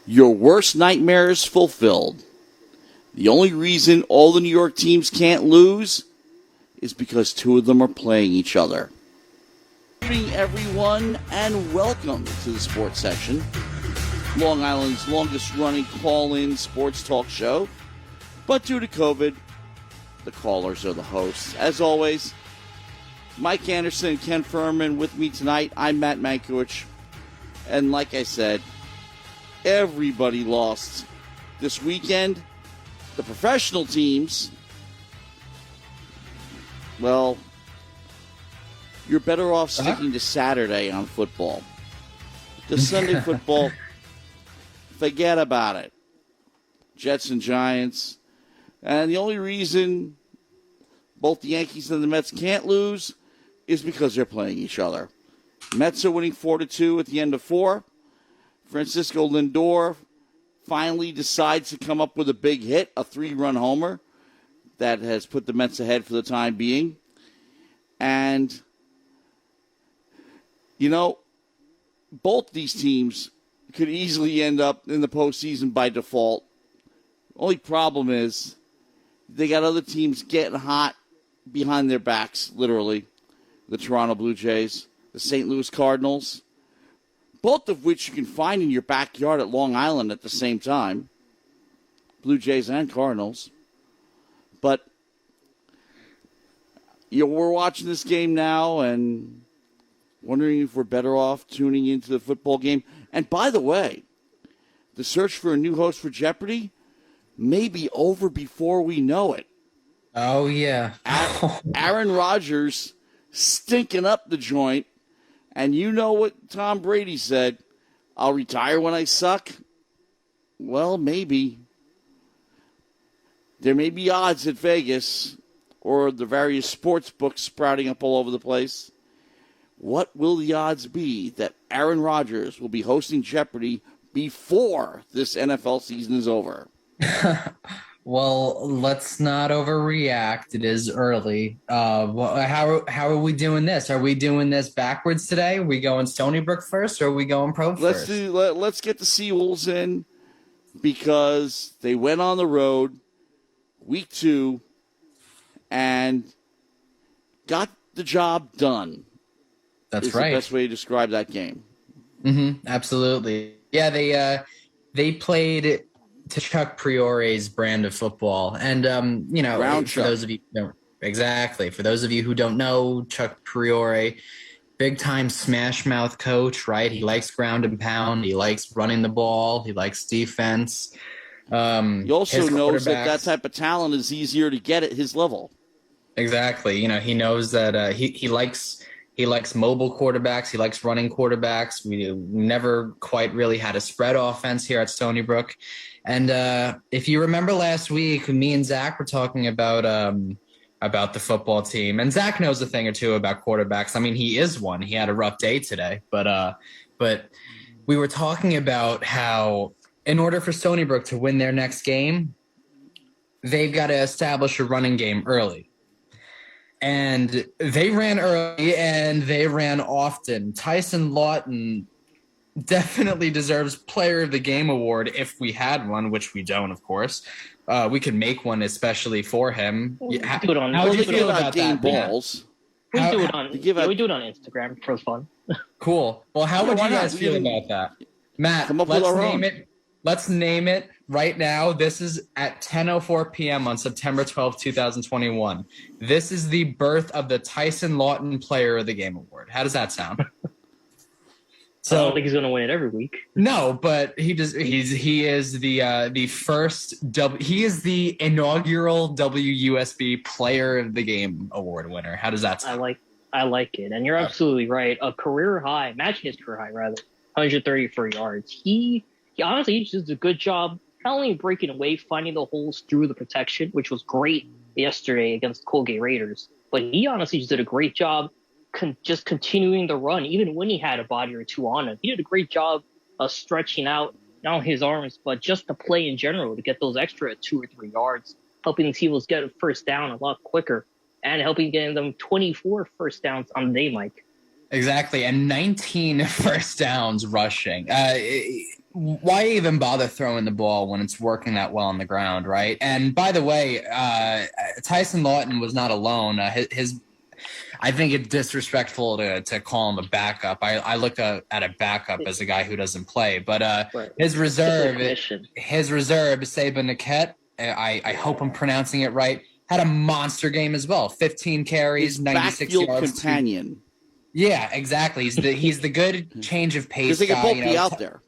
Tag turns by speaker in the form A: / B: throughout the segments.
A: Your worst nightmares fulfilled. The only reason all the New York teams can't lose is because two of them are playing each other. Good evening, everyone, and welcome to the sports section, Long Island's longest-running call-in sports talk show. But due to COVID, the callers are the hosts. As always, Mike Anderson and Ken Fermin with me tonight. I'm Matt Mankiewich. And like I said, everybody lost this weekend. The professional teams, well, you're better off sticking to Saturday on football. The Sunday football, forget about it. Jets and Giants. And the only reason both the Yankees and the Mets can't lose is because they're playing each other. Mets are winning 4-2 at the end of 4. Francisco Lindor finally decides to come up with a big hit, a 3-run homer that has put the Mets ahead for the time being. And, you know, both these teams could easily end up in the postseason by default. Only problem is they got other teams getting hot behind their backs, literally. The Toronto Blue Jays, the St. Louis Cardinals, both of which you can find in your backyard at Long Island at the same time. Blue Jays and Cardinals. But we're watching this game now and wondering if we're better off tuning into the football game. And by the way, the search for a new host for Jeopardy may be over before we know it.
B: Oh, yeah.
A: Aaron Rodgers stinking up the joint. And you know what Tom Brady said, I'll retire when I suck? Well, maybe. There may be odds at Vegas or the various sports books sprouting up all over the place. What will the odds be that Aaron Rodgers will be hosting Jeopardy before this NFL season is over?
B: Well, let's not overreact. It is early. How are we doing this? Are we doing this backwards today? Are we going Stony Brook first, or are we going pro first?
A: Let's get the Seawolves in because they went on the road week 2 and got the job done.
B: That's right.
A: The best way to describe that game.
B: Mm-hmm, absolutely. Yeah, they played to Chuck Priore's brand of football. And, for those of you who don't know, Chuck Priore, big-time smash-mouth coach, right? He likes ground and pound. He likes running the ball. He likes defense.
A: He also knows that type of talent is easier to get at his level.
B: Exactly. He knows that he likes mobile quarterbacks. He likes running quarterbacks. We never quite really had a spread offense here at Stony Brook. And if you remember last week, me and Zach were talking about the football team. And Zach knows a thing or two about quarterbacks. I mean, he is one. He had a rough day today. But we were talking about how in order for Stony Brook to win their next game, they've got to establish a running game early. And they ran early and they ran often. Tyson Lawton definitely deserves Player of the Game award if we had one, which we don't, of course. We could make one especially for him.
C: How
A: would you feel about that, balls?
C: We do it on Instagram for fun.
B: Cool. Well, how would you guys feel about that? Matt, let's name it right now. This is at 10:04 p.m. on September 12th, 2021. This is the birth of the Tyson Lawton Player of the Game award. How does that sound?
C: So, I don't think he's going to win it every week.
B: No, but he is the first he is the inaugural WUSB Player of the Game award winner. How does that sound?
C: I like it, and you're absolutely right. A career high, matching his career high rather, 134 yards. He honestly just did a good job not only breaking away, finding the holes through the protection, which was great yesterday against Colgate Raiders, but he honestly just did a great job just continuing the run, even when he had a body or two on him. He did a great job of stretching out not only his arms, but just the play in general to get those extra 2 or 3 yards, helping the Seawolves get a first down a lot quicker and helping getting them 24 first downs on the day, Mike.
B: Exactly, and 19 first downs rushing. Why even bother throwing the ball when it's working that well on the ground, right? And by the way, Tyson Lawton was not alone. I think it's disrespectful to call him a backup. I look at a backup as a guy who doesn't play, but
C: Right.
B: his reserve, Saba Niket, I hope I'm pronouncing it right, had a monster game as well. 15 carries,
A: His
B: 96
A: backfield
B: yards.
A: companion.
B: Yeah, exactly. He's the good change of pace
A: Because they
B: guy.
A: can both be out there.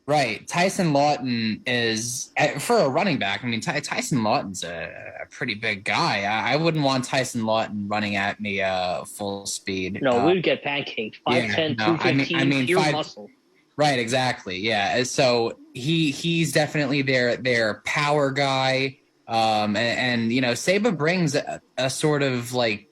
B: Right. Tyson Lawton is, for a running back, I mean, Tyson Lawton's a pretty big guy. I wouldn't want Tyson Lawton running at me full speed.
C: No, we'd get pancaked. 5'10", 215, pure muscle.
B: Right, exactly. Yeah. So he's definitely their power guy. And Saba brings a sort of like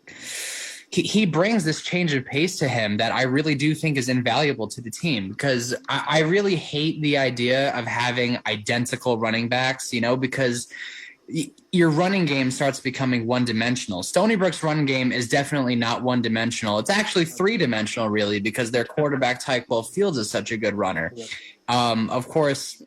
B: he brings this change of pace to him that I really do think is invaluable to the team, because I really hate the idea of having identical running backs, because your running game starts becoming one-dimensional. Stony Brook's run game is definitely not one-dimensional. It's actually three-dimensional, really, because their quarterback, Tyquil Fields, is such a good runner. Of course,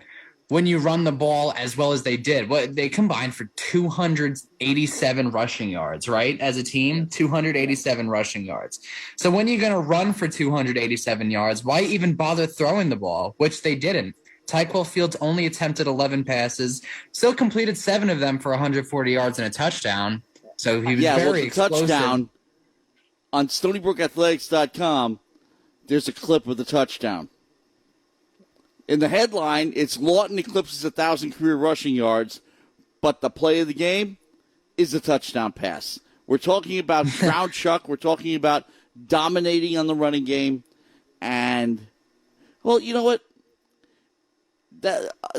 B: when you run the ball as well as they did, they combined for 287 rushing yards, right? As a team, 287 rushing yards. So when you're going to run for 287 yards, why even bother throwing the ball, which they didn't? Tyquil Fields only attempted 11 passes, still completed 7 of them for 140 yards and a touchdown. So he was very explosive.
A: Touchdown on StonyBrookAthletics.com. There's a clip of the touchdown. In the headline, it's Lawton eclipses 1,000 career rushing yards, but the play of the game is a touchdown pass. We're talking about ground chuck. We're talking about dominating on the running game. And, well, you know what?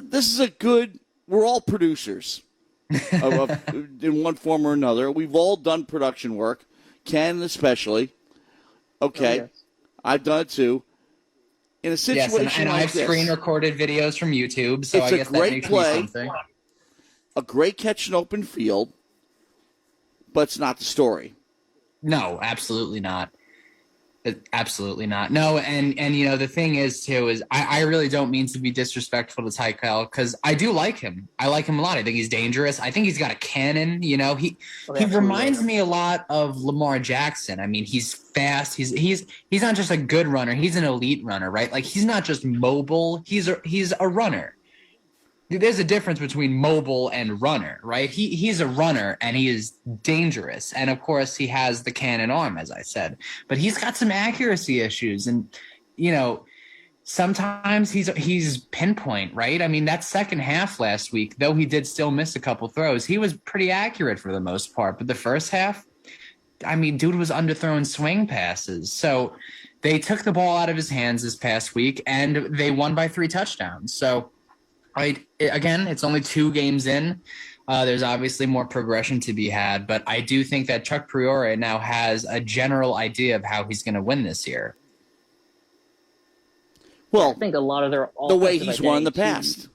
A: This is a good – we're all producers in one form or another. We've all done production work, Ken especially. Okay. Oh, yes. I've done it too. In a situation
B: and
A: like
B: I've screen recorded videos from YouTube, so
A: it's
B: I guess that makes me something.
A: A great catch in open field, but it's not the story.
B: No, absolutely not. Absolutely not. No, and the thing is too is I really don't mean to be disrespectful to Tyquil, because I do like him. I like him a lot. I think he's dangerous. I think he's got a cannon. He reminds me a lot of Lamar Jackson. I mean, he's fast. He's not just a good runner. He's an elite runner, right? Like, he's not just mobile. He's a runner. There's a difference between mobile and runner, right? He's a runner, and he is dangerous. And, of course, he has the cannon arm, as I said. But he's got some accuracy issues. And, sometimes he's pinpoint, right? I mean, that second half last week, though he did still miss a couple throws, he was pretty accurate for the most part. But the first half, I mean, dude was underthrowing swing passes. So they took the ball out of his hands this past week, and they won by 3 touchdowns. So, again, it's only 2 games in. There's obviously more progression to be had, but I do think that Chuck Priore now has a general idea of how he's going to win this year.
A: Well,
C: I think a lot of
A: the way he's won in the past,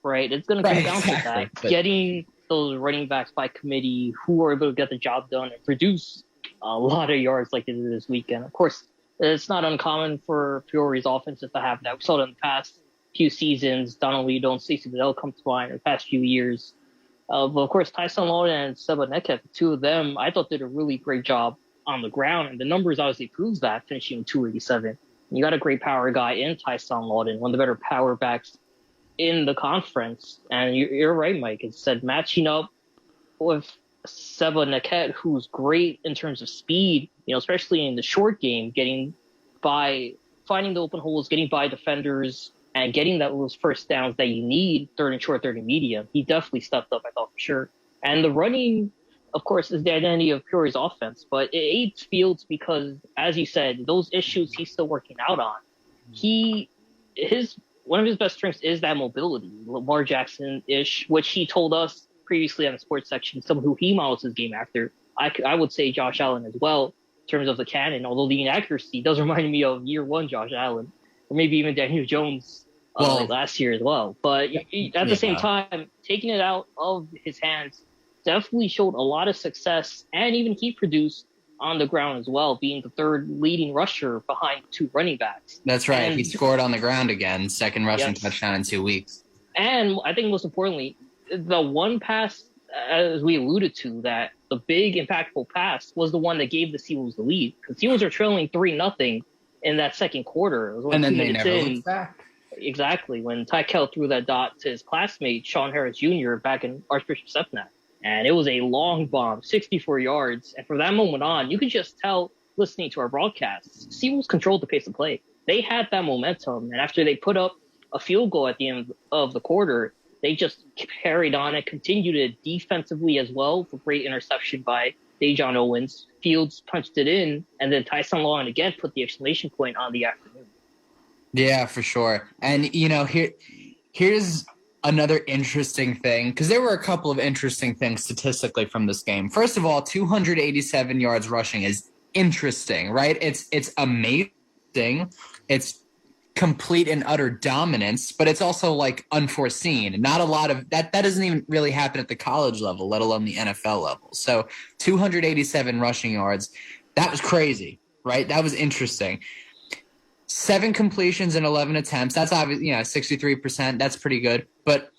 C: right? It's going to come down to that. Getting those running backs by committee who are able to get the job done and produce a lot of yards like they did this weekend. Of course, it's not uncommon for Priore's offenses to have that. We saw it in the past few seasons. Donald Lido and Stacey Bedell come to mind in the past few years. But of course, Tyson Lawton and Saba Niket, the 2 of them, I thought did a really great job on the ground. And the numbers obviously proves that, finishing 287. You got a great power guy in Tyson Lawton, one of the better power backs in the conference. And you're right, Mike. It said matching up with Saba Niket, who's great in terms of speed, especially in the short game, getting by, finding the open holes, getting by defenders, and getting those first downs that you need, third and short, third and medium. He definitely stepped up, I thought, for sure. And the running, of course, is the identity of Priore's offense, but it aids Fields because, as you said, those issues he's still working out on. One of his best strengths is that mobility, Lamar Jackson-ish, which he told us previously on the sports section, someone who he models his game after. I would say Josh Allen as well, in terms of the cannon, although the inaccuracy does remind me of year 1 Josh Allen, or maybe even Daniel Jones last year as well. But at the same time, taking it out of his hands definitely showed a lot of success, and even he produced on the ground as well, being the third leading rusher behind 2 running backs.
B: That's right.
C: And,
B: he scored on the ground again, second rushing
C: yes.
B: touchdown in 2 weeks.
C: And I think most importantly, the one pass, as we alluded to, that the big impactful pass was the one that gave the Seawolves the lead. Because Seawolves are trailing 3-0 in that second quarter. It was
B: And then they never looked back.
C: Exactly. When Tykel threw that dot to his classmate, Sean Harris Jr., back in Archbishop Sepnap. And it was a long bomb, 64 yards. And from that moment on, you could just tell, listening to our broadcasts, Seawolves controlled the pace of play. They had that momentum. And after they put up a field goal at the end of the quarter, they just carried on and continued it defensively as well for great interception by Dejon Owens. Fields punched it in, and then Tyson Long again put the exclamation point on the afternoon.
B: Yeah, for sure. And, here's another interesting thing, because there were a couple of interesting things statistically from this game. First of all, 287 yards rushing is interesting, right? It's amazing. It's complete and utter dominance, but it's also like unforeseen. Not a lot of that doesn't even really happen at the college level, let alone the NFL level. So 287 rushing yards, that was crazy, right? That was interesting. 7 completions and 11 attempts. That's obviously, 63%. That's pretty good. But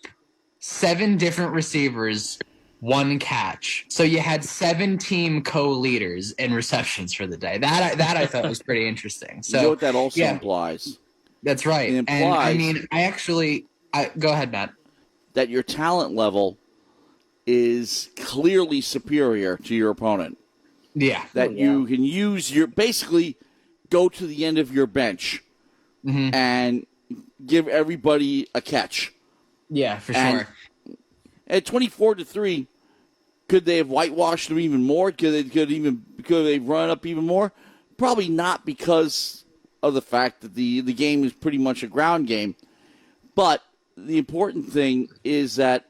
B: 7 different receivers, 1 catch. So you had 7 team co-leaders in receptions for the day. That I thought was pretty interesting. So
A: you know what that also implies?
B: That's right.
A: It implies
B: go ahead, Matt.
A: That your talent level is clearly superior to your opponent.
B: Yeah.
A: That you can use basically go to the end of your bench and give everybody a catch.
B: Yeah, for sure.
A: At 24-3, could they have whitewashed them even more? Could they run up even more? Probably not, because of the fact that the game is pretty much a ground game. But the important thing is that,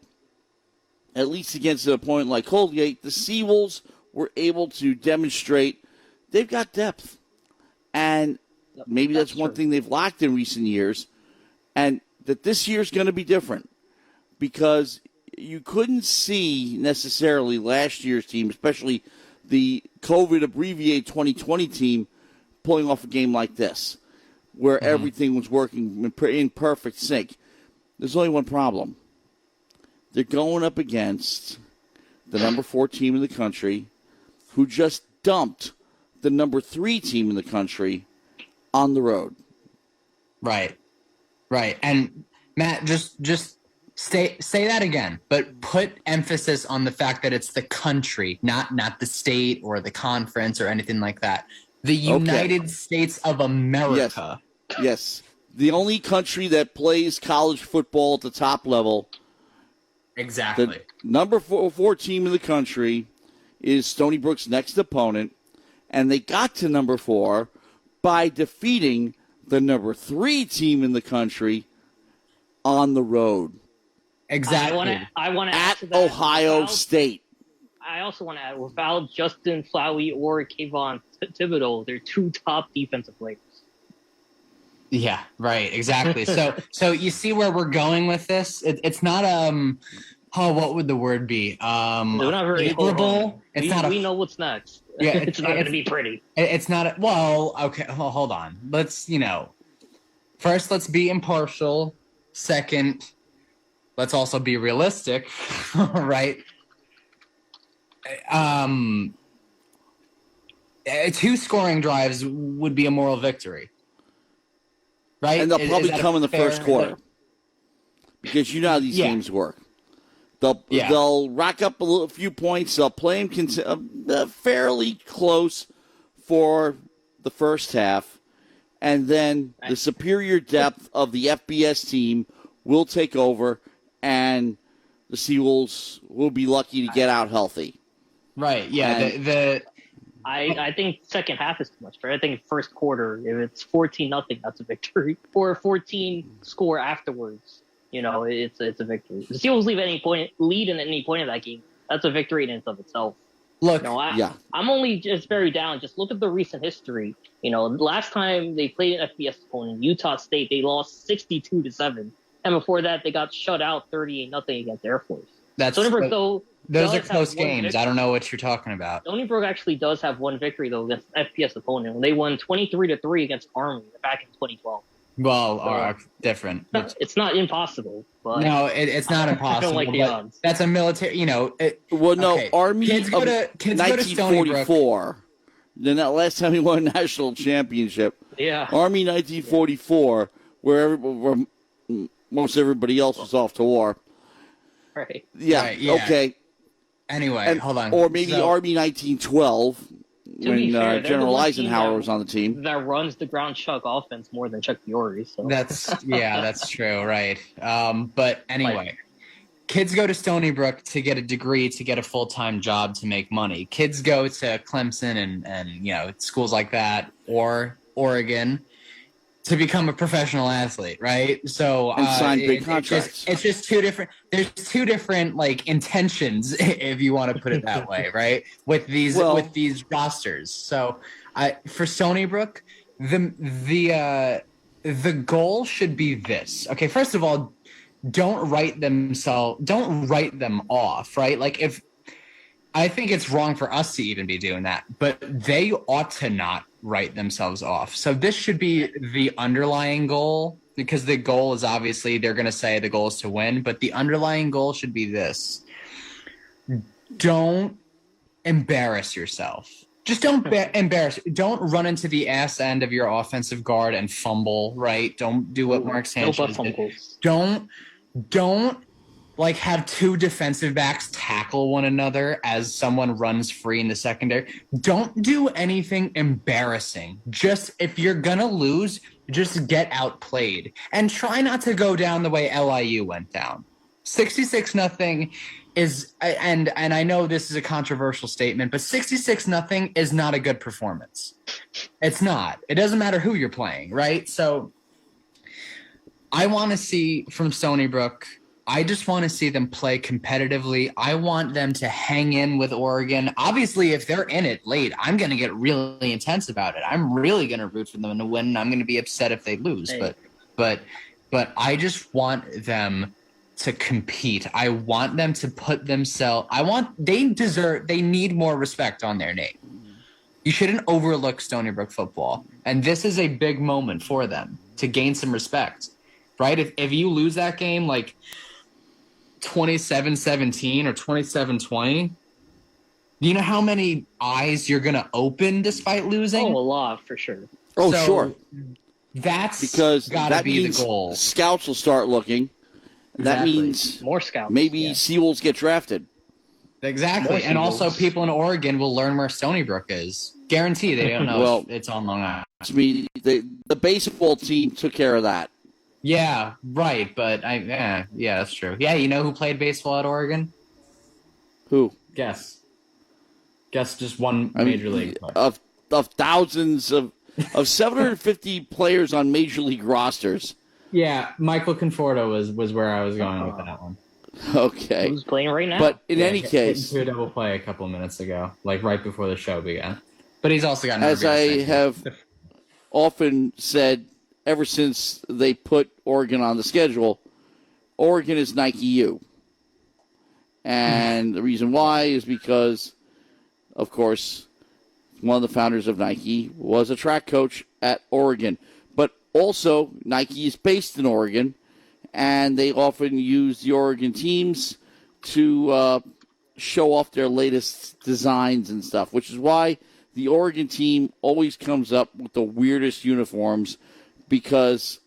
A: at least against an opponent like Colgate, the Seawolves were able to demonstrate they've got depth. And maybe that's one thing they've lacked in recent years. And that this year's going to be different, because you couldn't see necessarily last year's team, especially the COVID abbreviated 2020 team, pulling off a game like this, where everything was working in perfect sync. There's only one problem. They're going up against the number 4 team in the country, who just dumped the number 3 team in the country on the road.
B: Right. And Matt, just say that again, but put emphasis on the fact that it's the country, not the state or the conference or anything like that. The United States of America.
A: Yes. The only country that plays college football at the top level.
B: Exactly.
A: The number 4 team in the country is Stony Brook's next opponent, and they got to number 4 by defeating the number 3 team in the country on the road.
B: Exactly.
C: I want to
A: at
C: add to that,
A: Ohio State.
C: I also want to add, without Justin Flowey or Kayvon Thibodeau, they're 2 top defensive players.
B: Yeah, right, exactly. So you see where we're going with this? It's not what would the word be?
C: They're not very
B: favorable.
C: We know what's next.
B: Yeah,
C: it's not going to be pretty.
B: It's not. Okay. Hold on. Let's first let's be impartial. Second, let's also be realistic, right? 2 scoring drives would be a moral victory, right?
A: And they'll probably come in the first quarter, because you know how these games work. They'll rack up a few points. They'll play them fairly close for the first half, and then the superior depth of the FBS team will take over, and the Seawolves will be lucky to get out healthy.
B: Right. Yeah.
C: I think second half is too much. Right? I think first quarter, if it's 14-0, that's a victory. Or 14 score afterwards, it's a victory. The Seawolves lead in any point of that game. That's a victory in and of itself.
B: Look,
C: I'm only just very down. Just look at the recent history. Last time they played an FBS opponent, Utah State, they lost 62-7, and before that, they got shut out 38-0 against Air Force. Stony Brook, though,
B: Those are
C: does have
B: close
C: one
B: games.
C: victory.
B: I don't know what you're talking about.
C: Stony Brook actually does have one victory though against an FPS opponent. They won 23-3 against Army back in 2012.
B: Well, different.
C: It's not impossible, but
B: No, it's not impossible.
C: I don't like the odds.
B: That's a military,
A: Army
B: kids
A: of
B: go to Stony Brook.
A: 1944. Then that last time he won a national championship.
C: Yeah.
A: Army 1944, where most everybody else was off to war.
C: Right.
A: Yeah.
B: Right, yeah.
A: Okay.
B: Anyway, hold on.
A: Or maybe Army 1912, when
C: fair,
A: General Eisenhower was on the team.
C: That runs the ground Chuck offense more than Chuck Fiore. So.
B: That's true, right? But anyway, kids go to Stony Brook to get a degree, to get a full-time job, to make money. Kids go to Clemson and schools like that, or Oregon, to become a professional athlete, right? So
A: and sign big contracts.
B: It's just two different. There's two different intentions, if you want to put it that way, right? With these rosters. So, for Stony Brook, the goal should be this. Okay, first of all, don't write them off, right? Like if I think it's wrong for us to even be doing that, but they ought to not write themselves off. So this should be the underlying goal, because the goal is obviously they're going to say the goal is to win, but the underlying goal should be this. Don't embarrass yourself. Just don't embarrass. Don't run into the ass end of your offensive guard and fumble, right? Don't do what Mark Sanchez did. Don't have two defensive backs tackle one another as someone runs free in the secondary. Don't do anything embarrassing. Just, if you're going to lose, just get outplayed. And try not to go down the way LIU went down. 66-0 is, and I know this is a controversial statement, but 66-0 is not a good performance. It's not. It doesn't matter who you're playing, right? So I want to see from Stony Brook, I just want to see them play competitively. I want them to hang in with Oregon. Obviously, if they're in it late, I'm going to get really intense about it. I'm really going to root for them to win. I'm going to be upset if they lose.
C: Hey.
B: But I just want them to compete. I want them to put themselves. They need more respect on their name. You shouldn't overlook Stony Brook football. And this is a big moment for them to gain some respect, right? If you lose that game, 27-17 or 27-20, do you know how many eyes you're going to open despite losing?
C: Oh, a lot, for sure.
A: Oh, sure.
B: That's
A: because
B: gotta
A: that
B: be
A: means
B: the goal.
A: Scouts will start looking.
B: Exactly.
A: That means
C: more scouts.
A: Maybe Seawolves get drafted.
B: Exactly. And also people in Oregon will learn where Stony Brook is. Guarantee they don't know if it's on Long Island.
A: I mean, the baseball team took care of that.
B: Yeah, right. But that's true. Yeah, you know who played baseball at Oregon?
A: Who?
B: Guess just one major league player.
A: Of thousands of 750 players on major league rosters.
B: Yeah, Michael Conforto was where I was going with that one.
A: Okay.
C: Who's playing right now?
A: But in any case,
B: hit into a double play a couple of minutes ago, right before the show began. But he's also got.
A: As I have often said, ever since they put Oregon on the schedule, Oregon is Nike U. And the reason why is because, of course, one of the founders of Nike was a track coach at Oregon. But also, Nike is based in Oregon, and they often use the Oregon teams to show off their latest designs and stuff, which is why the Oregon team always comes up with the weirdest uniforms, because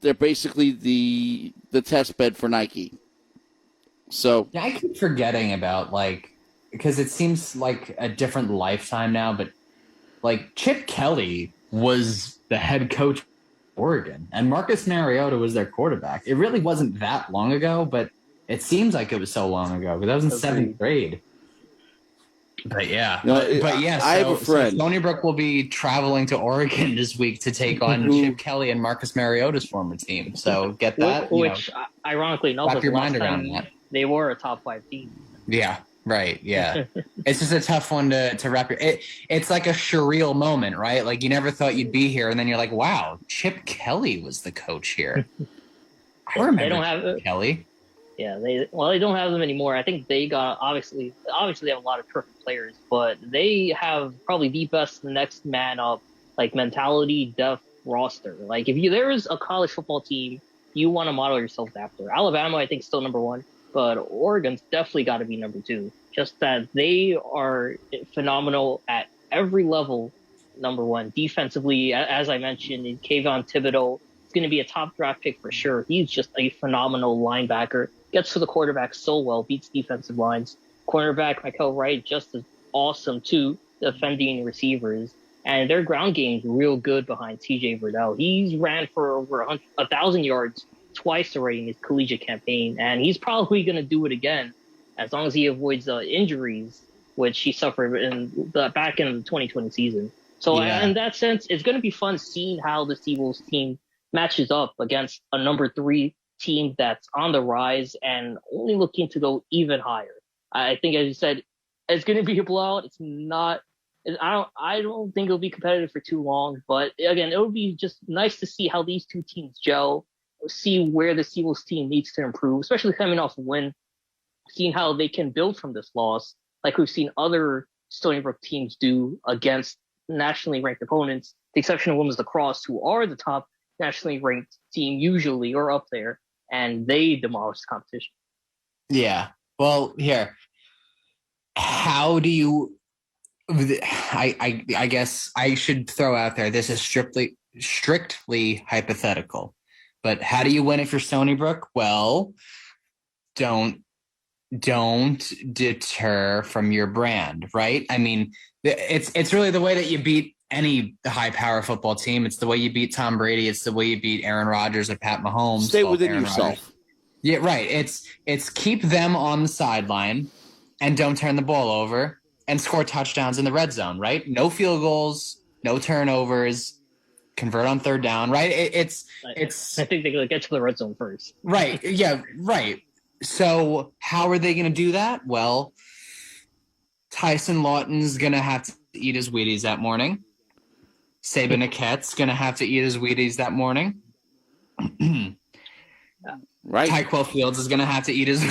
A: they're basically the test bed for Nike. So
B: I keep forgetting about because it seems like a different lifetime now, but Chip Kelly was the head coach of Oregon and Marcus Mariota was their quarterback. It really wasn't that long ago, but it seems like it was so long ago, because that was in seventh grade. But yeah,
A: I have a friend.
B: So Stony Brook will be traveling to Oregon this week to take on Chip Kelly and Marcus Mariota's former team. So get that.
C: Which ironically enough,
B: wrap
C: was
B: your
C: the
B: mind
C: last
B: around
C: time
B: that.
C: they were a top 5 team.
B: Yeah, right. Yeah, it's just a tough one to wrap your. It's like a surreal moment, right? You never thought you'd be here, and then you're like, "Wow, Chip Kelly was the coach here." I remember Chip Kelly.
C: Yeah, they don't have them anymore. I think they got obviously they have a lot of terrific players, but they have probably the best next man up like mentality depth roster. Like if you there is a college football team you want to model yourself after. Alabama, I think, still number one, but Oregon's definitely got to be number two. Just that they are phenomenal at every level. Number one defensively, as I mentioned, Kayvon Thibodeau is going to be a top draft pick for sure. He's just a phenomenal linebacker. Gets to the quarterback so well, beats defensive lines. Cornerback Michael Wright just as awesome too, defending receivers. And their ground game's real good behind TJ Verdell. He's ran for over 1,000 yards twice already in his collegiate campaign, and he's probably going to do it again as long as he avoids injuries, which he suffered in the back end of the 2020 season. So in that sense, it's going to be fun seeing how the Seawolves team matches up against a number 3 team that's on the rise and only looking to go even higher. I think, as you said, it's going to be a blowout. It's not. I don't think it'll be competitive for too long. But again, it would be just nice to see how these two teams gel, see where the Seawolves team needs to improve, especially coming off a win, seeing how they can build from this loss, like we've seen other Stony Brook teams do against nationally ranked opponents, the exception of women's lacrosse, who are the top nationally ranked team usually or up there, and they demolish the competition.
B: Yeah. Well, here, how do you? I guess I should throw out there. This is strictly hypothetical, but how do you win if you're Stony Brook? Well, don't deter from your brand, right? I mean, it's really the way that you beat any high power football team. It's the way you beat Tom Brady. It's the way you beat Aaron Rodgers or Pat Mahomes.
A: Stay within yourself.
B: Yeah, right. It's keep them on the sideline and don't turn the ball over and score touchdowns in the red zone, right? No field goals, no turnovers, convert on third down, right? It's
C: I think they're going to get to the red zone first.
B: Right. Yeah, right. So how are they going to do that? Well, Tyson Lawton's going to have to eat his Wheaties that morning. Saban Niquette's going to have to eat his Wheaties that morning.
A: Right.
B: Tyquell Fields is going to have to eat his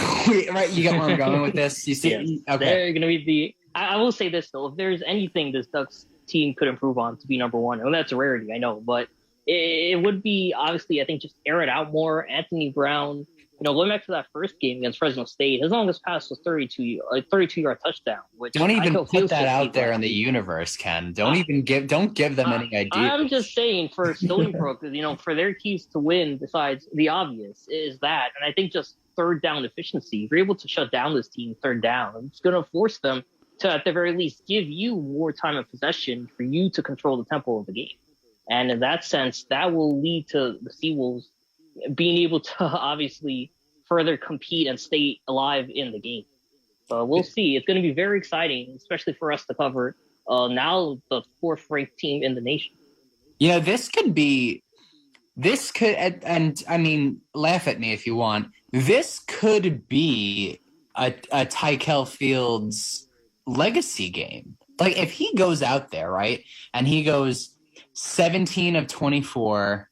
B: right. You get where I'm going with this. You see?
C: Yes.
B: Okay.
C: They're going to be I will say this though: if there's anything this Ducks team could improve on to be number one, and that's a rarity, I know, but it would be obviously, I think, just air it out more. Anthony Brown, going back to that first game against Fresno State, his longest pass was 32-yard touchdown. Which
B: don't even put that out there in the universe, Ken. Don't give them any ideas.
C: I'm just saying, for Stony Brook, for their keys to win, besides the obvious, is that, and I think just third down efficiency. If you're able to shut down this team third down, it's going to force them to, at the very least, give you more time of possession for you to control the tempo of the game. And in that sense, that will lead to the Seawolves being able to obviously further compete and stay alive in the game. So we'll see. It's going to be very exciting, especially for us to cover now the 4th-ranked team in the nation.
B: This could, and I mean, laugh at me if you want. This could be a Tyquell Fields legacy game. Like if he goes out there, right, and he goes 17 of 24,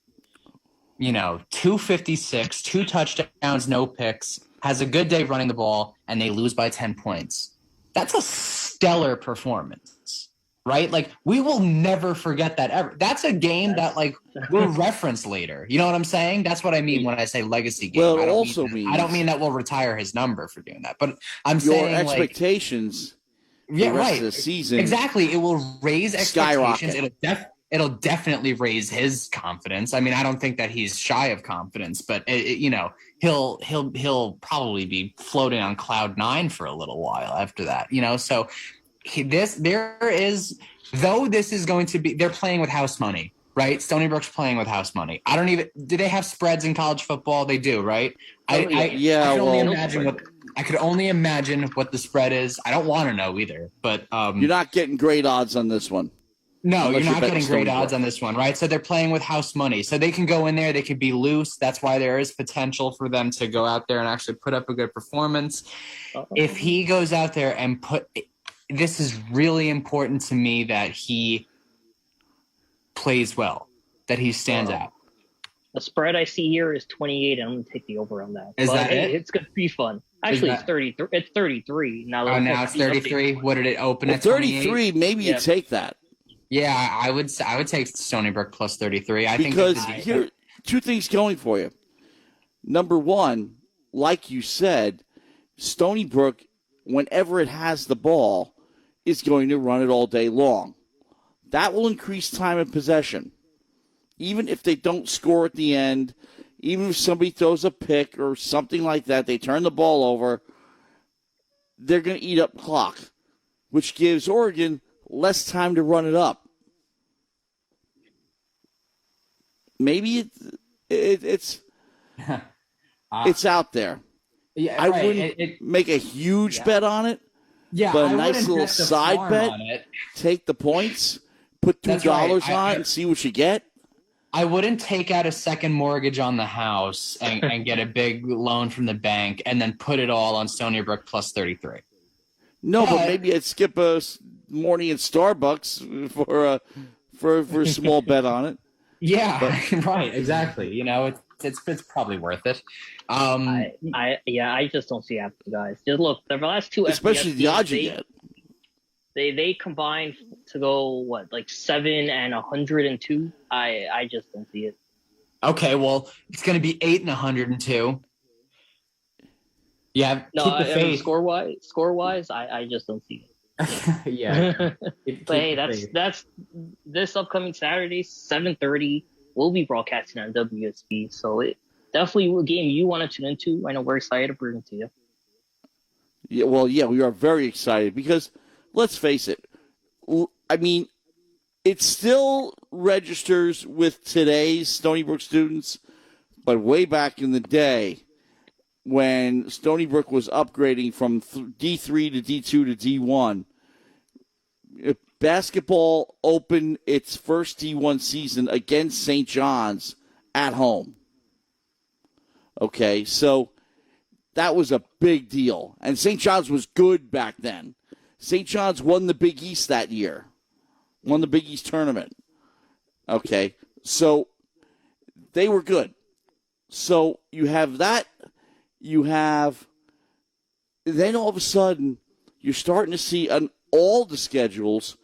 B: 256, 2 touchdowns, no picks, has a good day running the ball, and they lose by 10 points. That's a stellar performance, right? Like we will never forget that ever. That's a game that we'll reference later. You know what I'm saying? That's what I mean when I say legacy game.
A: Well,
B: I don't mean that we'll retire his number for doing that, but I'm saying
A: your expectations.
B: Yeah, right.
A: Of the season,
B: exactly. It will raise expectations.
A: Skyrocket.
B: It'll definitely raise his confidence. I mean, I don't think that he's shy of confidence, but he'll probably be floating on cloud 9 for a little while after that. So this is going to be, they're playing with house money, right? Stony Brook's playing with house money. Do they have spreads in college football? They do, right? I could only imagine what the spread is. I don't want to know either, but
A: you're not getting great odds on this one.
B: No, you're not getting great odds on this one, right? So they're playing with house money. So they can go in there, they can be loose. That's why there is potential for them to go out there and actually put up a good performance. If he goes out there and this is really important to me, that he plays well, that he stands out.
C: The spread I see here is 28, and I'm going to take the over on that.
B: Is
C: but,
B: that
C: hey,
B: it?
C: it's going to be fun. Actually, it's 33. It's 33 now.
B: Oh, now it's 33. What did it open at?
A: 33. Maybe you take that.
B: Yeah, I would take Stony Brook plus 33.
A: Because here, two things going for you. Number one, like you said, Stony Brook, whenever it has the ball, is going to run it all day long. That will increase time of possession. Even if they don't score at the end, even if somebody throws a pick or something like that, they turn the ball over, they're going to eat up clock, which gives Oregon less time to run it up. Maybe it's out there.
B: Yeah,
A: I wouldn't make a huge bet on it.
B: Yeah,
A: but a nice little side bet. Take the points, put $2 on it, and see what you get.
B: I wouldn't take out a second mortgage on the house and get a big loan from the bank and then put it all on Stony Brook plus 33.
A: No, but maybe I'd skip a morning at Starbucks for a small bet on it.
B: Yeah, right, exactly. You know, it's probably worth it.
C: I just don't see it, guys. Just look, the last two,
A: especially the odds you get.
C: They combined to go 7 and 102. I just don't see it.
B: Okay, well, it's going to be 8 and 102. Yeah,
C: score wise, I just don't see
B: it. Yeah.
C: But hey, that's this upcoming Saturday, 7:30. We'll be broadcasting on WUSB, so it definitely a game you want to tune into. I know we're excited to bring it to you.
A: Yeah, well, yeah, we are very excited because let's face it. I mean, it still registers with today's Stony Brook students, but way back in the day when Stony Brook was upgrading from D3 to D2 to D1, basketball opened its first D1 season against St. John's at home. Okay, so that was a big deal. And St. John's was good back then. St. John's won the Big East that year. Won the Big East tournament. Okay, so they were good. So you have that. You have, then all of a sudden, you're starting to see on all the schedules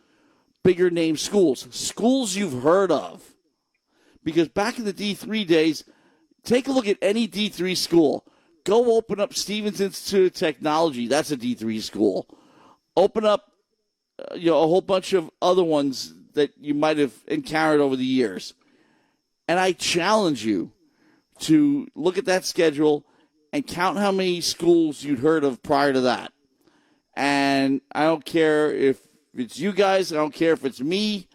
A: bigger name schools. Schools you've heard of. Because back in the D3 days, take a look at any D3 school. Go open up Stevens Institute of Technology. That's a D3 school. Open up a whole bunch of other ones that you might have encountered over the years. And I challenge you to look at that schedule and count how many schools you'd heard of prior to that. And I don't care if it's you guys. I don't care if it's me.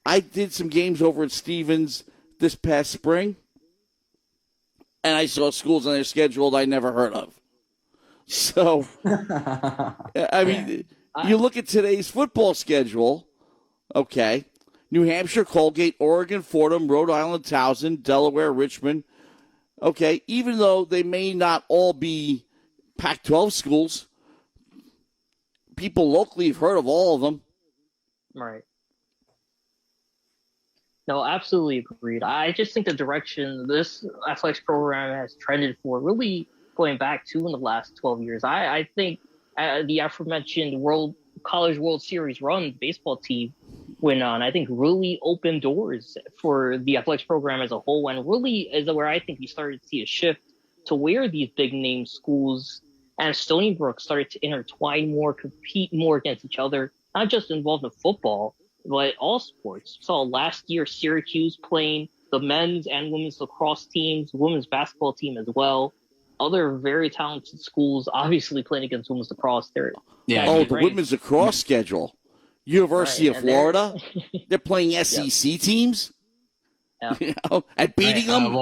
A: I did some games over at Stevens this past spring, and I saw schools on their schedule I never heard of. So, I mean, you look at today's football schedule, okay, New Hampshire, Colgate, Oregon, Fordham, Rhode Island, Towson, Delaware, Richmond. Okay, even though they may not all be Pac-12 schools, people locally have heard of all of them.
C: Right. No, absolutely agreed. I just think the direction this athletics program has trended for, really going back to in the last 12 years, I think the aforementioned College World Series run baseball team went on, I think really opened doors for the athletics program as a whole, and really is where I think you started to see a shift to where these big name schools and Stony Brook started to intertwine more, compete more against each other, not just involved in football, but all sports. Saw last year Syracuse playing the men's and women's lacrosse teams, women's basketball team as well. Other very talented schools obviously playing against women's lacrosse. The
A: women's lacrosse schedule. University of Florida, they're playing SEC teams, and beating them.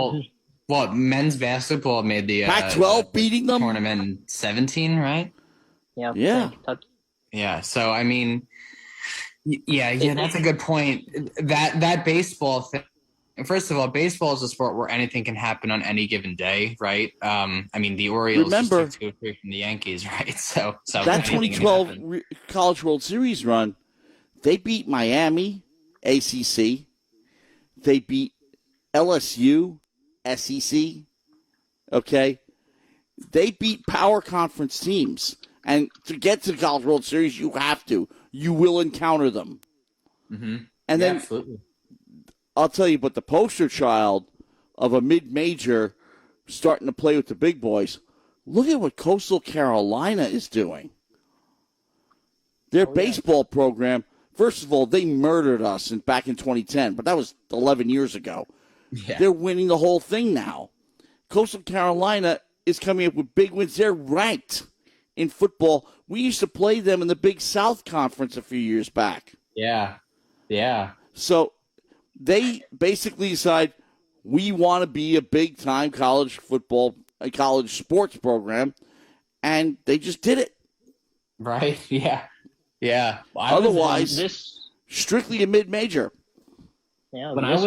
B: Well, men's basketball made the
A: Pac-12 beating them
B: tournament in 17, right?
C: Yeah.
B: So I mean, that's a good point. That baseball thing. First of all, baseball is a sport where anything can happen on any given day, right? I mean, the Orioles
A: remember
B: just took 2-3 from the Yankees, right? So
A: that 2012 College World Series run. They beat Miami, ACC. They beat LSU, SEC, okay? They beat power conference teams. And to get to the College World Series, you have to. You will encounter them.
B: Mm-hmm.
A: And then
B: absolutely.
A: I'll tell you, but the poster child of a mid-major starting to play with the big boys, look at what Coastal Carolina is doing. Their baseball program, first of all, they murdered us back in 2010, but that was 11 years ago.
B: Yeah.
A: They're winning the whole thing now. Coastal Carolina is coming up with big wins. They're ranked in football. We used to play them in the Big South Conference a few years back.
B: Yeah.
A: So they basically decide we want to be a big-time college football, a college sports program, and they just did it.
B: Right, yeah.
A: Otherwise, strictly a mid-major.
C: Yeah,
B: when I was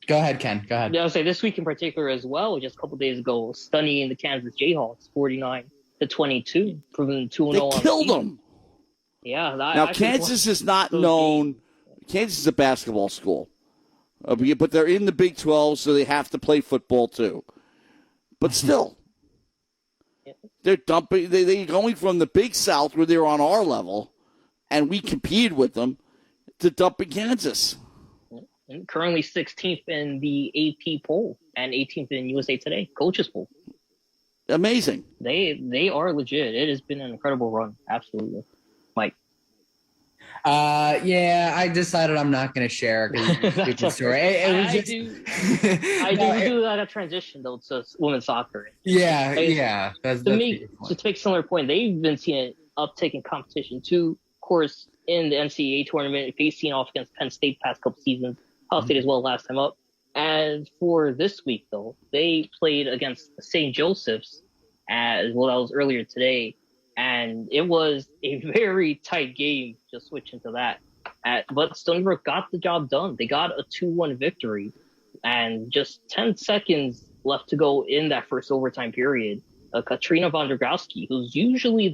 B: Go ahead, Ken. Go ahead.
C: Yeah, I'll say this week in particular as well, just a couple days ago, stunning the Kansas Jayhawks 49-22, proving 2-0
A: They killed them.
C: Yeah.
A: Now, Kansas is not known. Kansas is a basketball school. But they're in the Big 12, so they have to play football too. But still, they're dumping. They're going from the Big South, where they're on our level, and we competed with them, to dumping Kansas.
C: And currently 16th in the AP poll and 18th in USA Today coaches poll.
A: Amazing.
C: They are legit. It has been an incredible run. Absolutely, Mike.
B: Yeah, I decided I'm not going to share the story. I do
C: that a transition though to women's soccer.
B: Yeah.
C: To make similar point, they've been seeing an uptick in competition too. Of course, in the NCAA tournament, facing off against Penn State past couple seasons, Ohio State as well last time up. And for this week though, they played against St. Joseph's as well. That was earlier today. And it was a very tight game, just switching to that. But Stony Brook got the job done. They got a 2-1 victory. And just 10 seconds left to go in that first overtime period. Katrina Vondragowski, who's usually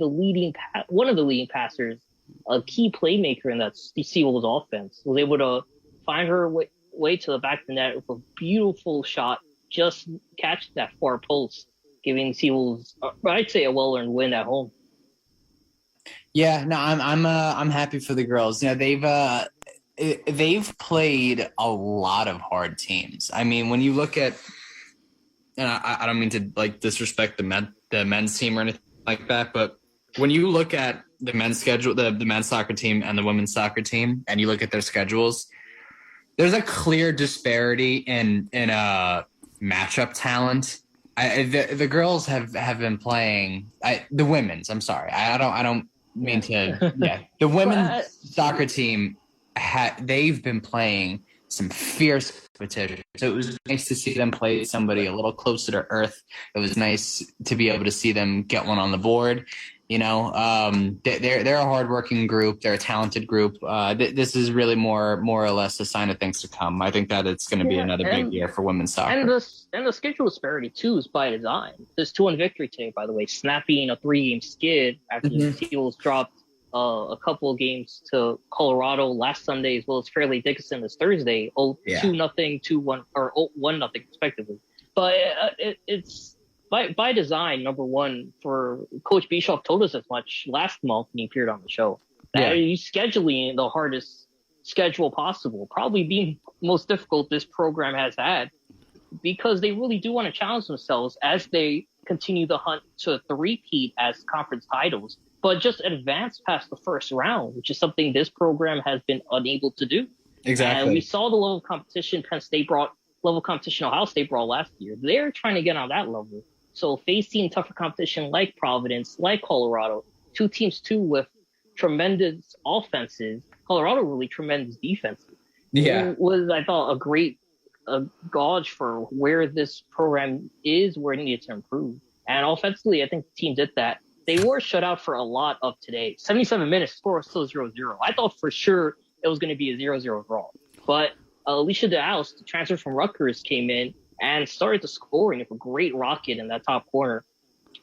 C: one of the leading passers, a key playmaker in that Seawolves offense, was able to find her way to the back of the net with a beautiful shot, just catch that far post, giving Seawolves, I'd say, a well-earned win at home.
B: Yeah, no, I'm happy for the girls. You know, they've played a lot of hard teams. I mean, when you look at, and I don't mean to like disrespect the men's team or anything like that, but when you look at the men's schedule, the men's soccer team and the women's soccer team, and you look at their schedules, there's a clear disparity in matchup talent. The girls have been playing the women's. I'm sorry, I don't mean to. Yeah, the women's soccer team they've been playing some fierce competition. So it was nice to see them play somebody a little closer to earth. It was nice to be able to see them get one on the board. You know, they're a hardworking group. They're a talented group. This is really more or less a sign of things to come. I think that it's going to be another big year for women's soccer.
C: And the schedule disparity too is by design. This 2-1 victory today, by the way, snapping a 3-game skid after the Seals dropped a couple of games to Colorado last Sunday, as well as Fairleigh Dickinson this Thursday. 2-0, 2-1, or 1-0 respectively. But it's by design, number one, for Coach Bischoff told us as much last month when he appeared on the show. That he's scheduling the hardest schedule possible, probably being most difficult this program has had, because they really do want to challenge themselves as they continue the hunt to three-peat as conference titles, but just advance past the first round, which is something this program has been unable to do.
B: Exactly.
C: And we saw the level of competition Ohio State brought last year. They're trying to get on that level. So facing tougher competition like Providence, like Colorado, two teams too with tremendous offenses, Colorado really tremendous defenses.
B: Yeah.
C: It was, I thought, a great gauge for where this program is, where it needed to improve. And offensively, I think the team did that. They were shut out for a lot of today. 77 minutes, score was still 0-0. I thought for sure it was going to be a 0-0 draw. But Alicia DeAus, the transfer from Rutgers, came in and started the scoring with a great rocket in that top corner.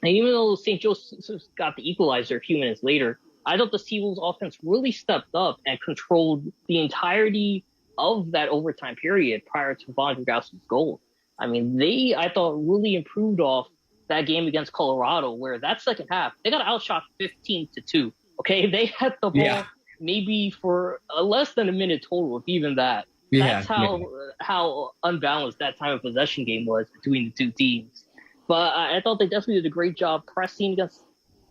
C: And even though St. Joseph's got the equalizer a few minutes later, I thought the Seawolves offense really stepped up and controlled the entirety of that overtime period prior to Von Dragowski's goal. I mean, I thought, really improved off that game against Colorado, where that second half, they got outshot 15-2. Okay, they had the ball maybe for less than a minute total, if even that. That's how unbalanced that time of possession game was between the two teams. But I thought they definitely did a great job pressing against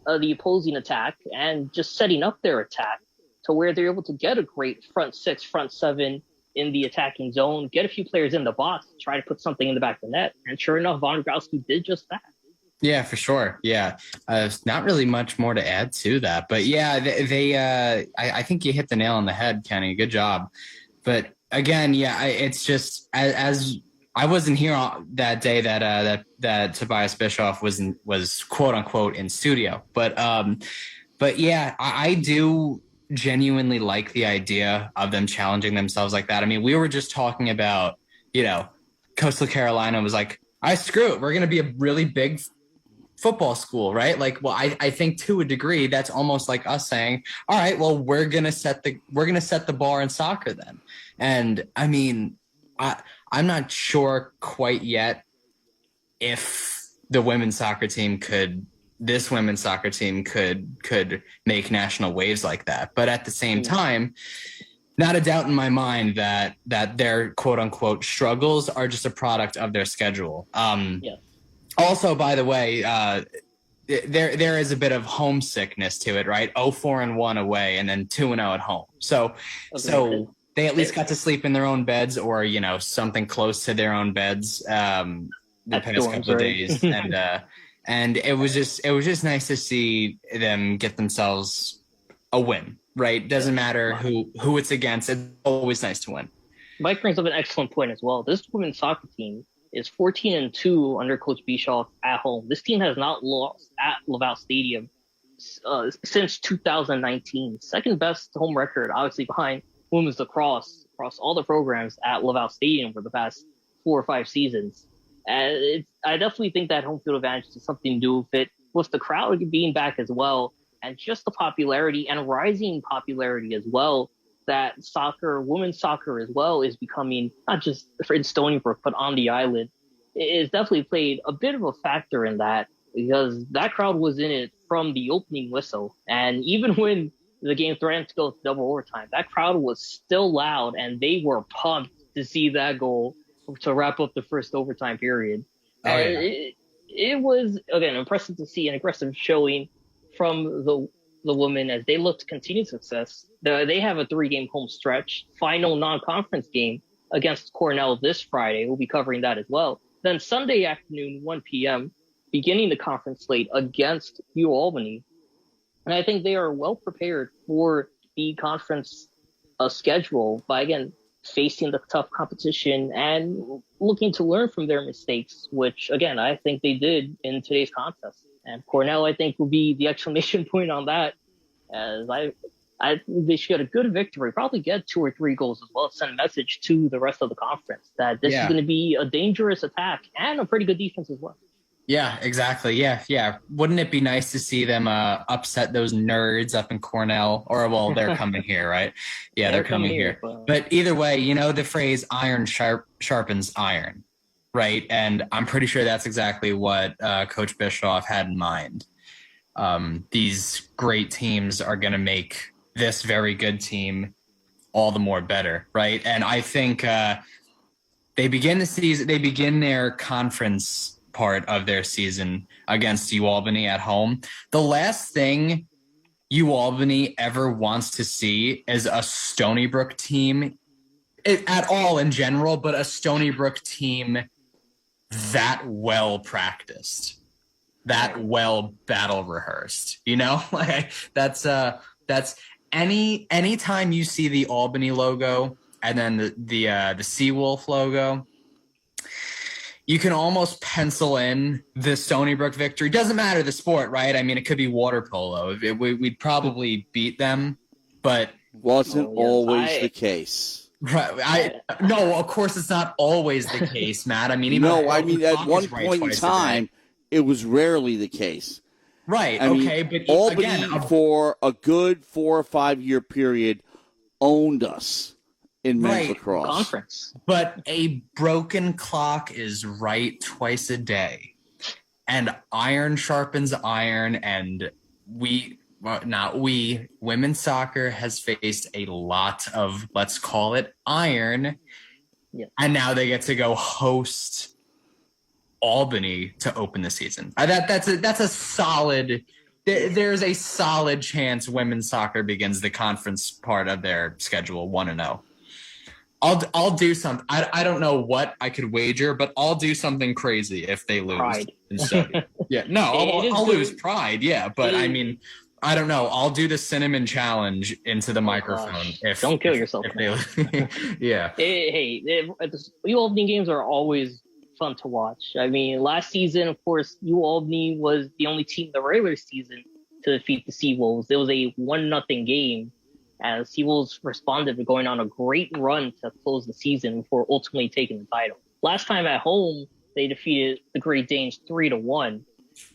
C: the opposing attack and just setting up their attack to where they're able to get a great front six, front seven in the attacking zone, get a few players in the box, try to put something in the back of the net. And sure enough, Von Growski did just that.
B: Yeah, for sure. Yeah. Not really much more to add to that. But yeah, I think you hit the nail on the head, Kenny. Good job. But again, it's just as I wasn't here that day that Tobias Bischoff was quote unquote in studio. But yeah, I do genuinely like the idea of them challenging themselves like that. I mean, we were just talking about, Coastal Carolina was like, screw it. We're going to be a really big football school, right? Like, well, I think to a degree that's almost like us saying, all right, well, we're gonna set the bar in soccer then. And I mean, I'm not sure quite yet if this women's soccer team could make national waves like that. But at the same time, not a doubt in my mind that their quote unquote struggles are just a product of their schedule. Also, by the way, there is a bit of homesickness to it, right? 0-4-1 away and then 2-0 at home. So they at least got to sleep in their own beds, or something close to their own beds the past couple of days, and it was just nice to see them get themselves a win. Right? Doesn't matter who it's against. It's always nice to win.
C: Mike brings up an excellent point as well. This women's soccer team is 14-2 under Coach Bischoff at home. This team has not lost at Laval Stadium since 2019. Second best home record, obviously behind women's lacrosse across all the programs at Laval Stadium for the past 4 or 5 seasons. And I definitely think that home field advantage is something to do with it, with the crowd being back as well, and just the popularity and rising popularity as well that women's soccer as well, is becoming, not just in Stony Brook, but on the island. It's definitely played a bit of a factor in that, because that crowd was in it from the opening whistle. And even when the game threatened to go to double overtime, that crowd was still loud, and they were pumped to see that goal to wrap up the first overtime period. It was, again, impressive to see an aggressive showing from the women as they look to continue success. They have a 3-game home stretch, final non-conference game against Cornell this Friday. We'll be covering that as well. Then Sunday afternoon, 1 p.m., beginning the conference slate against UAlbany. And I think they are well prepared for the conference schedule by, again, facing the tough competition and looking to learn from their mistakes, which, again, I think they did in today's contest. And Cornell, I think, will be the exclamation point on that, as I think they should get a good victory, probably get 2 or 3 goals as well, send a message to the rest of the conference that this is going to be a dangerous attack and a pretty good defense as well.
B: Yeah, exactly. Yeah. Wouldn't it be nice to see them upset those nerds up in Cornell? Or, well, they're coming here, right? Yeah, they're coming here. But either way, the phrase iron sharpens iron, right? And I'm pretty sure that's exactly what Coach Bischoff had in mind. These great teams are going to make this very good team all the more better, right? And I think they begin their conference part of their season against UAlbany at home. The last thing UAlbany ever wants to see is a Stony Brook team at all in general, but a Stony Brook team that well practiced, that well battle rehearsed, like that's anytime you see the Albany logo and then the Seawolf logo, you can almost pencil in the Stony Brook victory. Doesn't matter the sport, right? I mean, it could be water polo. We'd probably beat them, but
A: wasn't always the case.
B: Right. No, of course it's not always the case, Matt. I mean,
A: at one point in time, it was rarely the case.
B: Right.
A: But Albany, for a good 4 or 5 year period, owned us. in men's
B: Right.
A: lacrosse.
C: Conference.
B: But a broken clock is right twice a day. And iron sharpens iron, and women's soccer has faced a lot of, let's call it, iron.
C: Yeah.
B: And now they get to go host Albany to open the season. That's a solid. There's a solid chance women's soccer begins the conference part of their schedule 1-0. I'll do something. I don't know what I could wager, but I'll do something crazy if they lose.
C: Pride.
B: Yeah, no, I'll lose pride. Yeah, but I mean, I don't know. I'll do the cinnamon challenge into the microphone.
C: Don't kill yourself.
B: Yeah.
C: Hey, the UAlbany games are always fun to watch. I mean, last season, of course, UAlbany was the only team in the regular season to defeat the Seawolves. It was a 1-0 game, as Seawolves responded to going on a great run to close the season before ultimately taking the title. Last time at home, they defeated the Great Danes 3-1.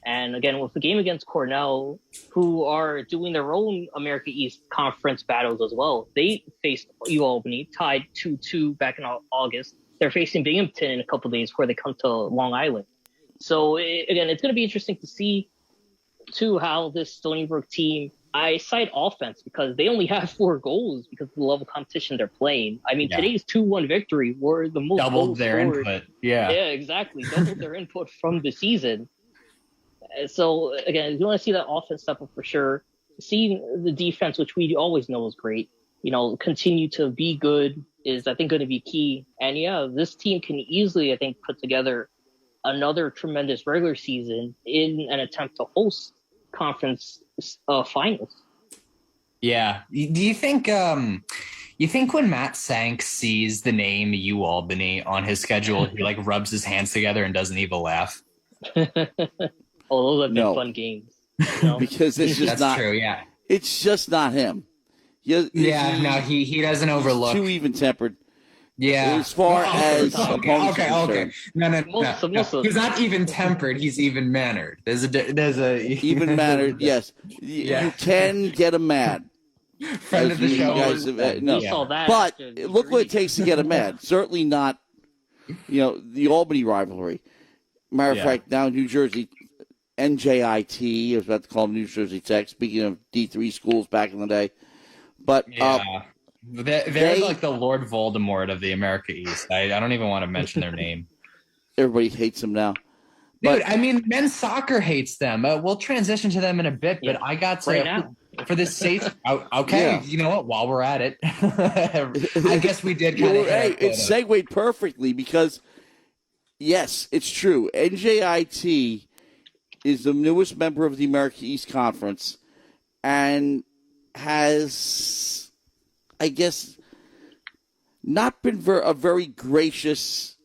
C: And again, with the game against Cornell, who are doing their own America East Conference battles as well, they faced UAlbany, tied 2-2 back in August. They're facing Binghamton in a couple of days before they come to Long Island. So again, it's going to be interesting to see, too, how this Stony Brook team, I cite offense because they only have 4 goals because of the level of competition they're playing. I mean, today's 2-1 victory were the most
B: doubled their
C: scored.
B: Input. Yeah,
C: exactly. Doubled their input from the season. So again, you want to see that offense step up for sure. Seeing the defense, which we always know is great, continue to be good is, I think, going to be key. And yeah, this team can easily, I think, put together another tremendous regular season in an attempt to host conference finals.
B: Yeah. Do you think when Matt Sank sees the name UAlbany on his schedule, he like rubs his hands together and does an evil laugh?
C: Oh, those have been fun games.
A: Because it's just
B: That's true, yeah.
A: It's just not him.
B: He doesn't overlook.
A: Too even-tempered.
B: Yeah.
A: As far as opponents are
B: okay. No. He's not even-tempered. He's even-mannered. There's a
A: even-mannered. Yes.
B: Yeah.
A: You can get him mad.
B: Friend of the show.
C: Saw that.
A: But look what it takes to get him mad. Certainly not, the Albany rivalry. Matter of fact, now New Jersey, NJIT, I was about to call them New Jersey Tech, speaking of D3 schools back in the day. But
B: they're like the Lord Voldemort of the America East. I don't even want to mention their name.
A: Everybody hates them now.
B: Dude, I mean, men's soccer hates them. We'll transition to them in a bit, but I got to,
C: right now.
B: For the sake, okay, you know what, while we're at it, I guess we did kind of...
A: It segued perfectly because, yes, it's true. NJIT is the newest member of the America East Conference and has, I guess, not been a very gracious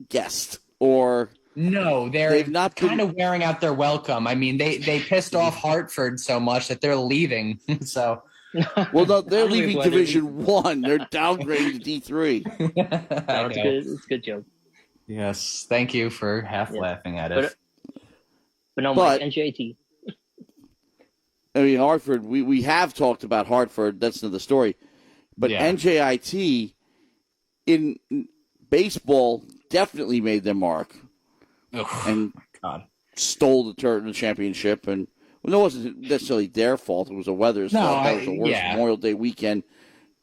A: guest. Or
B: no, they've not kind of wearing out their welcome. I mean, they pissed off Hartford so much that they're leaving. So,
A: well, no, they're leaving Division One. They're downgraded to D3.
C: That's good. It's a good joke.
B: Yes, thank you for laughing at it.
C: But no, Mike, NJIT.
A: I mean, Hartford, we have talked about Hartford. That's another story. But NJIT in baseball definitely made their mark. And stole the championship. And it wasn't necessarily their fault. It was the weather's fault. That was the worst Memorial Day weekend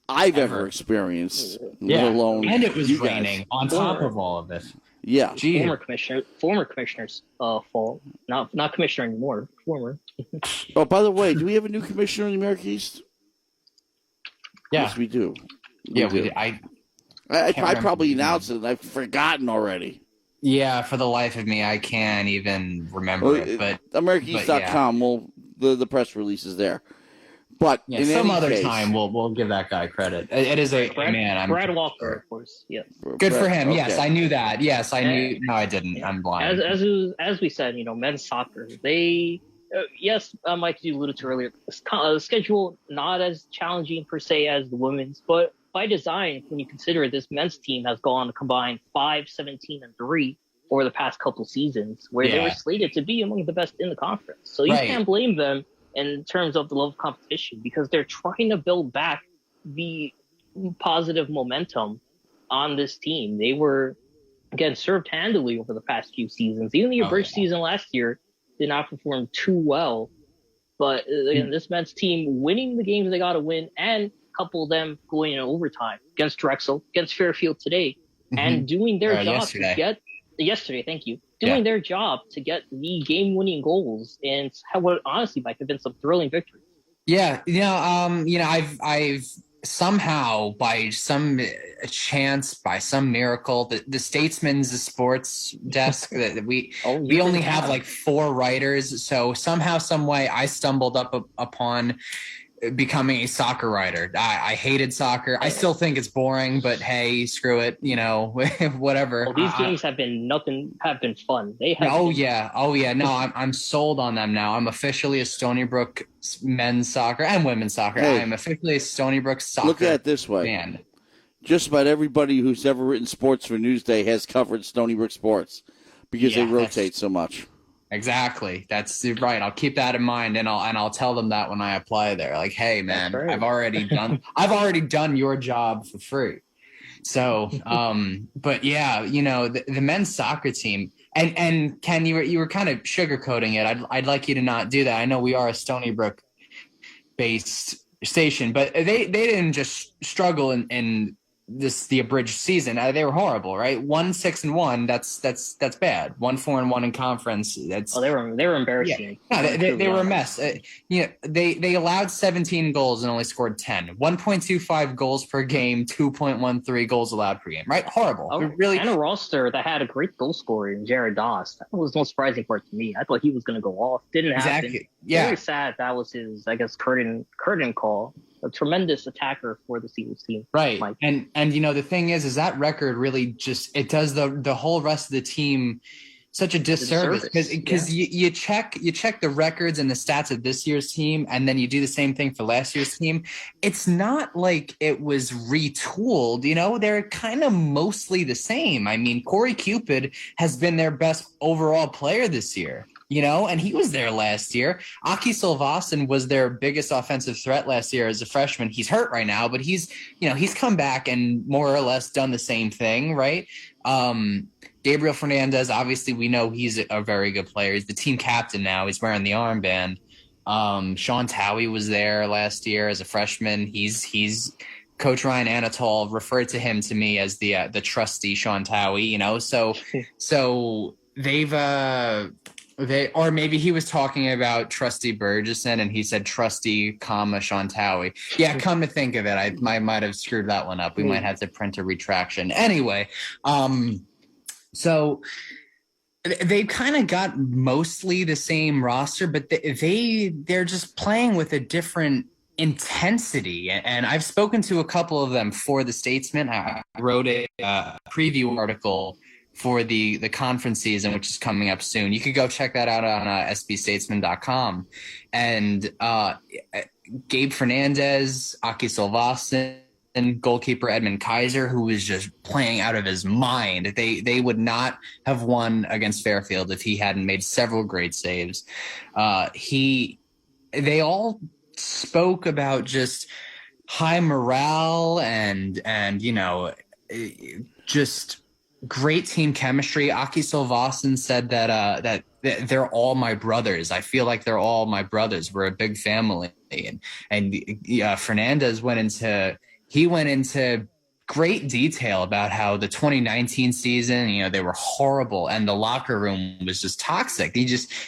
A: I've ever experienced. Let alone
B: and it was raining on top of all of this.
A: Yeah.
C: Former commissioner's fault. Not commissioner anymore. Former.
A: Oh, by the way, do we have a new commissioner in the America East?
B: Yeah.
A: Yes, we do.
B: We do.
A: I probably announced it and I've forgotten already.
B: Yeah, for the life of me, I can't even remember it. But
A: AmericaEast.com, the press release is there. But in
B: some
A: any
B: other
A: case,
B: time, we'll give that guy credit. It is
C: Brad Walker, of course. Yes.
B: Good for him. Okay. Yes, I knew that. Yes, I knew. No, I didn't. I'm blind.
C: As we said, men's soccer. They Mike, you alluded to earlier, the schedule not as challenging per se as the women's, but by design, when you consider this men's team has gone combined 5-17-3 over the past couple seasons, where they were slated to be among the best in the conference. So you can't blame them in terms of the level of competition because they're trying to build back the positive momentum on this team. They were, again, served handily over the past few seasons. Even the abridged season last year did not perform too well. But again, this men's team winning the games they got to win, and a couple of them going in overtime against Drexel, against Fairfield today, and doing their job to get yesterday. Thank you. Doing their job to get the game-winning goals, and what honestly might have been some thrilling victories.
B: Yeah, I've somehow, by some chance, by some miracle, the Statesman's sports desk that we only have like 4 writers. So somehow, some way, I stumbled upon becoming a soccer writer. I hated soccer. I still think it's boring, but hey, screw it. Whatever.
C: Well, these games have been fun. They have.
B: Oh yeah. No, I'm sold on them now. I'm officially a Stony Brook men's soccer and women's soccer.
A: Hey,
B: I am officially a Stony Brook soccer.
A: Look at it this way.
B: fan.
A: Just about everybody who's ever written sports for Newsday has covered Stony Brook sports because they rotate so much.
B: Exactly. That's right. I'll keep that in mind, and I'll tell them that when I apply there. Like, hey, man, I've already done your job for free. So, but yeah, the men's soccer team, and Ken, you were kind of sugarcoating it. I'd like you to not do that. I know we are a Stony Brook based station, but they didn't just struggle in the abridged season. They were horrible, right? 1-6-1. That's bad. 1-4-1 in conference.
C: They were embarrassing.
B: Yeah. No, they were a mess. They allowed 17 goals and only scored 10. 1.25 goals per game. 2.13 goals allowed per game. Right? Horrible.
C: And a roster that had a great goal scorer in Jared Doss. That was the most surprising part to me. I thought he was going to go off. Didn't happen.
B: Exactly. Yeah.
C: Very sad. That was his, I guess, curtain call. A tremendous attacker for the Seagulls team.
B: Right. And the thing is that record really just, it does the whole rest of the team such a disservice, because you check the records and the stats of this year's team, and then you do the same thing for last year's team. It's not like it was retooled, they're kind of mostly the same. I mean, Corey Cupid has been their best overall player this year. And he was there last year. Aki Silvasen was their biggest offensive threat last year as a freshman. He's hurt right now, but he's come back and more or less done the same thing, right? Gabriel Fernandez, obviously we know he's a very good player. He's the team captain now. He's wearing the armband. Sean Towie was there last year as a freshman. He's Coach Ryan Anatol referred to me as the trusty Sean Towie, so they've or maybe he was talking about Trusty Burgesson and he said Trusty, Sean Towie. Yeah, come to think of it, I might have screwed that one up. We might have to print a retraction. Anyway, so they've kind of got mostly the same roster, but they're just playing with a different intensity. And I've spoken to a couple of them for the Statesman. I wrote a preview article for the conference season, which is coming up soon. You could go check that out on sbstatesman.com. And Gabe Fernandez, Aki Silvasen, goalkeeper Edmund Kaiser, who was just playing out of his mind. They would not have won against Fairfield if he hadn't made several great saves. They all spoke about just high morale and just great team chemistry. Aki Silvasen said that they're all my brothers. I feel like they're all my brothers. We're a big family. And Fernandez went into great detail about how the 2019 season, they were horrible and the locker room was just toxic.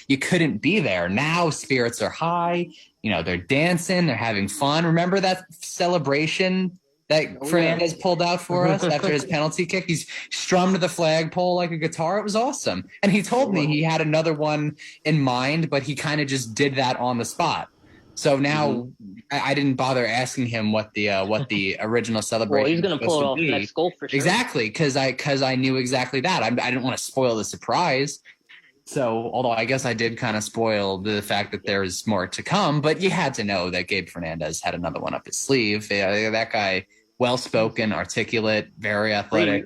B: You couldn't be there. Now spirits are high. They're dancing, they're having fun. Remember that celebration that Fernandez pulled out for us after his penalty kick? He's strummed the flagpole like a guitar. It was awesome. And he told me he had another one in mind, but he kind of just did that on the spot. So now I didn't bother asking him what the original celebration.
C: Well, he's going to pull it off next goal for sure.
B: Exactly, because I knew exactly that. I didn't want to spoil the surprise. So, although I guess I did kind of spoil the fact that there's more to come, but you had to know that Gabe Fernandez had another one up his sleeve. That guy, well-spoken, articulate, very athletic.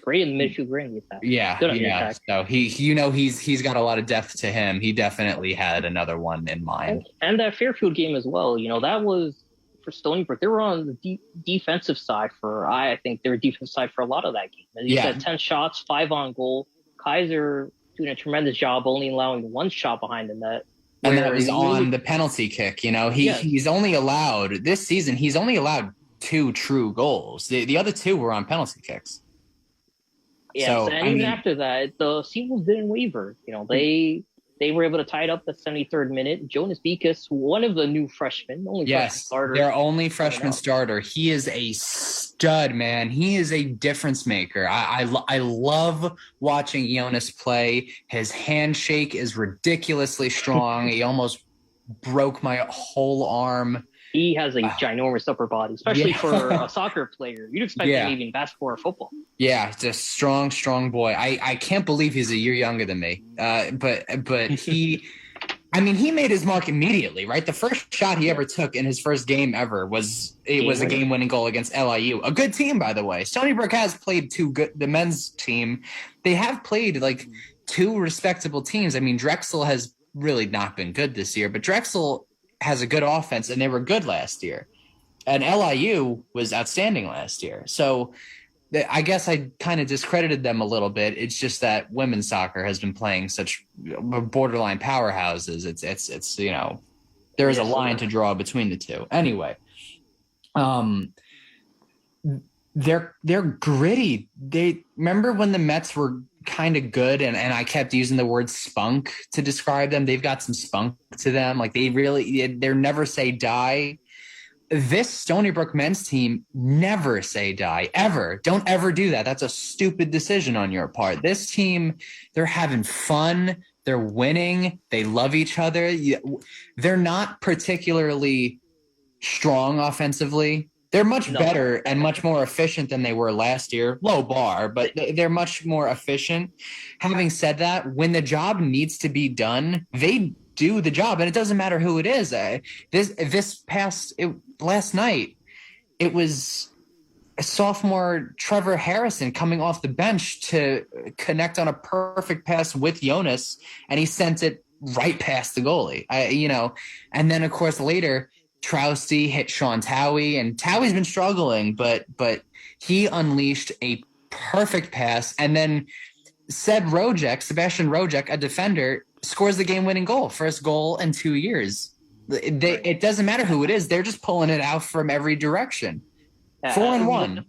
C: Great in the midfield ring.
B: Yeah. So he's got a lot of depth to him. He definitely had another one in mind.
C: And that Fairfield game as well. That was for Stony Brook, they were on the defensive side I think they were defensive side for a lot of that game. As you said, 10 shots, 5 on goal. Kaiser doing a tremendous job, only allowing 1 shot behind the net.
B: And that was on the penalty kick. He's only allowed this season. He's only allowed 2 true goals. The other 2 were on penalty kicks.
C: Yes, so, and even after that, the Seagulls didn't waver. They were able to tie it up the 73rd minute. Jonas Bekas, one of the new freshmen, freshman starter.
B: Their only freshman starter. He is a stud, man. He is a difference maker. I love watching Jonas play. His handshake is ridiculously strong. He almost broke my whole arm.
C: He has a ginormous upper body, especially for a soccer player. You'd expect him maybe in basketball or football.
B: Yeah, he's a strong, strong boy. I can't believe he's a year younger than me. But he made his mark immediately, right? The first shot he ever took in his first game ever was a game-winning goal against LIU. A good team, by the way. Stony Brook has played the men's team. They have played like 2 respectable teams. I mean, Drexel has really not been good this year, but Drexel has a good offense, and they were good last year. And LIU was outstanding last year. So I guess I kind of discredited them a little bit. It's just that women's soccer has been playing such borderline powerhouses. It's there is a line to draw between the two. Anyway, they're gritty. They remember when the Mets were kind of good, and I kept using the word spunk to describe them. They've got some spunk to them. Like they're never say die. This Stony Brook men's team never say die, ever. Don't ever do that. That's a stupid decision on your part. This team, they're having fun. They're winning. They love each other. They're not particularly strong offensively. They're much better and much more efficient than they were last year. Low bar, but they're much more efficient. Having said that, when the job needs to be done, they do the job, and it doesn't matter who it is. Last night, it was a sophomore Trevor Harrison coming off the bench to connect on a perfect pass with Jonas, and he sent it right past the goalie. And then of course later, Trousty hit Sean Towie, and Towie's been struggling, but he unleashed a perfect pass, and then Sebastian Rojek, a defender, scores the game-winning goal. First goal in 2 years. It doesn't matter who it is; they're just pulling it out from every direction. 4-1.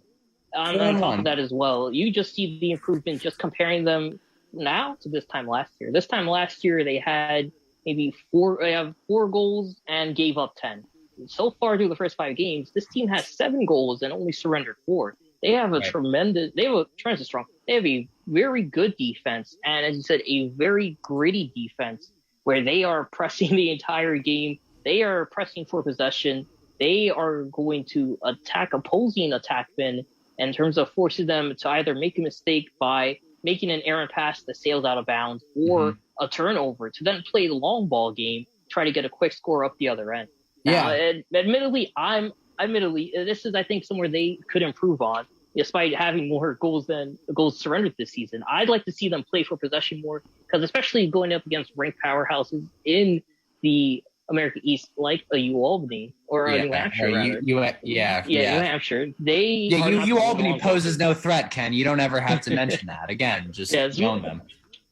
C: On top of that as well, you just see the improvement just comparing them now to this time last year. This time last year, they had maybe 4 goals and gave up 10. So far through the first 5 games, this team has 7 goals and only surrendered 4. They have a tremendous strong. They have a very good defense, and as you said, a very gritty defense where they are pressing the entire game. They are pressing for possession. They are going to attack opposing attackmen in terms of forcing them to either make a mistake by making an errant pass that sails out of bounds or a turnover to then play the long ball game, try to get a quick score up the other end. Admittedly, this is, I think, somewhere they could improve on, despite having more goals than goals surrendered this season. I'd like to see them play for possession more, because especially going up against ranked powerhouses in the America East, like a UAlbany or a New Hampshire. New Hampshire.
B: UAlbany poses no threat, Ken. You don't ever have to mention that again. Just known them.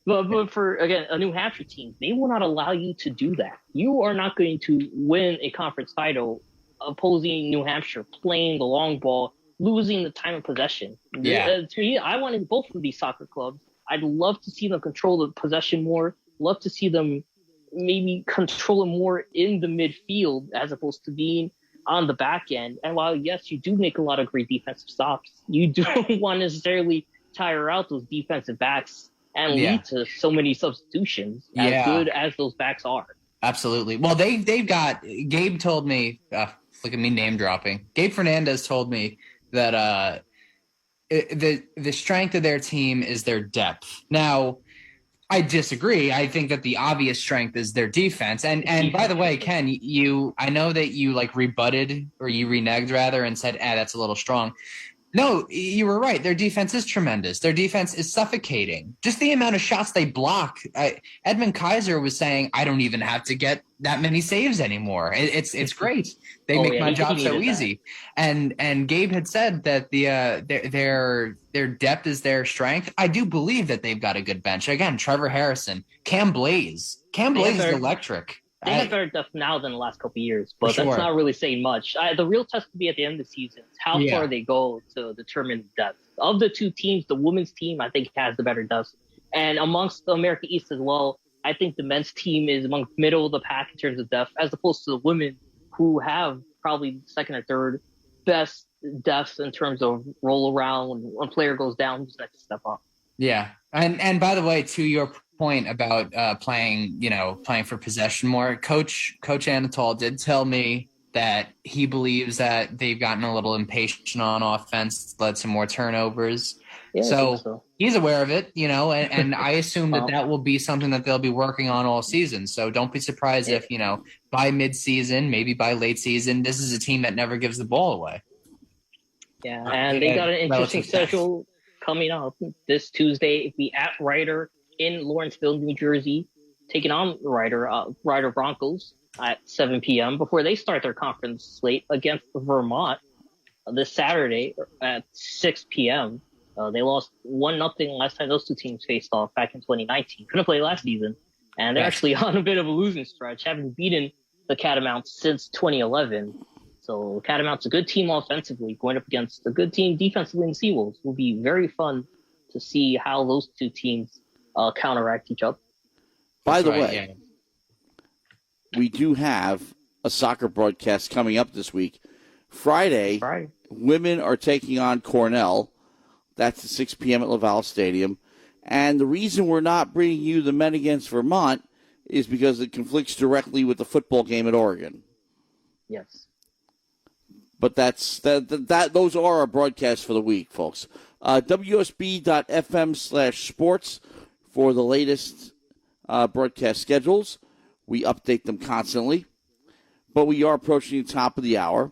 C: But for, again, a New Hampshire team, they will not allow you to do that. You are not going to win a conference title opposing New Hampshire, playing the long ball, losing the time of possession. To me, I wanted both of these soccer clubs. I'd love to see them control the possession more, love to see them maybe control it more in the midfield as opposed to being on the back end. And while, yes, you do make a lot of great defensive stops, you don't want to necessarily tire out those defensive backs and lead to so many substitutions, as good as those backs are.
B: Absolutely. Well, they've got, Gabe told me, look at me name dropping. Gabe Fernandez told me that the strength of their team is their depth. Now, I disagree. I think that the obvious strength is their defense. And by the way, Ken, I know that you rebutted, or you reneged rather, and said, that's a little strong. No, you were right. Their defense is tremendous. Their defense is suffocating. Just the amount of shots they block. Edmund Kaiser was saying, "I don't even have to get that many saves anymore. It's great. They make my job so easy." And Gabe had said that their depth is their strength. I do believe that they've got a good bench. Again, Trevor Harrison, Cam Blaze. Cam Blaze is electric.
C: They have better depth now than the last couple of years, but that's not really saying much. The real test will be at the end of the season is how far they go to determine depth. Of the two teams, the women's team, I think, has the better depth. And amongst the American East as well, I think the men's team is among middle of the pack in terms of depth, as opposed to the women, who have probably second or third best depth in terms of roll around when a player goes down, who's next to step up.
B: Yeah. And by the way, to your point about playing for possession more, Coach Anatol did tell me that he believes that they've gotten a little impatient on offense, led to more turnovers. Yeah, so he's aware of it, and I assume that will be something that they'll be working on all season. So don't be surprised if, by mid-season, maybe by late season, this is a team that never gives the ball away.
C: Yeah, and they got an interesting schedule coming up this Tuesday. Be at Ryder in Lawrenceville, New Jersey, taking on Ryder Broncos at 7 p.m. before they start their conference slate against Vermont this Saturday at 6 p.m. They lost 1-0 last time those two teams faced off back in 2019. Couldn't play last season, and they're actually on a bit of a losing stretch, having beaten the Catamounts since 2011. So Catamounts, a good team offensively, going up against a good team defensively in Seawolves. Will be very fun to see how those two teams counteract each other.
A: By the way, we do have a soccer broadcast coming up this week. Friday, women are taking on Cornell. That's at 6 p.m. at Laval Stadium. And the reason we're not bringing you the men against Vermont is because it conflicts directly with the football game at Oregon.
C: Yes.
A: But those are our broadcasts for the week, folks. WUSB.FM/sports for the latest broadcast schedules. We update them constantly. But we are approaching the top of the hour.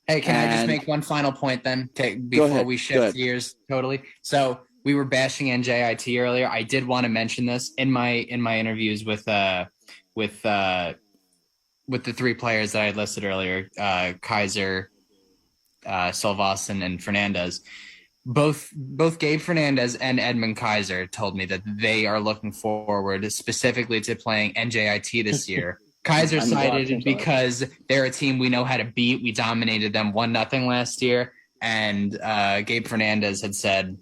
B: Hey, can I just make one final point then before we shift gears totally? So we were bashing NJIT earlier. I did want to mention this in my interviews with the three players that I had listed earlier, Kaiser, Salvasan, and Fernandez. Both Gabe Fernandez and Edmund Kaiser told me that they are looking forward specifically to playing NJIT this year. Kaiser cited because they're a team we know how to beat. We dominated them 1-0 last year. And Gabe Fernandez had said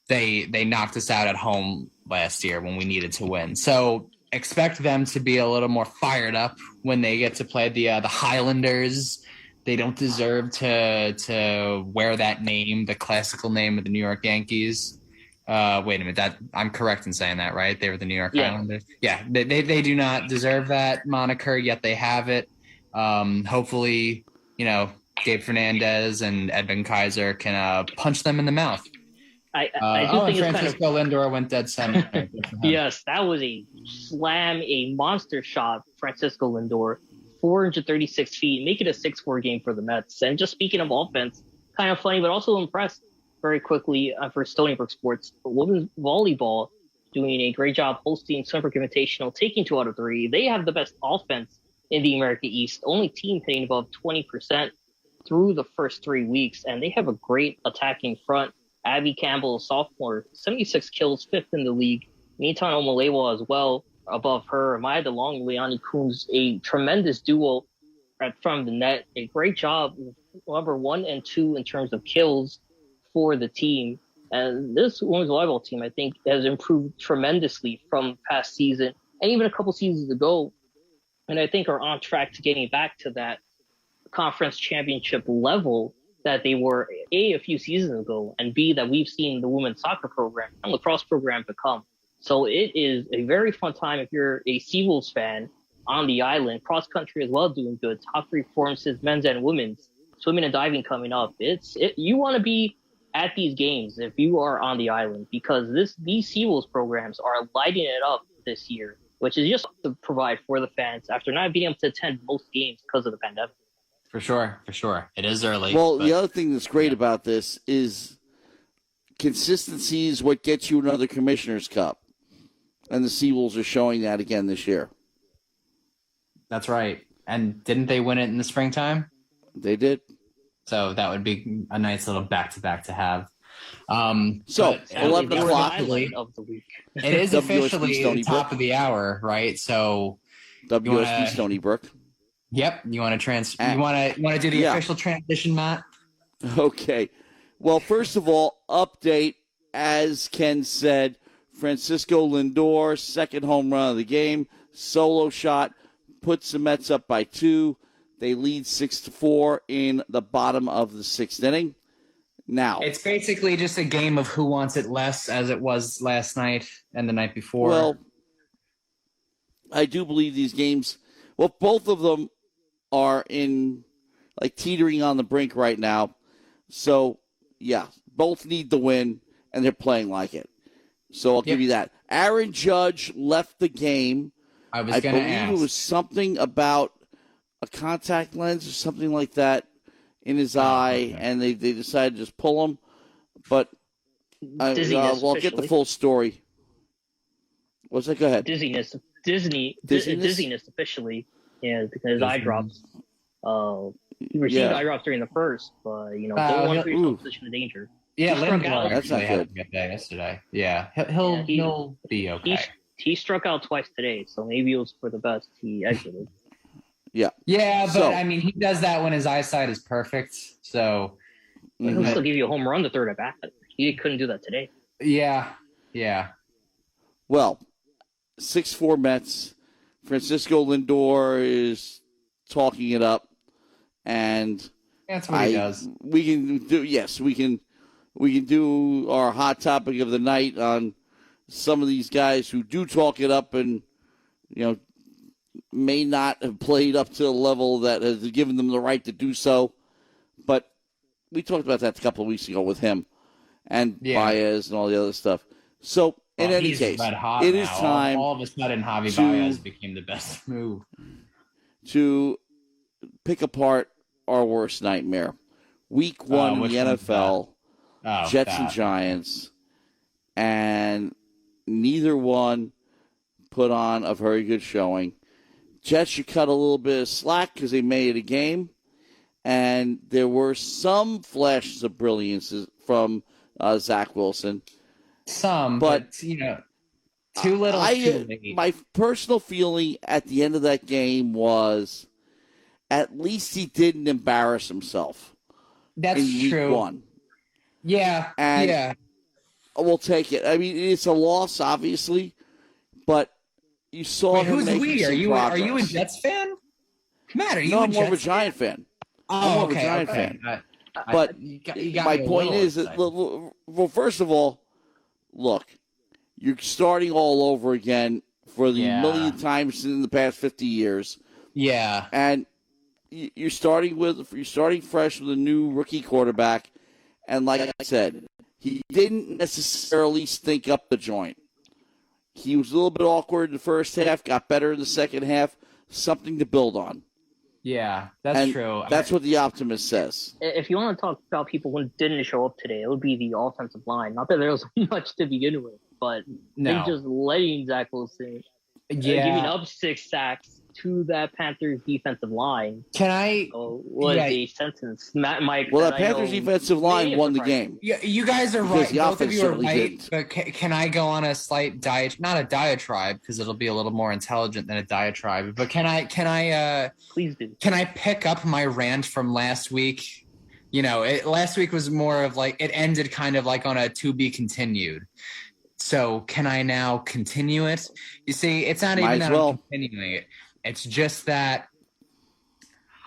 B: they knocked us out at home last year when we needed to win. So expect them to be a little more fired up when they get to play the Highlanders. They don't deserve to wear that name, the classical name of the New York Yankees. Wait a minute, I'm correct in saying that, right? They were the New York Islanders. Yeah, they do not deserve that moniker, yet they have it. Hopefully, Gabe Fernandez and Edmund Kaiser can punch them in the mouth.
C: I do think
B: Francisco Lindor went dead center.
C: Yes, that was a monster shot, Francisco Lindor, 436 feet, make it a 6-4 game for the Mets. And just speaking of offense, kind of funny, but also impressed very quickly for Stony Brook Sports. Women's volleyball doing a great job hosting Stony Brook Invitational, taking 2 out of 3. They have the best offense in the American East, only team hitting above 20% through the first 3 weeks, and they have a great attacking front. Abby Campbell, sophomore, 76 kills, 5th in the league. Nitan Omalewa as well, above her. Maya DeLong, Leonie Coons, a tremendous duo from the net. A great job, number 1 and 2 in terms of kills for the team. And this women's volleyball team, I think, has improved tremendously from past season and even a couple seasons ago. And I think are on track to getting back to that conference championship level that they were a few seasons ago, and B, that we've seen the women's soccer program and lacrosse program become. So it is a very fun time if you're a Seawolves fan on the island. Cross country as well, doing good. Top 3 performances, men's and women's. Swimming and diving coming up. You want to be at these games if you are on the island, because these Seawolves programs are lighting it up this year, which is just to provide for the fans after not being able to attend most games because of the pandemic.
B: For sure. It is early.
A: Well, the other thing that's great about this is consistency is what gets you another Commissioner's Cup. And the Seawolves are showing that again this year.
B: That's right. And didn't they win it in the springtime?
A: They did.
B: So that would be a nice little back-to-back to have.
A: So, 11 o'clock.
C: Of the week.
B: It is officially the top of the hour, right? So
A: WUSB Stony Brook.
B: Yep. You want to you want to do the official transition, Matt?
A: Okay. Well, first of all, update, as Ken said, Francisco Lindor, second home run of the game, solo shot, puts the Mets up by 2. They lead 6-4 in the bottom of the 6th inning. Now,
B: it's basically just a game of who wants it less, as it was last night and the night before.
A: Well, I do believe these games, well, both of them are teetering on the brink right now. So, yeah, both need the win, and they're playing like it. So I'll give you that. Aaron Judge left the game.
B: I believe
A: it was something about a contact lens or something like that in his eye, and they decided to just pull him. But I'll get the full story. What's that? Go ahead.
C: Dizziness officially. Yeah, because eye drops. He received eye drops during the first, but don't want to put yourself in a position of danger.
B: Yeah, Lindor
A: that's not good.
B: Yesterday. Yeah, he'll be okay.
C: He struck out twice today, so maybe it was for the best. He exited.
A: Yeah,
B: but I mean, he does that when his eyesight is perfect. So
C: he'll still give you a home run the third at bat. He couldn't do that today.
B: Yeah.
A: Well, 6-4 Mets. Francisco Lindor is talking it up, and
B: that's what he does.
A: We can do our hot topic of the night on some of these guys who do talk it up and may not have played up to the level that has given them the right to do so. But we talked about that a couple of weeks ago with him and Baez and all the other stuff. So in any case, it is time.
B: All of a sudden, Javi Baez became the best move.
A: To pick apart our worst nightmare. Week 1 in the NFL, Jets and Giants, and neither one put on a very good showing. Jets should cut a little bit of slack because they made it a game, and there were some flashes of brilliance from Zach Wilson.
B: But too little, too late.
A: My personal feeling at the end of that game was at least he didn't embarrass himself.
B: That's
A: in
B: true.
A: Week 1.
B: Yeah,
A: and we'll take it. I mean, it's a loss, obviously, but you saw him making some progress.
B: Are you a Jets fan? Matt, are you
A: I'm more of a Giant fan. I'm more of a Giant fan. But my point is that, well, first of all, look, you're starting all over again for the millionth times in the past 50 years.
B: Yeah.
A: And you're starting fresh with a new rookie quarterback. And like I said, he didn't necessarily stink up the joint. He was a little bit awkward in the first half, got better in the second half, something to build on.
B: Yeah, that's true.
A: That's what the optimist says.
C: If you want to talk about people who didn't show up today, it would be the offensive line. Not that there was much to begin with, but they just letting Zach Wilson giving up 6 sacks to that Panthers defensive line.
B: Can I?
C: Was a sentence. Mike.
A: Well, that Panthers defensive line won the game.
B: Yeah, you guys are right.
A: Both of you are right.
B: Didn't. But can I go on a slight not a diatribe because it'll be a little more intelligent than a diatribe. But can I?
C: Please do.
B: Can I pick up my rant from last week? Last week was more of it ended kind of like on a to be continued. So can I now continue it? You see, it's not even that I'm continuing it. It's just that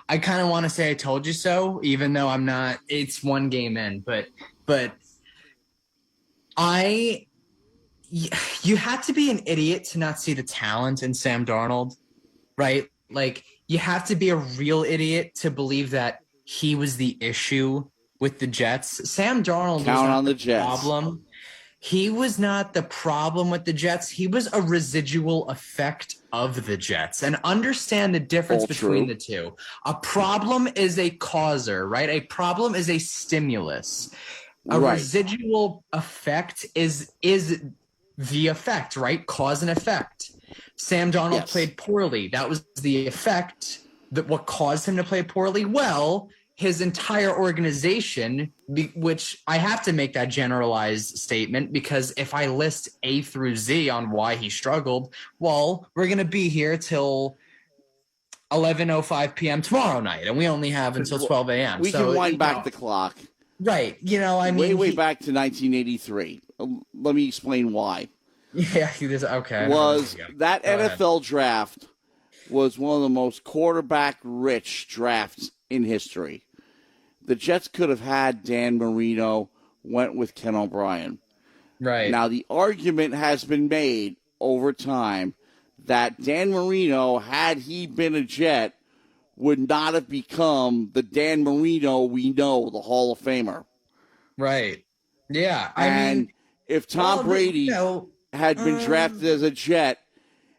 B: I kind of want to say I told you so, even though I'm not. It's one game in, but you have to be an idiot to not see the talent in Sam Darnold, right? You have to be a real idiot to believe that he was the issue with the Jets. Sam Darnold was not the problem. he was not the problem with the Jets. He was a residual effect of the Jets. And understand the difference
A: All
B: between
A: true.
B: the two. A problem is a causer, right? A problem is a stimulus. A
A: Right.
B: residual effect is the effect, right? Cause and effect. Sam Darnold
A: Yes.
B: played poorly. That was the effect. That what caused him to play poorly? Well, his entire organization, which I have to make that generalized statement because if I list A through Z on why he struggled, well, we're going to be here till 11:05 p.m. tomorrow night, and we only have until 12 a.m.
A: We can wind back the clock.
B: Right. I mean.
A: Way back to 1983. Let me explain why.
B: Yeah, okay.
A: Was that
B: Go ahead.
A: NFL draft was one of the most quarterback-rich drafts in history. The Jets could have had Dan Marino, went with Ken O'Brien.
B: Right.
A: Now, the argument has been made over time that Dan Marino, had he been a Jet, would not have become the Dan Marino we know, the Hall of Famer.
B: Right. Yeah.
A: And if Tom Brady had been drafted as a Jet,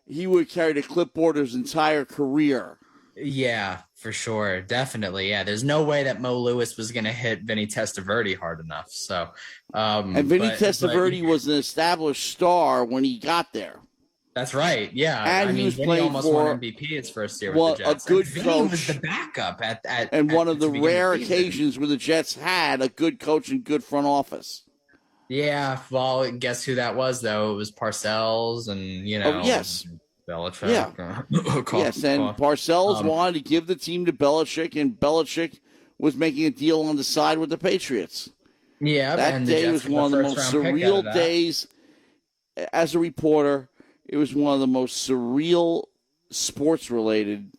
A: he would carry the clipboard his entire career.
B: Yeah, for sure. Definitely. Yeah. There's no way that Mo Lewis was going to hit Vinny Testaverde hard enough. So,
A: and Vinny Testaverde was an established star when he got there.
B: That's right. Yeah.
A: And he was
B: Vinny
A: playing
B: almost
A: for
B: won MVP his first year with the Jets.
A: a good
B: Vinny
A: coach.
B: was the backup
A: and one of the rare occasions where the Jets had a good coach and good front office.
B: Yeah. Well, guess who that was, though? It was Parcells and,
A: yes.
B: Belichick.
A: Yeah. Yes, and Parcells wanted to give the team to Belichick, and Belichick was making a deal on the side with the Patriots.
B: Yeah,
A: that day was one of the most surreal days. As a reporter, it was one of the most surreal sports-related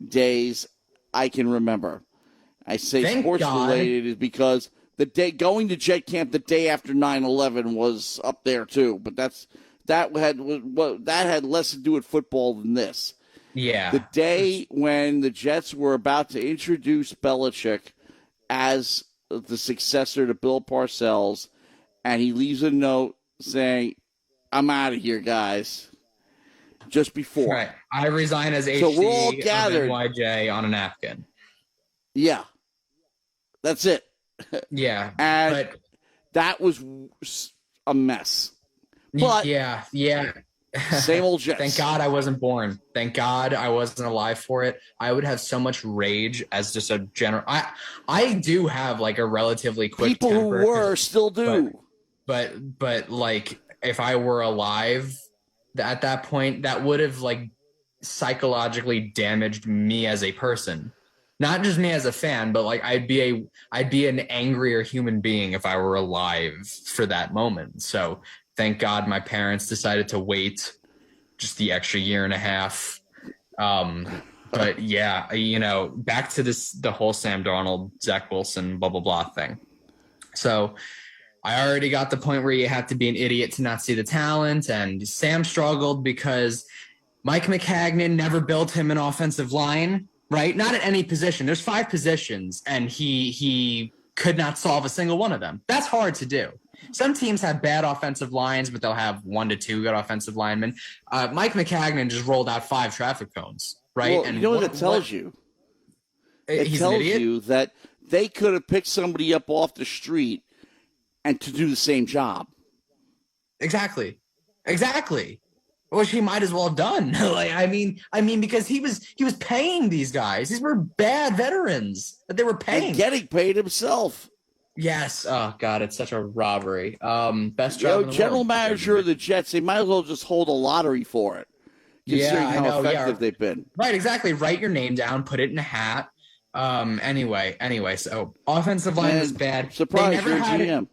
A: days I can remember. I say sports-related is because the day going to Jet Camp the day after 9/11 was up there too, but that had less to do with football than this.
B: Yeah.
A: The day when the Jets were about to introduce Belichick as the successor to Bill Parcells, and he leaves a note saying, "I'm out of here, guys." Just before.
B: Right. I resign as HC
A: so we're all gathered.
B: of NYJ on a napkin.
A: Yeah. That's it.
B: Yeah.
A: And that was a mess. But
B: yeah.
A: Same old Jets.
B: Thank God I wasn't born. Thank God I wasn't alive for it. I would have so much rage as just a general. I do have like a relatively quick
A: people
B: temper,
A: who were still do.
B: But like if I were alive at that point, that would have like psychologically damaged me as a person. Not just me as a fan, but like I'd be an angrier human being if I were alive for that moment. So thank God my parents decided to wait just the extra year and a half. But yeah, back to the whole Sam Darnold, Zach Wilson, blah, blah, blah thing. So I already got the point where you have to be an idiot to not see the talent. And Sam struggled because Mike McCagnon never built him an offensive line, right? Not at any position. There's 5 positions, and he could not solve a single one of them. That's hard to do. Some teams have bad offensive lines, but they'll have 1 to 2 good offensive linemen. Mike McCagnon just rolled out 5 traffic cones, right?
A: Well,
B: and
A: you know what it tells you? It
B: he's
A: tells
B: an idiot?
A: you that they could have picked somebody up off the street and to do the same job.
B: Exactly. Which he might as well have done. I mean, because he was paying these guys. These were bad veterans that they were paying.
A: And getting paid himself.
B: Yes. Oh God, it's such a robbery. Best job in the
A: general
B: world.
A: manager of the Jets, they might as well just hold a lottery for it. Considering how effective they've been.
B: Right, exactly. Write your name down, put it in a hat. Anyway, so offensive line was bad.
A: Surprise, you're a GM.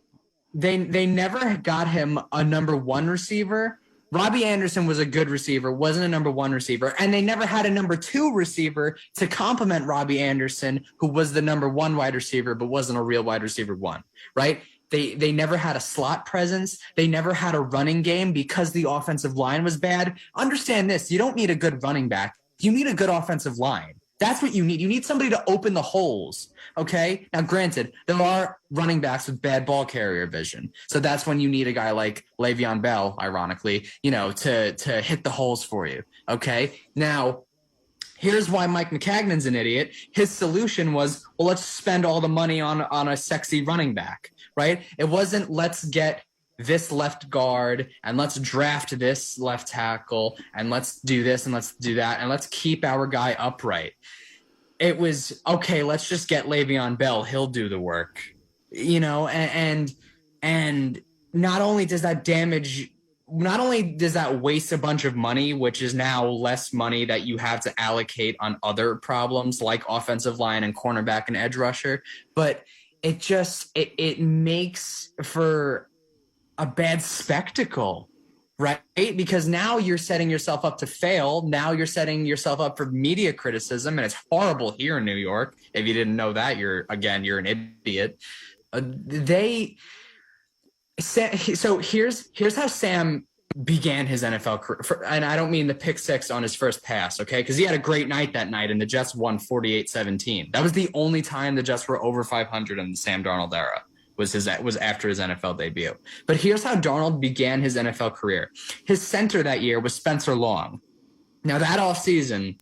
B: They never got him a number 1 receiver. Robbie Anderson was a good receiver, wasn't a number 1 receiver, and they never had a number 2 receiver to complement Robbie Anderson, who was the number 1 wide receiver, but wasn't a real wide receiver 1, right? They never had a slot presence. They never had a running game because the offensive line was bad. Understand this. You don't need a good running back. You need a good offensive line. That's what you need. You need somebody to open the holes. Okay. Now, granted, there are running backs with bad ball carrier vision. So that's when you need a guy like Le'Veon Bell, ironically, to hit the holes for you. Okay. Now, here's why Mike Maccagnan's an idiot. His solution was, well, let's spend all the money on a sexy running back, right? It wasn't let's get this left guard and let's draft this left tackle and let's do this and let's do that and let's keep our guy upright. It was, okay, let's just get Le'Veon Bell. He'll do the work, and not only does that waste a bunch of money, which is now less money that you have to allocate on other problems like offensive line and cornerback and edge rusher, but it makes for a bad spectacle, right? Because now you're setting yourself up to fail. Now you're setting yourself up for media criticism, and it's horrible here in New York. If you didn't know that, you're an idiot. So here's how Sam began his NFL career. And I don't mean the pick six on his first pass, okay? Because he had a great night that night, and the Jets won 48-17. That was the only time the Jets were over 500 in the Sam Darnold era. Was after his NFL debut. But here's how Darnold began his NFL career. His center that year was Spencer Long. Now, that offseason,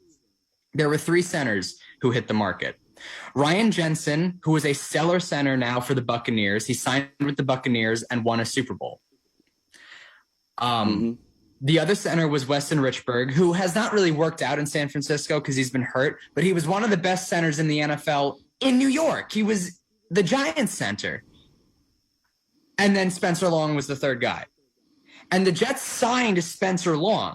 B: there were 3 centers who hit the market. Ryan Jensen, who is a stellar center now for the Buccaneers. He signed with the Buccaneers and won a Super Bowl. The other center was Weston Richburg, who has not really worked out in San Francisco because he's been hurt, but he was one of the best centers in the NFL in New York. He was the Giants center. And then Spencer Long was the third guy. And the Jets signed Spencer Long,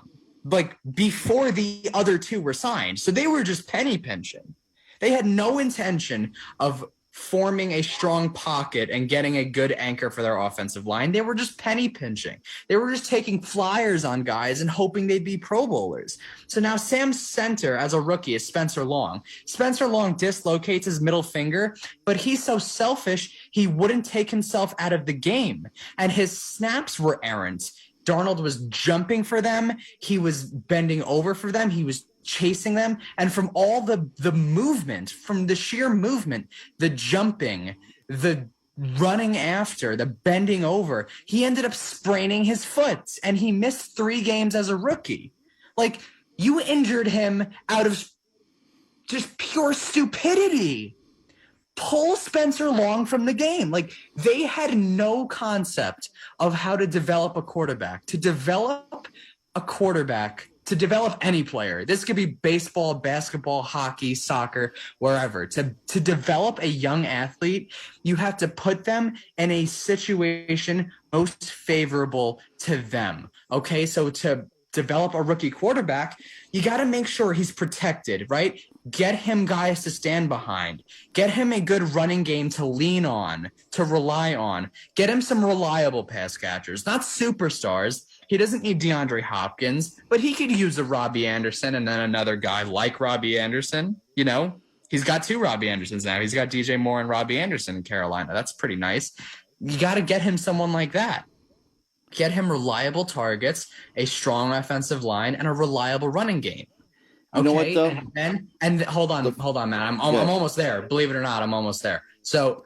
B: before the other 2 were signed. So they were just penny pinching. They had no intention of forming a strong pocket and getting a good anchor for their offensive line. They were just penny pinching. They were just taking flyers on guys and hoping they'd be Pro Bowlers. So now Sam's center as a rookie is Spencer Long. Spencer Long dislocates his middle finger, but he's so selfish, he wouldn't take himself out of the game. And his snaps were errant. Darnold was jumping for them. He was bending over for them. He was chasing them. And from all the movement, from the sheer movement, the jumping, the running after, the bending over, he ended up spraining his foot, and he missed 3 games as a rookie. You injured him out of just pure stupidity. Pull Spencer Long from the game. They had no concept of how to develop a quarterback. To develop a quarterback, to develop any player, this could be baseball, basketball, hockey, soccer, wherever. To develop a young athlete, you have to put them in a situation most favorable to them. Okay, so to develop a rookie quarterback, you got to make sure he's protected, right? Get him guys to stand behind. Get him a good running game to lean on, to rely on. Get him some reliable pass catchers, not superstars. He doesn't need DeAndre Hopkins, but he could use a Robbie Anderson and then another guy like Robbie Anderson. He's got 2 Robbie Andersons now. He's got DJ Moore and Robbie Anderson in Carolina. That's pretty nice. You got to get him someone like that. Get him reliable targets, a strong offensive line, and a reliable running game. Okay?
A: You know what, though?
B: And hold on, man. I'm almost there. Believe it or not, I'm almost there. So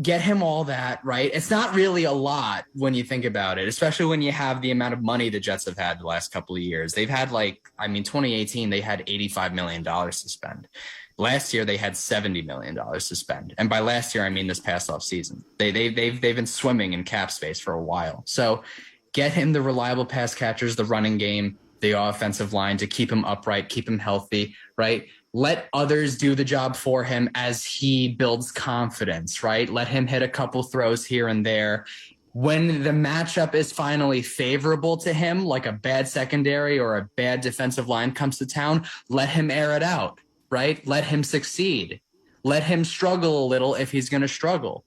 B: get him all that, right? It's not really a lot when you think about it, especially when you have the amount of money the Jets have had the last couple of years. They've had 2018, they had $85 million to spend. Last year, they had $70 million to spend. And by last year, I mean this past off season. They've been swimming in cap space for a while. So get him the reliable pass catchers, the running game, the offensive line to keep him upright, keep him healthy, right? Let others do the job for him as he builds confidence, right? Let him hit a couple throws here and there. When the matchup is finally favorable to him, like a bad secondary or a bad defensive line comes to town, let him air it out. Right? Let him succeed. Let him struggle a little if he's going to struggle.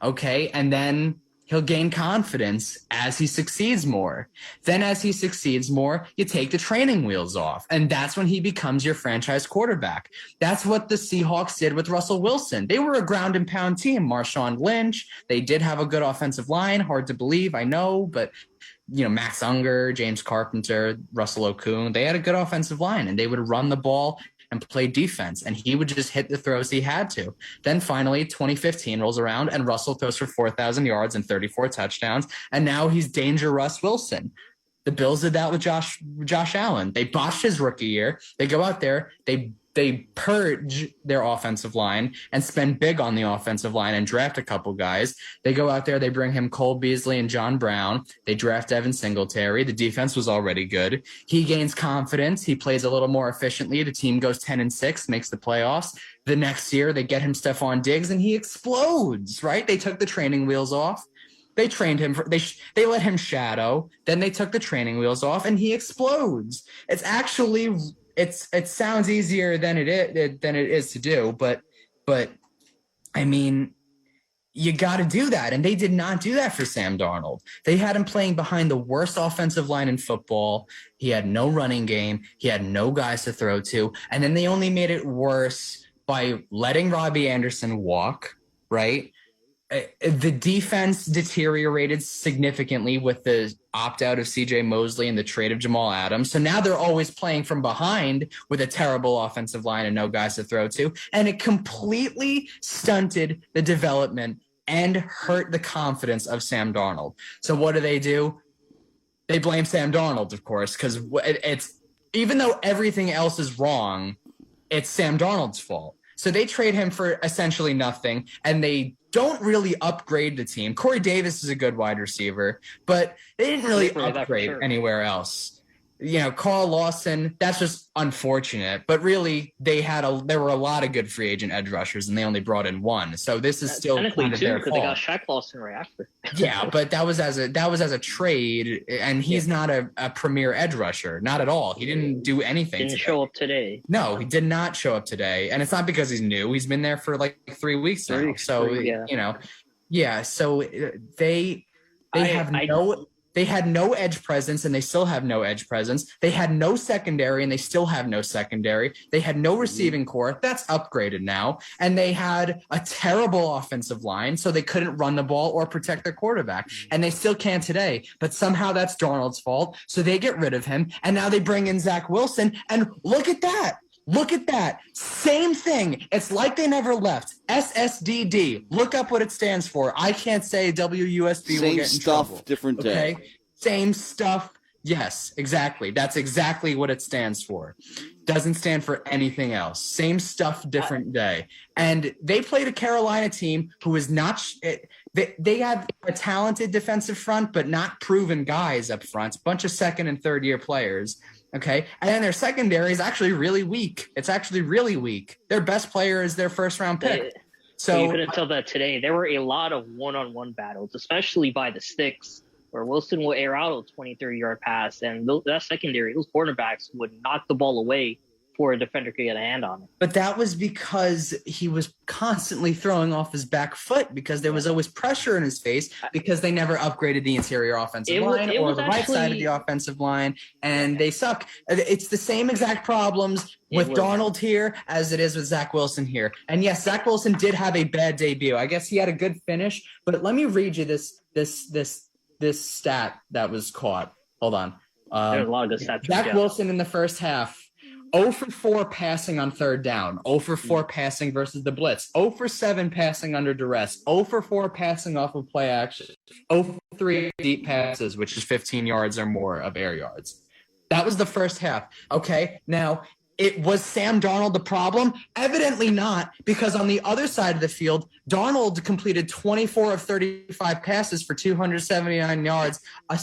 B: Okay? And then he'll gain confidence as he succeeds more. Then as he succeeds more, you take the training wheels off. And that's when he becomes your franchise quarterback. That's what the Seahawks did with Russell Wilson. They were a ground and pound team. Marshawn Lynch. They did have a good offensive line. Hard to believe, I know. But Max Unger, James Carpenter, Russell Okung, they had a good offensive line, and they would run the ball and play defense, and he would just hit the throws he had to. Then finally, 2015 rolls around, and Russell throws for 4,000 yards and 34 touchdowns, and now he's Danger Russ Wilson. The Bills did that with Josh Allen. They botched his rookie year. They go out there, they purge their offensive line and spend big on the offensive line and draft a couple guys. They go out there, they bring him Cole Beasley and John Brown. They draft Devin Singletary. The defense was already good. He gains confidence. He plays a little more efficiently. The team goes 10-6, makes the playoffs. The next year, they get him Stephon Diggs, and he explodes, right? They took the training wheels off. They trained him. They let him shadow. Then they took the training wheels off, and he explodes. It's actually... It sounds easier than it is to do, but I mean, you got to do that, and they did not do that for Sam Darnold. They had him playing behind the worst offensive line in football. He had no running game. He had no guys to throw to, and then they only made it worse by letting Robbie Anderson walk. Right. The defense deteriorated significantly with the opt-out of C.J. Mosley and the trade of Jamal Adams. So now they're always playing from behind with a terrible offensive line and no guys to throw to. And it completely stunted the development and hurt the confidence of Sam Darnold. So what do? They blame Sam Darnold, of course, because it's even though everything else is wrong, it's Sam Darnold's fault. So they trade him for essentially nothing, and they don't really upgrade the team. Corey Davis is a good wide receiver, but they didn't really upgrade anywhere else. Carl Lawson, that's just unfortunate. But really, there were a lot of good free agent edge rushers, and they only brought in one. So this is still kind of their fault.
C: Because they got Shaq Lawson right after.
B: Yeah, but that was as a trade, and he's not a premier edge rusher, not at all. He didn't do anything.
C: Didn't show up today.
B: No, he did not show up today, and it's not because he's new. He's been there for like 3 weeks now. So So they had no edge presence, and they still have no edge presence. They had no secondary, and they still have no secondary. They had no receiving core. That's upgraded now. And they had a terrible offensive line, so they couldn't run the ball or protect their quarterback. And they still can't today. But somehow that's Darnold's fault, so they get rid of him. And now they bring in Zach Wilson, and look at that. Look at that. Same thing. It's like they never left. SSDD. Look up what it stands for. I can't say WUSB will get in trouble.
A: Same stuff, different day.
B: Okay? Same stuff. Yes, exactly. That's exactly what it stands for. Doesn't stand for anything else. Same stuff, different day. And they played a Carolina team who is not they had a talented defensive front, but not proven guys up front. A bunch of second and third year players. Okay. And then their secondary is actually really weak. It's actually really weak. Their best player is their first round pick. So
C: you couldn't tell that today. There were a lot of one-on-one battles, especially by the sticks, where Wilson will air out a 23-yard pass, and that secondary, those cornerbacks would knock the ball away before a defender could get a hand on it.
B: But that was because he was constantly throwing off his back foot, because there was always pressure in his face, because they never upgraded the interior offensive line or the right side of the offensive line, and they suck. It's the same exact problems with Darnold here as it is with Zach Wilson here. And yes, Zach Wilson did have a bad debut. I guess he had a good finish, but let me read you this stat that was caught. Hold on.
C: There's a lot of good stats.
B: Zach Wilson in the first half, 0 for 4 passing on third down, 0 for 4 passing versus the blitz, 0 for 7 passing under duress, 0 for 4 passing off of play action, 0 for 3 deep passes, which is 15 yards or more of air yards. That was the first half. Okay, now, was Sam Darnold the problem? Evidently not, because on the other side of the field, Darnold completed 24 of 35 passes for 279 yards, a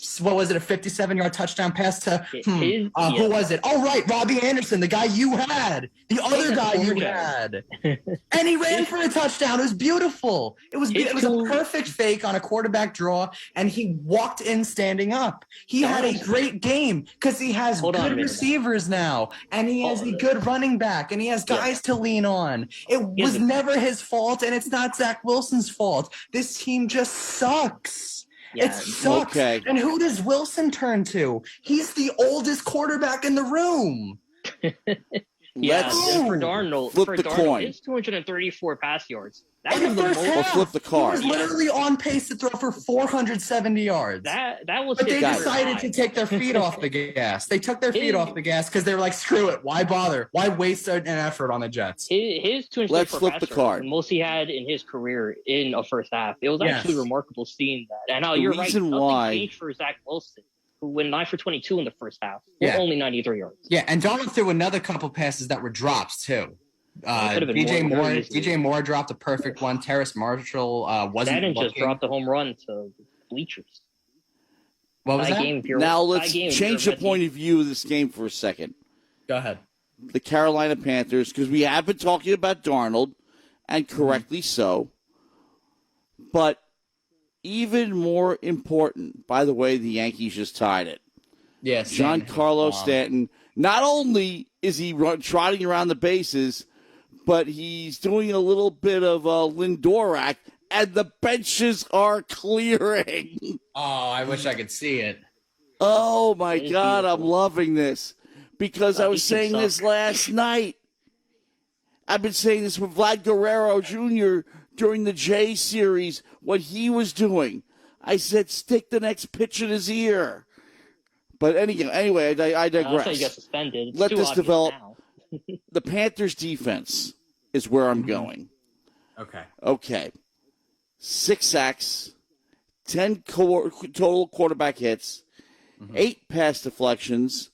B: 57-yard touchdown pass to who was it? Oh, right, Robbie Anderson, the guy you had, the other guy you had, and he ran for a touchdown. It was beautiful. It was a perfect fake on a quarterback draw, and he walked in standing up. He had a great game because he has good receivers now, and he has a good running back, and he has guys to lean on. It was never his fault, and it's not Zach Wilson's fault. This team just sucks. Yeah, it sucks. Okay. And who does Wilson turn to? He's the oldest quarterback in the room.
C: Yeah,
A: Let's
C: and for Darnold,
A: flip the coin.
C: it's 234 pass yards. That
D: In the
C: was the
D: first
C: most.
D: half,
A: Or flip the card.
D: He was literally on pace to throw for 470 yards.
C: That was.
D: But
C: his
D: they
C: career
D: decided
C: high.
D: to take their feet off the gas. They took their feet off the gas because they were like, screw it. Why bother? Why waste an effort on the Jets?
C: His 234
A: Let's flip
C: pass
A: the
C: yards,
A: card.
C: the most he had in his career in a first half. It was actually
D: Yes.
C: remarkable seeing that. And now
A: The
C: you're right.
A: reason
C: Nothing
A: why-
C: changed for Zach Wilson, who went 9 for 22 in the first half.
D: Yeah.
C: Only 93 yards.
D: Yeah, and Donald threw another couple passes that were drops too.
C: could've been
D: DJ
C: more,
D: Moore,
C: very easily.
D: DJ Moore dropped a perfect one. Terrace Marshall wasn't
C: Stanton just
D: looking.
C: dropped the home run to bleachers.
D: What was
C: Tie
D: that?
C: game if you're-
A: Now
C: tie
A: let's
C: game if
A: change
C: you're
A: the
C: a
A: point of view of this game for a second.
D: Go ahead.
A: The Carolina Panthers, because we have been talking about Darnold, and correctly so. But even more important, by the way, the Yankees just tied it.
D: Yes.
A: Giancarlo Stanton, not only is he trotting around the bases, but he's doing a little bit of Lindor act, and the benches are clearing.
D: Oh, I wish I could see it.
A: Oh, my
C: It is
A: God, I'm
C: beautiful.
A: loving this. Because I was
C: He can
A: saying this
C: suck.
A: last night. I've been saying this with Vlad Guerrero Jr. during the J series, what he was doing. I said, stick the next pitch in his ear. But anyway, I
C: That's how you got
A: digress.
C: suspended. It's
A: Let
C: too
A: this
C: obvious
A: develop.
C: now.
A: The Panthers' defense is where I'm going.
D: Okay.
A: Okay. 6 sacks, 10 total quarterback hits, 8 pass deflections,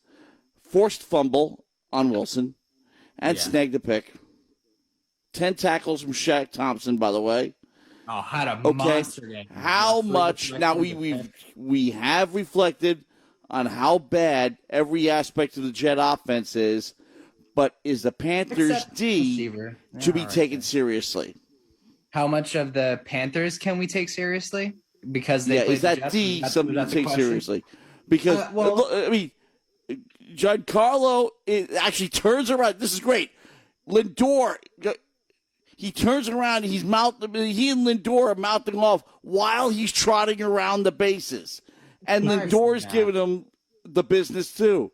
A: forced fumble on Wilson, and snagged a pick. 10 tackles from Shaq Thompson, by the way.
D: Oh, had a
A: Okay.
D: monster game.
A: How much? Now we have reflected on how bad every aspect of the Jet offense is, but is the Panthers
D: Except
A: D
D: receiver.
A: to be
D: All right,
A: taken
D: then.
A: seriously?
D: How much of the Panthers can we take seriously? Because they
A: Yeah,
D: played
A: is
D: the
A: that
D: Jets?
A: D
D: Was
A: something to
D: that the
A: take
D: question?
A: seriously? Because
D: Well-
A: I mean, Giancarlo actually turns around. This is great. Lindor, he turns around. He and Lindor are mouthing off while he's trotting around the bases, and
D: Nice.
A: Lindor's
D: Yeah.
A: giving him the business too.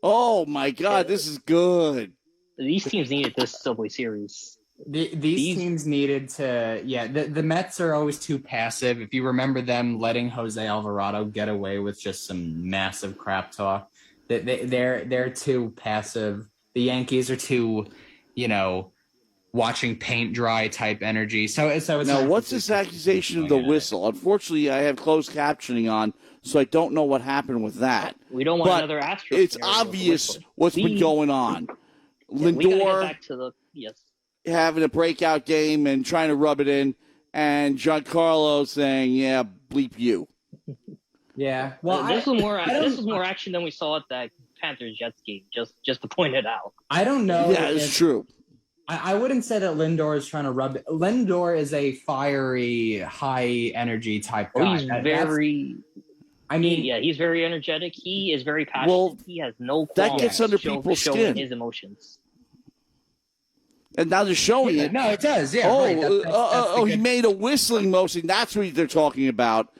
A: Oh my God, this is good.
C: These teams needed this Subway Series.
D: These teams needed to, the Mets are always too passive. If you remember them letting Jose Alvarado get away with just some massive crap talk, they're too passive. The Yankees are too, watching paint dry type energy. So it's
A: Now,
D: not
A: what's this accusation of the whistle? Unfortunately, I have closed captioning on, so I don't know what happened with that.
C: We don't want
A: But
C: another Astros.
A: it's
C: scenario with the
A: obvious
C: whistle.
A: what's been going on.
C: We gotta get
A: Lindor
C: back to the
A: having a breakout game and trying to rub it in, and Giancarlo saying, "Yeah, bleep you."
D: Yeah. Well,
C: this was more.
D: I don't-
C: This was more action than we saw at that Panthers Jets game. Just to point it out.
D: I don't know.
A: Yeah, it's true.
D: I wouldn't say that Lindor is trying to rub it. Lindor is a fiery, high energy type guy.
C: Oh, he's very.
D: I mean,
C: He's very energetic. He is very passionate.
A: Well,
C: he has no
A: that
C: qualms
A: gets under people's
C: showing
A: skin.
C: his emotions.
A: And now they're showing it.
D: no, it does. Yeah.
A: Oh,
D: right. That's the
A: he
D: good-
A: made a whistling motion. That's what they're talking about.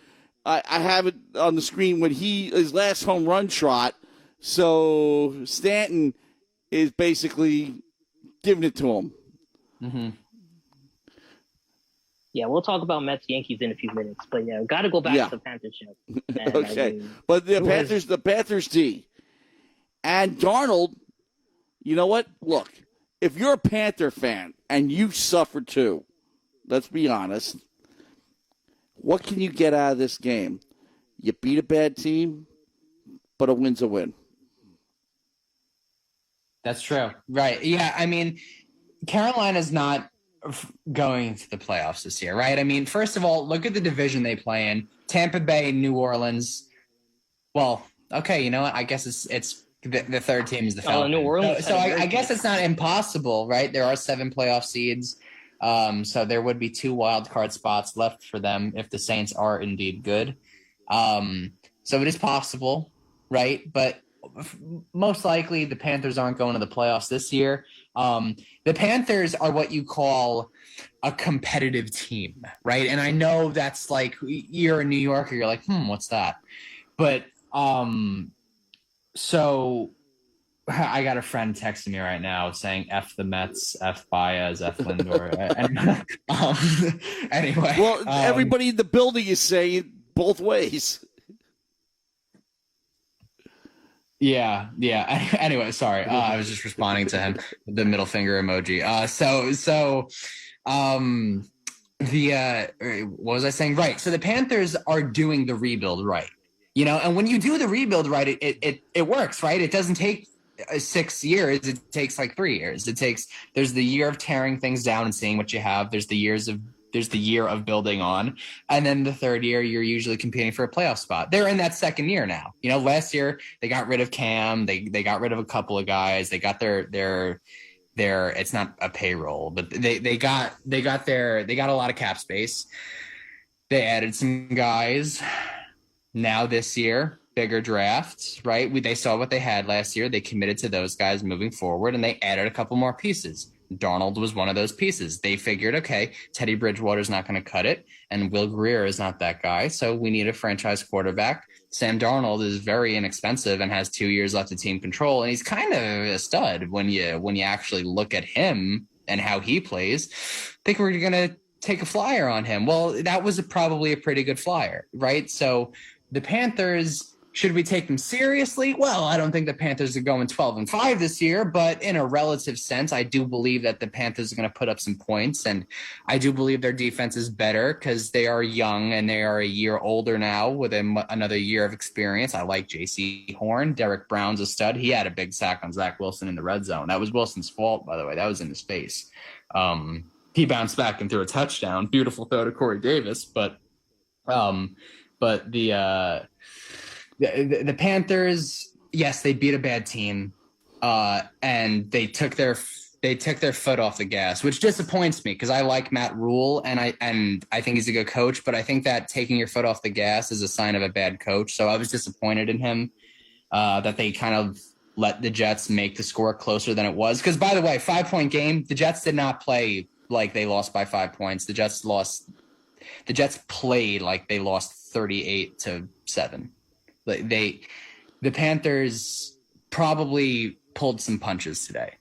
A: I have it on the screen when his last home run trot. So Stanton is basically giving it to him.
D: Mm-hmm.
C: Yeah, we'll talk about Mets Yankees in a few minutes, but got to go back to the Panthers show. And,
A: Okay, but the Panthers D, and Darnold. You know what? Look, if you're a Panther fan and you suffer too, let's be honest. What can you get out of this game? You beat a bad team, but a win's a win.
D: That's true. Right. Yeah. I mean, Carolina's not going to the playoffs this year, right? I mean, first of all, look at the division they play in. Tampa Bay, New Orleans. Well, okay, you know what? I guess it's the third team is the Falcons.
C: New Orleans.
D: So I guess it's not impossible, right? There are 7 playoff seeds. So there would be 2 wild card spots left for them if the Saints are indeed good. So it is possible, right? But most likely the Panthers aren't going to the playoffs this year. The Panthers are what you call a competitive team, right? And I know that's like you're a New Yorker, you're like, what's that? But so I got a friend texting me right now saying F the Mets, F Baez, F Lindor. Anyway.
A: Well, everybody in the building is saying it both ways.
D: Yeah. Anyway, sorry. I was just responding to him, the middle finger emoji. What was I saying? Right. So the Panthers are doing the rebuild right. And when you do the rebuild right, it works, right? It doesn't take 6 years. It takes like 3 years. There's the year of tearing things down and seeing what you have. There's the year of building on. And then the third year, you're usually competing for a playoff spot. They're in that second year now. Last year they got rid of Cam. They got rid of a couple of guys. They got their it's not a payroll, but they got a lot of cap space. They added some guys. Now this year, bigger drafts, right? They saw what they had last year. They committed to those guys moving forward, and they added a couple more pieces. Darnold was one of those pieces. They figured, okay, Teddy Bridgewater's not going to cut it, and Will Greer is not that guy, so we need a franchise quarterback. Sam Darnold is very inexpensive and has 2 years left of team control, and he's kind of a stud when you actually look at him and how he plays. I think we're going to take a flyer on him. Well, that was probably a pretty good flyer, right? So the Panthers, should we take them seriously? Well, I don't think the Panthers are going 12-5 this year, but in a relative sense, I do believe that the Panthers are going to put up some points, and I do believe their defense is better because they are young and they are a year older now with another year of experience. I like J.C. Horn. Derek Brown's a stud. He had a big sack on Zach Wilson in the red zone. That was Wilson's fault, by the way. That was in his face. He bounced back and threw a touchdown. Beautiful throw to Corey Davis, but the Panthers, yes, they beat a bad team, and they took their foot off the gas, which disappoints me because I like Matt Rule and I think he's a good coach, but I think that taking your foot off the gas is a sign of a bad coach. So I was disappointed in him that they kind of let the Jets make the score closer than it was. Because, by the way, 5-point game, the Jets did not play like they lost by 5 points. The Jets played like they lost 38-7. The Panthers probably pulled some punches today.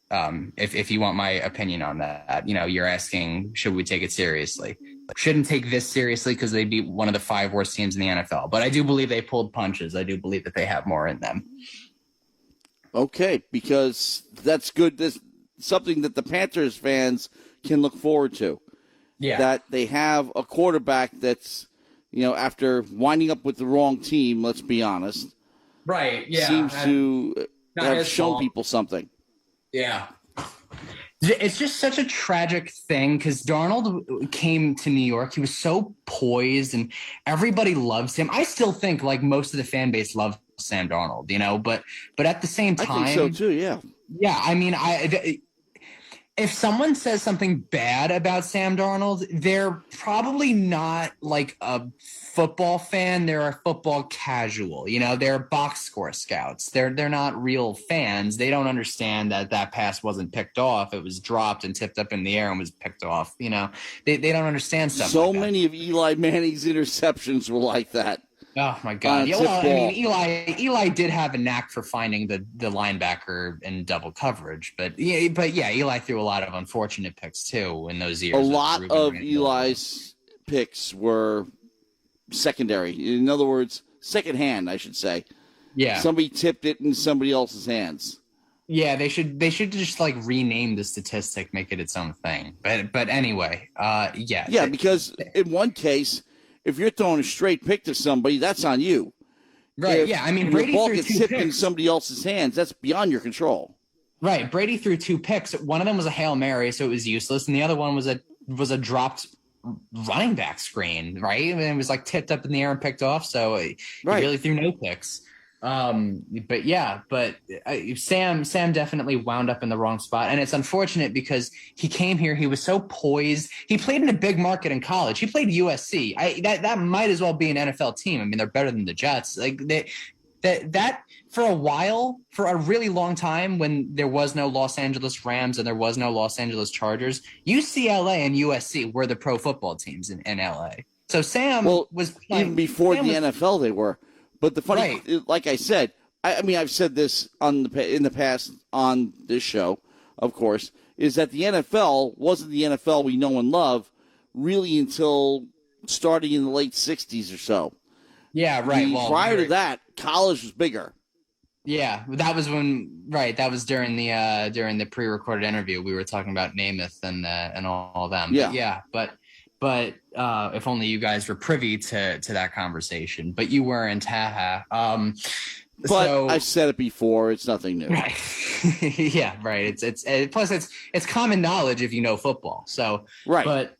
D: If you want my opinion on that, you're asking, should we take it seriously? Shouldn't take this seriously because they beat one of the 5 worst teams in the NFL. But I do believe they pulled punches. I do believe that they have more in them.
A: Okay, because that's good. This something that the Panthers fans can look forward to.
D: Yeah.
A: That they have a quarterback that's, after winding up with the wrong team, let's be honest.
D: Right, yeah.
A: Seems to have shown people something.
D: Yeah. It's just such a tragic thing because Darnold came to New York. He was so poised and everybody loves him. I still think like most of the fan base loves Sam Darnold, but at the same time.
A: I think so too, yeah.
D: Yeah, I mean, if someone says something bad about Sam Darnold, they're probably not like a football fan. They're a football casual. They're box score scouts. They're not real fans. They don't understand that pass wasn't picked off. It was dropped and tipped up in the air and was picked off. They don't understand stuff.
A: So
D: like
A: many of Eli Manning's interceptions were like that.
D: Oh my God! Yeah, well, I mean, Eli did have a knack for finding the linebacker in double coverage, but Eli threw a lot of unfortunate picks too in those years.
A: A lot of Eli's picks were secondary. In other words, secondhand, I should say.
D: Yeah,
A: somebody tipped it in somebody else's hands.
D: Yeah, they should just like rename the statistic, make it its own thing. But anyway, yeah.
A: Yeah, because in one case, if you're throwing a straight pick to somebody, that's on you.
D: Right,
A: if
D: yeah. I mean,
A: the
D: Brady
A: ball
D: threw
A: gets
D: 2
A: tipped
D: picks.
A: in somebody else's hands, that's beyond your control.
D: Right, Brady threw 2 picks. One of them was a Hail Mary, so it was useless, and the other one was a dropped running back screen, right? And it was like tipped up in the air and picked off, so he really threw no picks. But Sam definitely wound up in the wrong spot, and it's unfortunate because he came here, he was so poised. He played in a big market in college. He played USC. That might as well be an NFL team. I mean, they're better than the Jets. Like that for a while, for a really long time, when there was no Los Angeles Rams and there was no Los Angeles Chargers, UCLA and USC were the pro football teams in LA. So Sam was playing,
A: even before the NFL they were. But the funny, like I said, I mean, I've said this in the past on this show, of course, is that the NFL wasn't the NFL we know and love really until starting in the late 60s or so.
D: Yeah, right. Well,
A: prior to that, college was bigger.
D: Yeah, that was that was during the pre-recorded interview. We were talking about Namath and all them.
A: Yeah.
D: But if only you guys were privy to that conversation. But you weren't, haha.
A: But I've said it before. It's nothing new.
D: Right. Yeah, right. Plus it's common knowledge if you know football. So
A: right.
D: But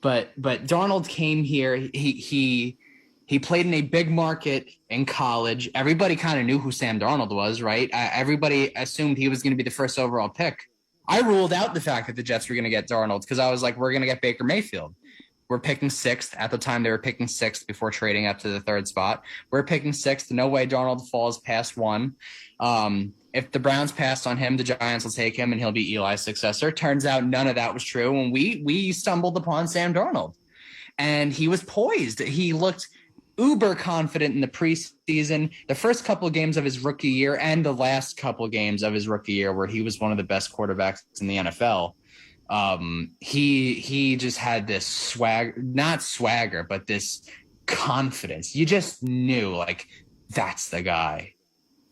D: Darnold came here. He played in a big market in college. Everybody kind of knew who Sam Darnold was, right? Everybody assumed he was going to be the first overall pick. I ruled out the fact that the Jets were going to get Darnold because I was like, we're going to get Baker Mayfield. We're picking sixth. At the time, they were picking sixth before trading up to the third spot. We're picking sixth. No way Darnold falls past one. If the Browns passed on him, the Giants will take him and he'll be Eli's successor. Turns out none of that was true. And we stumbled upon Sam Darnold. And he was poised. He looked uber confident in the preseason, the first couple of games of his rookie year and the last couple of games of his rookie year where he was one of the best quarterbacks in the NFL. He just had this not swagger, but this confidence. You just knew, like, that's the guy.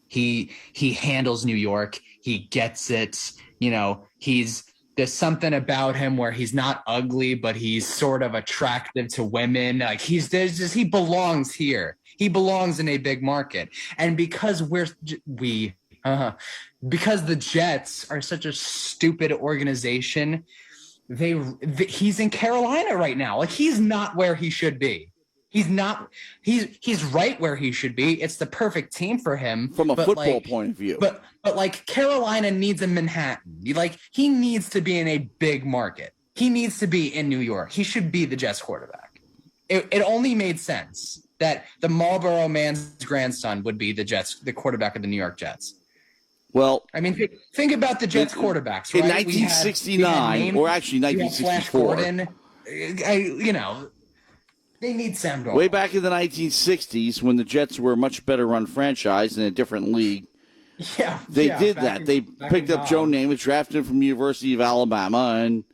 D: He handles New York. He gets it. You know, there's something about him where he's not ugly, but he's sort of attractive to women. Like he belongs here. He belongs in a big market. And because because the Jets are such a stupid organization, he's in Carolina right now. Like he's not where he should be. He's not. He's right where he should be. It's the perfect team for him
A: from a football point of view.
D: But like Carolina needs a Manhattan. He needs to be in a big market. He needs to be in New York. He should be the Jets quarterback. It only made sense that the Marlboro man's grandson would be the quarterback of the New York Jets.
A: Well,
D: I mean, think about the Jets quarterbacks.
A: In
D: right?
A: 1969, or actually 1964.
D: They need Sam Darnold.
A: Way back in the 1960s, when the Jets were a much better run franchise in a different league, they did that. They picked up Joe Namath, drafted him from the University of Alabama, and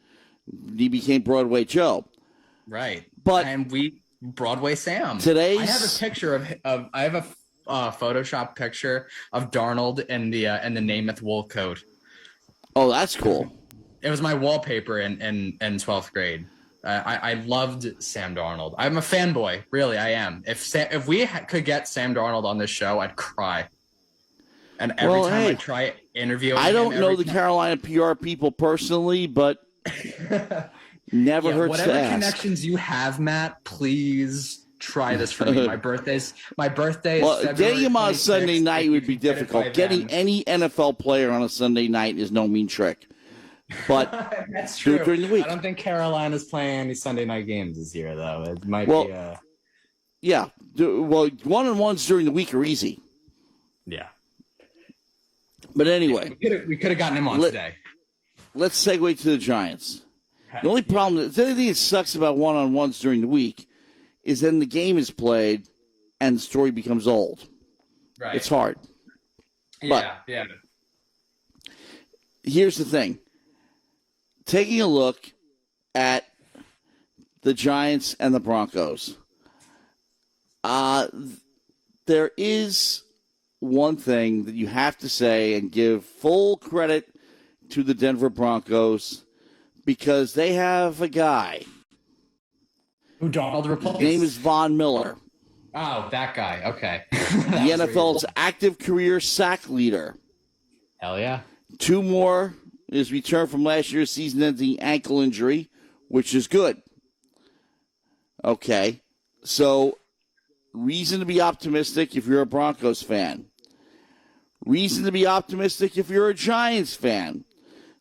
A: he became Broadway Joe.
D: Right.
A: And
D: Broadway Sam.
A: I
D: have a picture I have a Photoshop picture of Darnold and the Namath wool coat.
A: Oh, that's cool.
D: It was my wallpaper in 12th grade. I loved Sam Darnold. I'm a fanboy, really. I am. If we could get Sam Darnold on this show, I'd cry. And every time I try interviewing him,
A: I don't know the Carolina PR people personally, but never hurts to ask.
D: Whatever connections you have, Matt, please try this for me. My birthday is February
A: getting him on a Sunday night would be difficult. Getting
D: then.
A: any NFL player on a Sunday night is no mean trick. But
D: that's true.
A: Do it during the week.
D: I don't think Carolina's playing any Sunday night games this year, though. It might be.
A: Yeah. One-on-ones during the week are easy.
D: Yeah.
A: But anyway,
D: we could have gotten him on today.
A: Let's segue to the Giants. The only problem, the only thing that sucks about one-on-ones during the week is then the game is played and the story becomes old.
D: Right.
A: It's hard.
D: Yeah.
A: Here's the thing. Taking a look at the Giants and the Broncos, there is one thing that you have to say and give full credit to the Denver Broncos because they have a guy.
D: Who Darnold replaced?
A: His name is Von Miller.
D: Oh, that guy. Okay.
A: The NFL's active career sack leader.
D: Hell yeah.
A: 2 more is returned from last year's season-ending ankle injury, which is good. Okay, so reason to be optimistic if you're a Broncos fan. Reason to be optimistic if you're a Giants fan.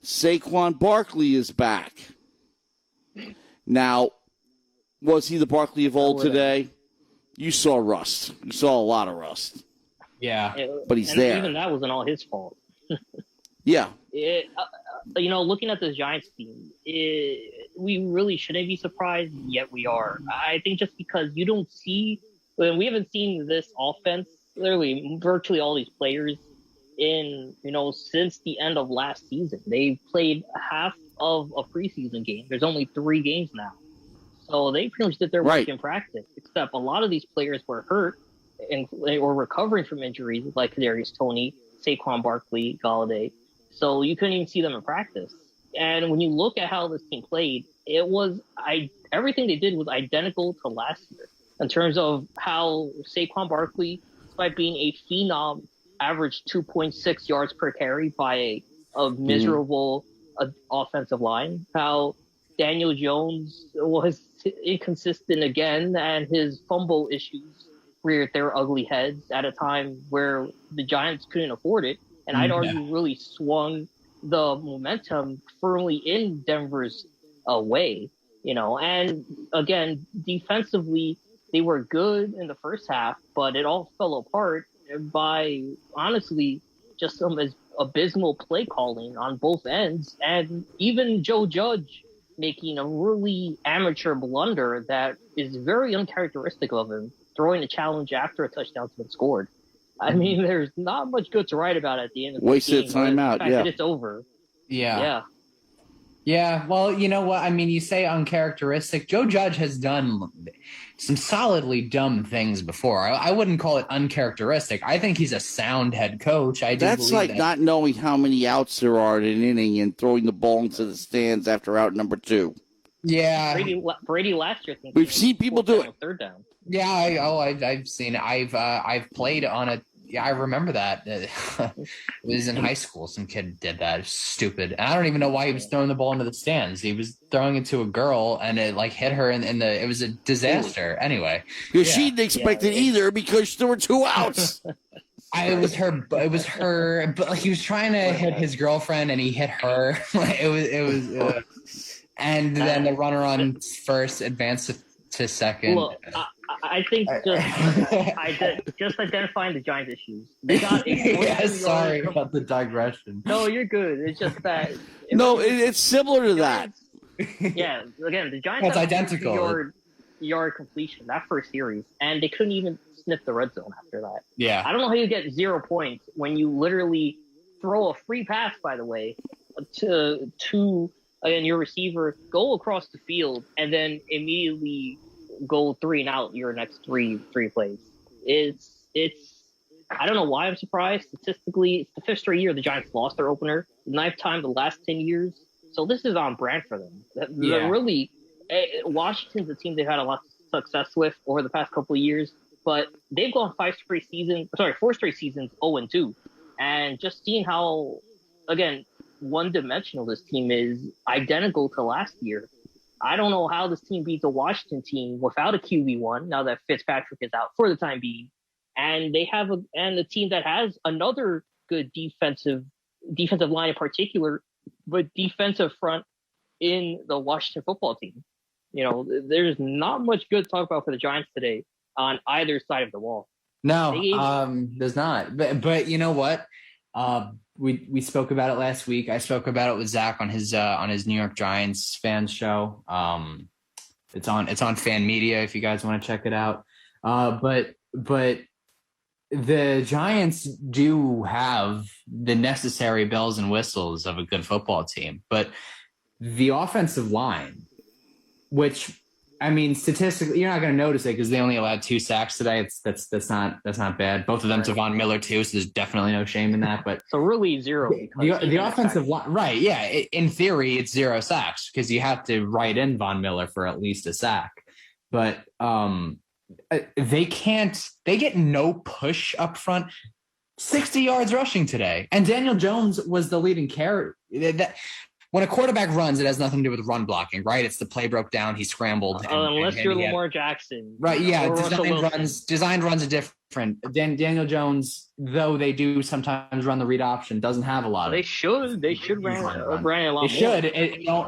A: Saquon Barkley is back. Now, was he the Barkley of old today? You saw rust. You saw a lot of rust.
D: Yeah.
A: But he's there.
C: Even that wasn't all his fault.
A: Yeah.
C: Looking at this Giants team, we really shouldn't be surprised, yet we are. I think just because we haven't seen this offense literally virtually all these players since the end of last season. They played half of a preseason game. There's only 3 games now. So they pretty much did their work in practice, except a lot of these players were hurt and or recovering from injuries, like Kadarius Toney, Saquon Barkley, Galladay. So you couldn't even see them in practice. And when you look at how this team played, everything they did was identical to last year in terms of how Saquon Barkley, despite being a phenom, averaged 2.6 yards per carry by a miserable offensive line. How Daniel Jones was inconsistent again, and his fumble issues reared their ugly heads at a time where the Giants couldn't afford it. And I'd argue really swung the momentum firmly in Denver's way, and again, defensively, they were good in the first half, but it all fell apart by honestly just some abysmal play calling on both ends, and even Joe Judge making a really amateur blunder that is very uncharacteristic of him, throwing a challenge after a touchdown's been scored. I mean, there's not much good to write about at the end of the game.
A: Wasted timeout,
C: that it's over.
D: Yeah, well, you know what? I mean, you say uncharacteristic. Joe Judge has done some solidly dumb things before. I wouldn't call it uncharacteristic. I think he's a sound head coach.
A: That's like not knowing how many outs there are in an inning and throwing the ball into the stands after out number 2.
D: Yeah.
C: Brady last year.
A: We've seen people do it.
C: Third down.
D: Yeah, I've seen it. I've played on a. Yeah, I remember that. It was in high school. Some kid did that. It's stupid. And I don't even know why he was throwing the ball into the stands. He was throwing it to a girl, and it hit her in the. It was a disaster. Anyway,
A: because she didn't expect it either because there were 2 outs.
D: It was her. But he was trying to hit his girlfriend, and he hit her. It was. And then the runner on first advanced to second.
C: Well, I think just identifying the Giants' issues. They got
D: sorry about the digression.
C: No, you're good. It's just that.
A: It's similar to that.
C: Yeah, again, the Giants
D: That's identical.
C: Yard completion that first series, and they couldn't even sniff the red zone after that.
D: Yeah,
C: I don't know how you get 0 points when you literally throw a free pass. By the way, to your receiver, go across the field, and then immediately go 3 and out your next three plays. It's I don't know why I'm surprised. Statistically, it's the 5th straight year the Giants lost their opener. The 9th time the last 10 years. So this is on brand for them. They're really, Washington's a team they've had a lot of success with over the past couple of years, but they've gone 4 straight seasons 0-2. And just seeing how, again, one-dimensional this team is, identical to last year. I don't know how this team beats a Washington team without a QB1 now that Fitzpatrick is out for the time being, and they have a team that has another good defensive line in particular, but defensive front in the Washington football team. There's not much good to talk about for the Giants today on either side of the wall.
D: No, there's not. But you know what? We spoke about it last week. I spoke about it with Zach on his New York Giants fans show. It's on Fan Media if you guys want to check it out. But the Giants do have the necessary bells and whistles of a good football team, but the offensive line, which, I mean, statistically, you're not going to notice it because they only allowed 2 sacks today. That's not bad. Both of them to Von Miller too, so there's definitely no shame in that. But
C: so really 0.
D: The offensive line, right? Yeah, in theory, it's 0 sacks because you have to write in Von Miller for at least a sack. But they can't. They get no push up front. 60 yards rushing today, and Daniel Jones was the leading carry. When a quarterback runs, it has nothing to do with run blocking, right? It's the play broke down, he scrambled.
C: Unless you're Lamar Jackson.
D: Right, yeah. Designed runs are different. Daniel Jones, though they do sometimes run the read option, doesn't have a lot of.
C: They should run a lot more.
D: They should.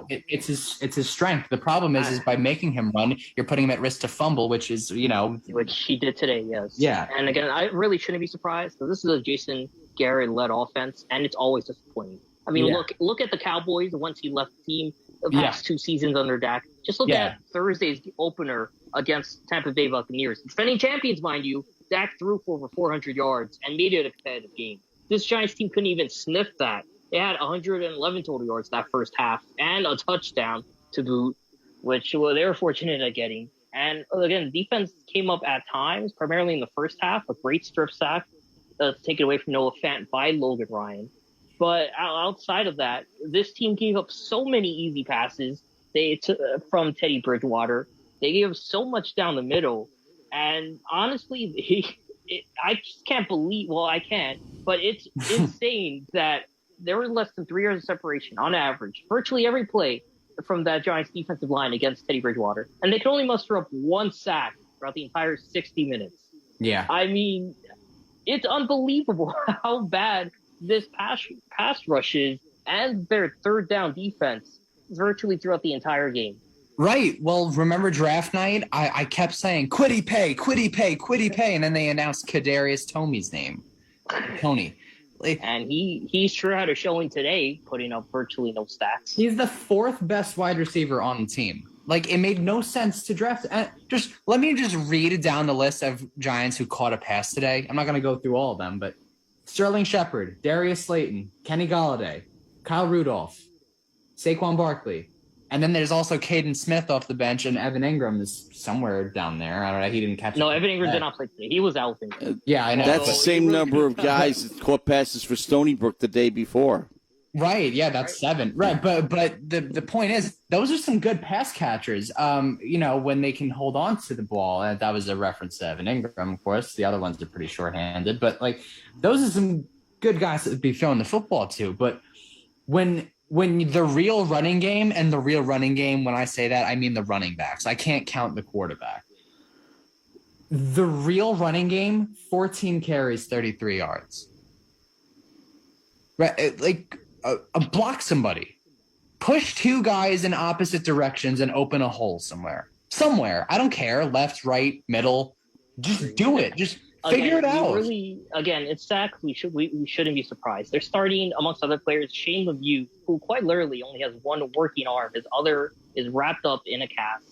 D: It's his strength. The problem is by making him run, you're putting him at risk to fumble, which is,
C: Which he did today, yes.
D: Yeah.
C: And again, I really shouldn't be surprised. This is a Jason Garrett-led offense, and it's always disappointing. I mean, look at the Cowboys once he left the team the past 2 seasons under Dak. Just look at Thursday's opener against Tampa Bay Buccaneers. Defending champions, mind you, Dak threw for over 400 yards and made it a competitive game. This Giants team couldn't even sniff that. They had 111 total yards that first half and a touchdown to boot, which they were fortunate at getting. And again, the defense came up at times, primarily in the first half, a great strip sack taken away from Noah Fant by Logan Ryan. But outside of that, this team gave up so many easy passes from Teddy Bridgewater. They gave up so much down the middle. And honestly, I just can't believe, well, I can, but it's insane that there were less than 3 yards of separation on average, virtually every play from that Giants defensive line against Teddy Bridgewater. And they could only muster up 1 sack throughout the entire 60 minutes.
D: Yeah.
C: I mean, it's unbelievable how bad this pass rush is and their third down defense virtually throughout the entire game.
D: Right. Well, remember draft night? I kept saying, Quiddy Pay, Quiddy Pay, Quiddy Pay. And then they announced Kadarius Toney's name. Tony.
C: And he sure had a showing today, putting up virtually no stats.
D: He's the 4th best wide receiver on the team. Like, it made no sense to draft. Let me just read down the list of Giants who caught a pass today. I'm not going to go through all of them, but Sterling Shepard, Darius Slayton, Kenny Golladay, Kyle Rudolph, Saquon Barkley. And then there's also Caden Smith off the bench, and Evan Ingram is somewhere down there. I don't know. He didn't catch it.
C: No, Evan Ingram did not play today. He was out.
D: Yeah, I know.
A: That's the same number of guys that caught passes for Stony Brook the day before.
D: Right. Yeah, that's 7. Right. But the point is, those are some good pass catchers. When they can hold on to the ball. And that was a reference to Evan Ingram, of course. The other ones are pretty shorthanded. But like, those are some good guys that would be throwing the football to. But when the real running game, and the real running game, when I say that, I mean the running backs. I can't count the quarterback. The real running game, 14 carries, 33 yards. Right, like block somebody, push 2 guys in opposite directions, and open a hole somewhere. I don't care, left, right, middle. Just do it. Just figure it out.
C: Really, again, it's Zach. We shouldn't be surprised. They're starting, amongst other players, Shane Lemieux, who quite literally only has 1 working arm. His other is wrapped up in a cast.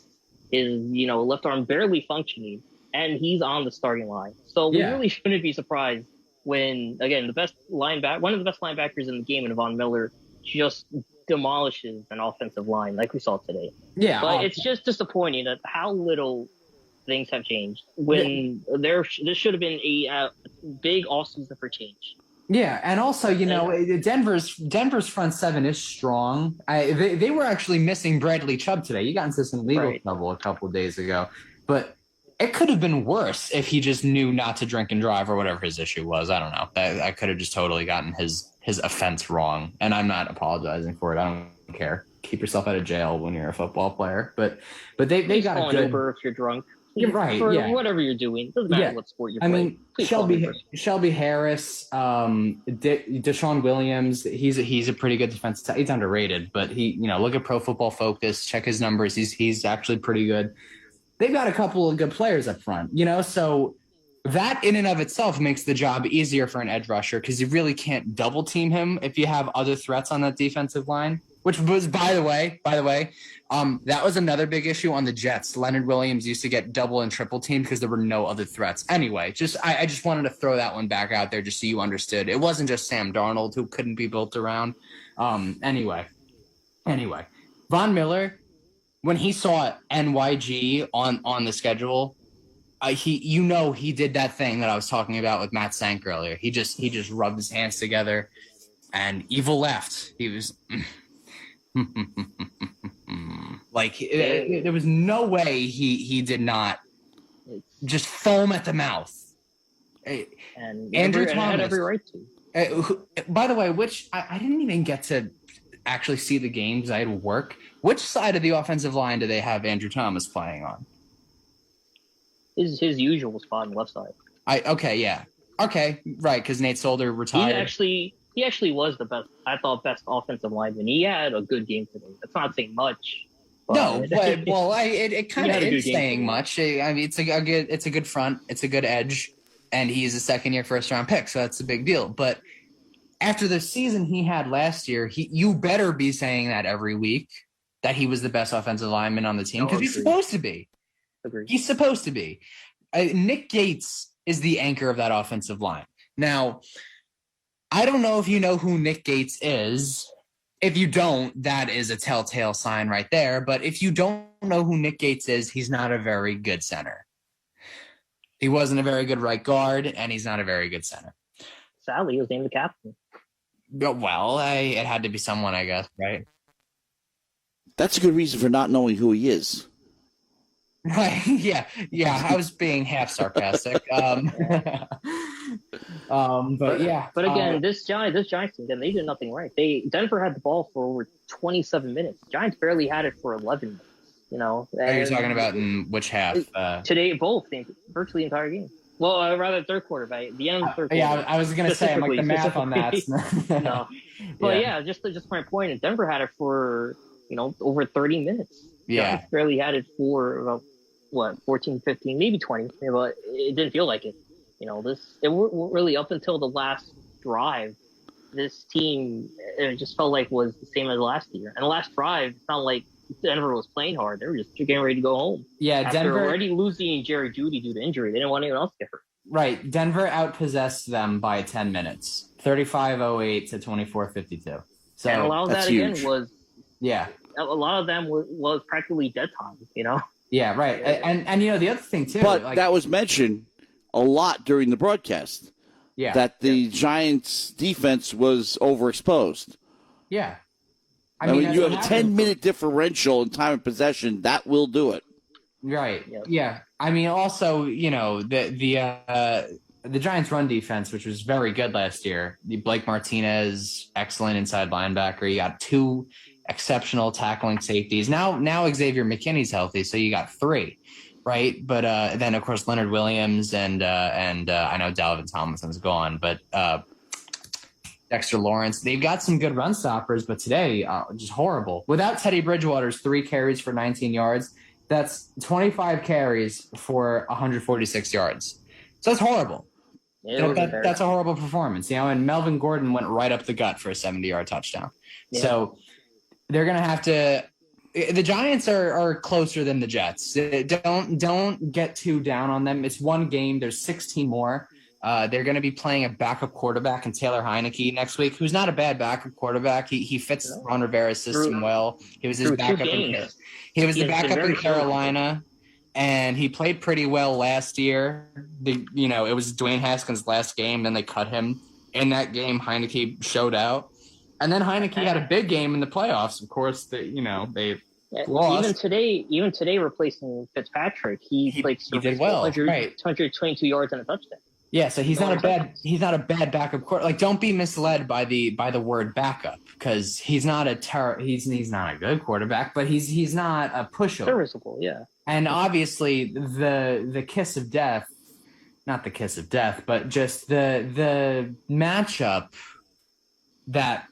C: His left arm barely functioning, and he's on the starting line. So we really shouldn't be surprised when, again, one of the best linebackers in the game, and Von Miller, just demolishes an offensive line like we saw today.
D: Yeah,
C: but it's just disappointing at how little things have changed when this should have been a big offseason for change.
D: Yeah, and also, Denver's front 7 is strong. They were actually missing Bradley Chubb today. He got into some legal trouble a couple of days ago, but it could have been worse if he just knew not to drink and drive or whatever his issue was. I don't know. I could have just totally gotten his offense wrong, and I'm not apologizing for it. I don't care. Keep yourself out of jail when you're a football player. But they got a good
C: Uber if you're drunk.
D: You're right.
C: For
D: yeah.
C: whatever you're doing, doesn't matter what sport you're playing.
D: Shelby Harris, Deshaun Williams. He's a pretty good defensive. He's underrated, but he look at Pro Football Focus, check his numbers. He's actually pretty good. They've got a couple of good players up front, so that in and of itself makes the job easier for an edge rusher because you really can't double team him if you have other threats on that defensive line. Which was, by the way, that was another big issue on the Jets. Leonard Williams used to get double and triple teamed because there were no other threats. Anyway, I just wanted to throw that one back out there just so you understood. It wasn't just Sam Darnold who couldn't be built around. Anyway, Von Miller, when he saw NYG on the schedule, he did that thing that I was talking about with Matt Sank earlier. He just rubbed his hands together, and evil laughed. He was. There was no way he did not just foam at the mouth.
C: And
D: Andrew Thomas
C: had every right to.
D: By the way, which I didn't even get to actually see the games. I had work. Which side of the offensive line do they have Andrew Thomas playing on?
C: His usual spot on the left side.
D: Okay, right, because Nate Solder retired.
C: He actually was the best offensive lineman. He had a good game today. That's not saying much. It kind of is saying much. I mean, it's a good front. It's a good edge, and he's a second-year first-round pick, so that's a big deal. But after the season he had last year, you better be saying that every week that he was the best offensive lineman on the team because he's supposed to be. Agreed.
D: He's supposed to be. Nick Gates is the anchor of that offensive line. Now, I don't know if you know who Nick Gates is. If you don't, that is a telltale sign right there. But if you don't know who Nick Gates is, he's not a very good center. He wasn't a very good right guard, and he's not a very good center.
C: Sadly, he was named the captain.
D: Well, it had to be someone, I guess, right?
A: That's a good reason for not knowing who he is.
D: Right. Yeah. I was being half sarcastic. But yeah.
C: But again, this Giants team, they did nothing right. Denver had the ball for over 27 minutes. Giants barely had it for 11 minutes. You know.
D: Are you talking about in which half?
C: Today, both virtually the entire game. Well, rather third quarter, by the end of the third quarter.
D: Yeah, I was going to say, I'm like the math on that.
C: No, but yeah, just my point. Denver had it for over 30 minutes.
D: Yeah,
C: Giants barely had it for about 14, 15, maybe 20, but it didn't feel like it. It really up until the last drive. This team, it just felt like was the same as last year. And the last drive, it's not like Denver was playing hard. They were just getting ready to go home.
D: Yeah,
C: After
D: Denver
C: already losing Jerry Jeudy due to injury. They didn't want anyone else to get hurt.
D: Right. Denver outpossessed them by 10 minutes. 35-08 to 24-52. So
C: and a lot of that
A: huge.
C: again was
D: a
C: lot of them was practically dead time,
D: Yeah, right. And the other thing too,
A: but that was mentioned a lot during the broadcast.
D: Yeah.
A: That the Giants defense was overexposed.
D: Yeah.
A: I mean, you have a 10-minute differential in time of possession. That will do it.
D: Right. Yeah. I mean, also, the Giants' run defense, which was very good last year. Blake Martinez, excellent inside linebacker. You got 2 exceptional tackling safeties. Now Xavier McKinney's healthy, so you got 3, right? But then of course Leonard Williams and I know Dalvin Tomlinson's gone, but Dexter Lawrence. They've got some good run stoppers, but today just horrible. Without Teddy Bridgewater's 3 carries for 19 yards, that's 25 carries for 146 yards. So that's horrible. That's a horrible performance, and Melvin Gordon went right up the gut for a 70-yard touchdown. Yeah. So they're going to have to – the Giants are closer than the Jets. Don't get too down on them. It's one game. There's 16 more. They're going to be playing a backup quarterback in Taylor Heineke next week, who's not a bad backup quarterback. He fits Ron Rivera's system well. He was his backup the backup in Carolina, and he played pretty well last year. It was Dwayne Haskins' last game, then they cut him. In that game, Heineke showed out. And then Heineke had a big game in the playoffs. Of course, they lost.
C: Even today, replacing Fitzpatrick, he
D: did well.
C: 222 yards and a touchdown.
D: Yeah, so he's not a bad backup quarterback. Like, don't be misled by the word backup, because he's not he's not a good quarterback, but he's not a pushover.
C: Serviceable, yeah.
D: And obviously the kiss of death, not the kiss of death, but just the matchup that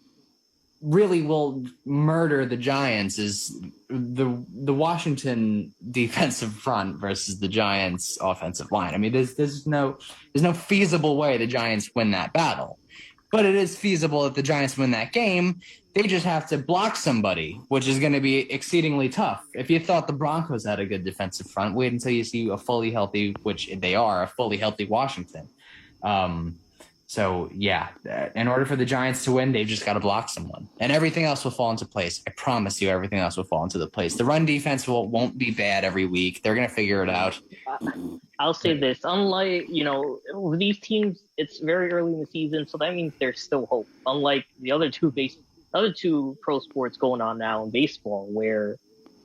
D: really will murder the Giants is the Washington defensive front versus the Giants offensive line. I mean, there's no feasible way the Giants win that battle, but it is feasible if the Giants win that game. They just have to block somebody, which is going to be exceedingly tough. If you thought the Broncos had a good defensive front, wait until you see a fully healthy, which they are, a fully healthy Washington. So, yeah, in order for the Giants to win, they've just got to block someone. And everything else will fall into place. I promise you everything else will fall into the place. The run defense won't be bad every week. They're going to figure it out.
C: I'll say this. Unlike, with these teams, it's very early in the season, so that means there's still hope. Unlike the other two pro sports going on now in baseball, where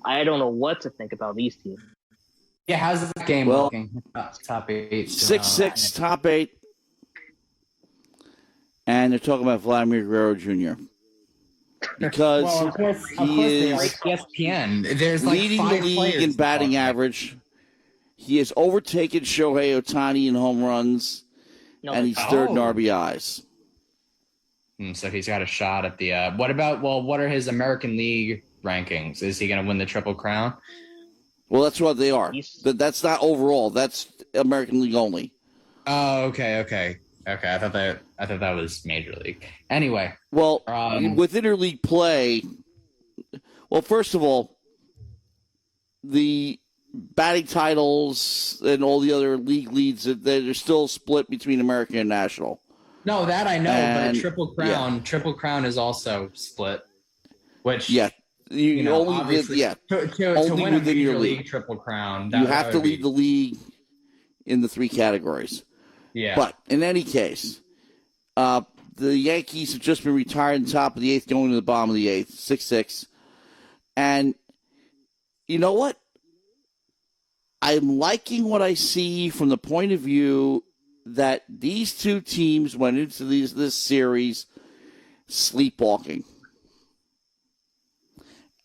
C: I don't know what to think about these teams.
D: Yeah, how's this game looking? Top 8.
A: 6-6, top 8. And they're talking about Vladimir Guerrero Jr. Because
D: of course
A: he is
D: ESPN. There's
A: leading
D: like 5
A: the league in batting average. He has overtaken Shohei Ohtani in home runs, and he's third in RBIs.
D: So he's got a shot at the what are his American League rankings? Is he going to win the Triple Crown?
A: Well, that's what they are. That's not overall. That's American League only.
D: Oh, okay. I thought that was Major League. Anyway.
A: Well, with interleague play, first of all, the batting titles and all the other league leads, they're still split between American and National.
D: No, that I know,
A: And,
D: but Triple Crown is also split. Which
A: you only
D: obviously, to
A: only
D: win a
A: within your
D: major
A: league.
D: league Triple Crown,
A: You have to lead the league in the 3 categories.
D: Yeah,
A: But in any case, the Yankees have just been retired in the top of the 8th, going to the bottom of the 8th, 6-6. And you know what? I'm liking what I see from the point of view that these two teams went into this series sleepwalking.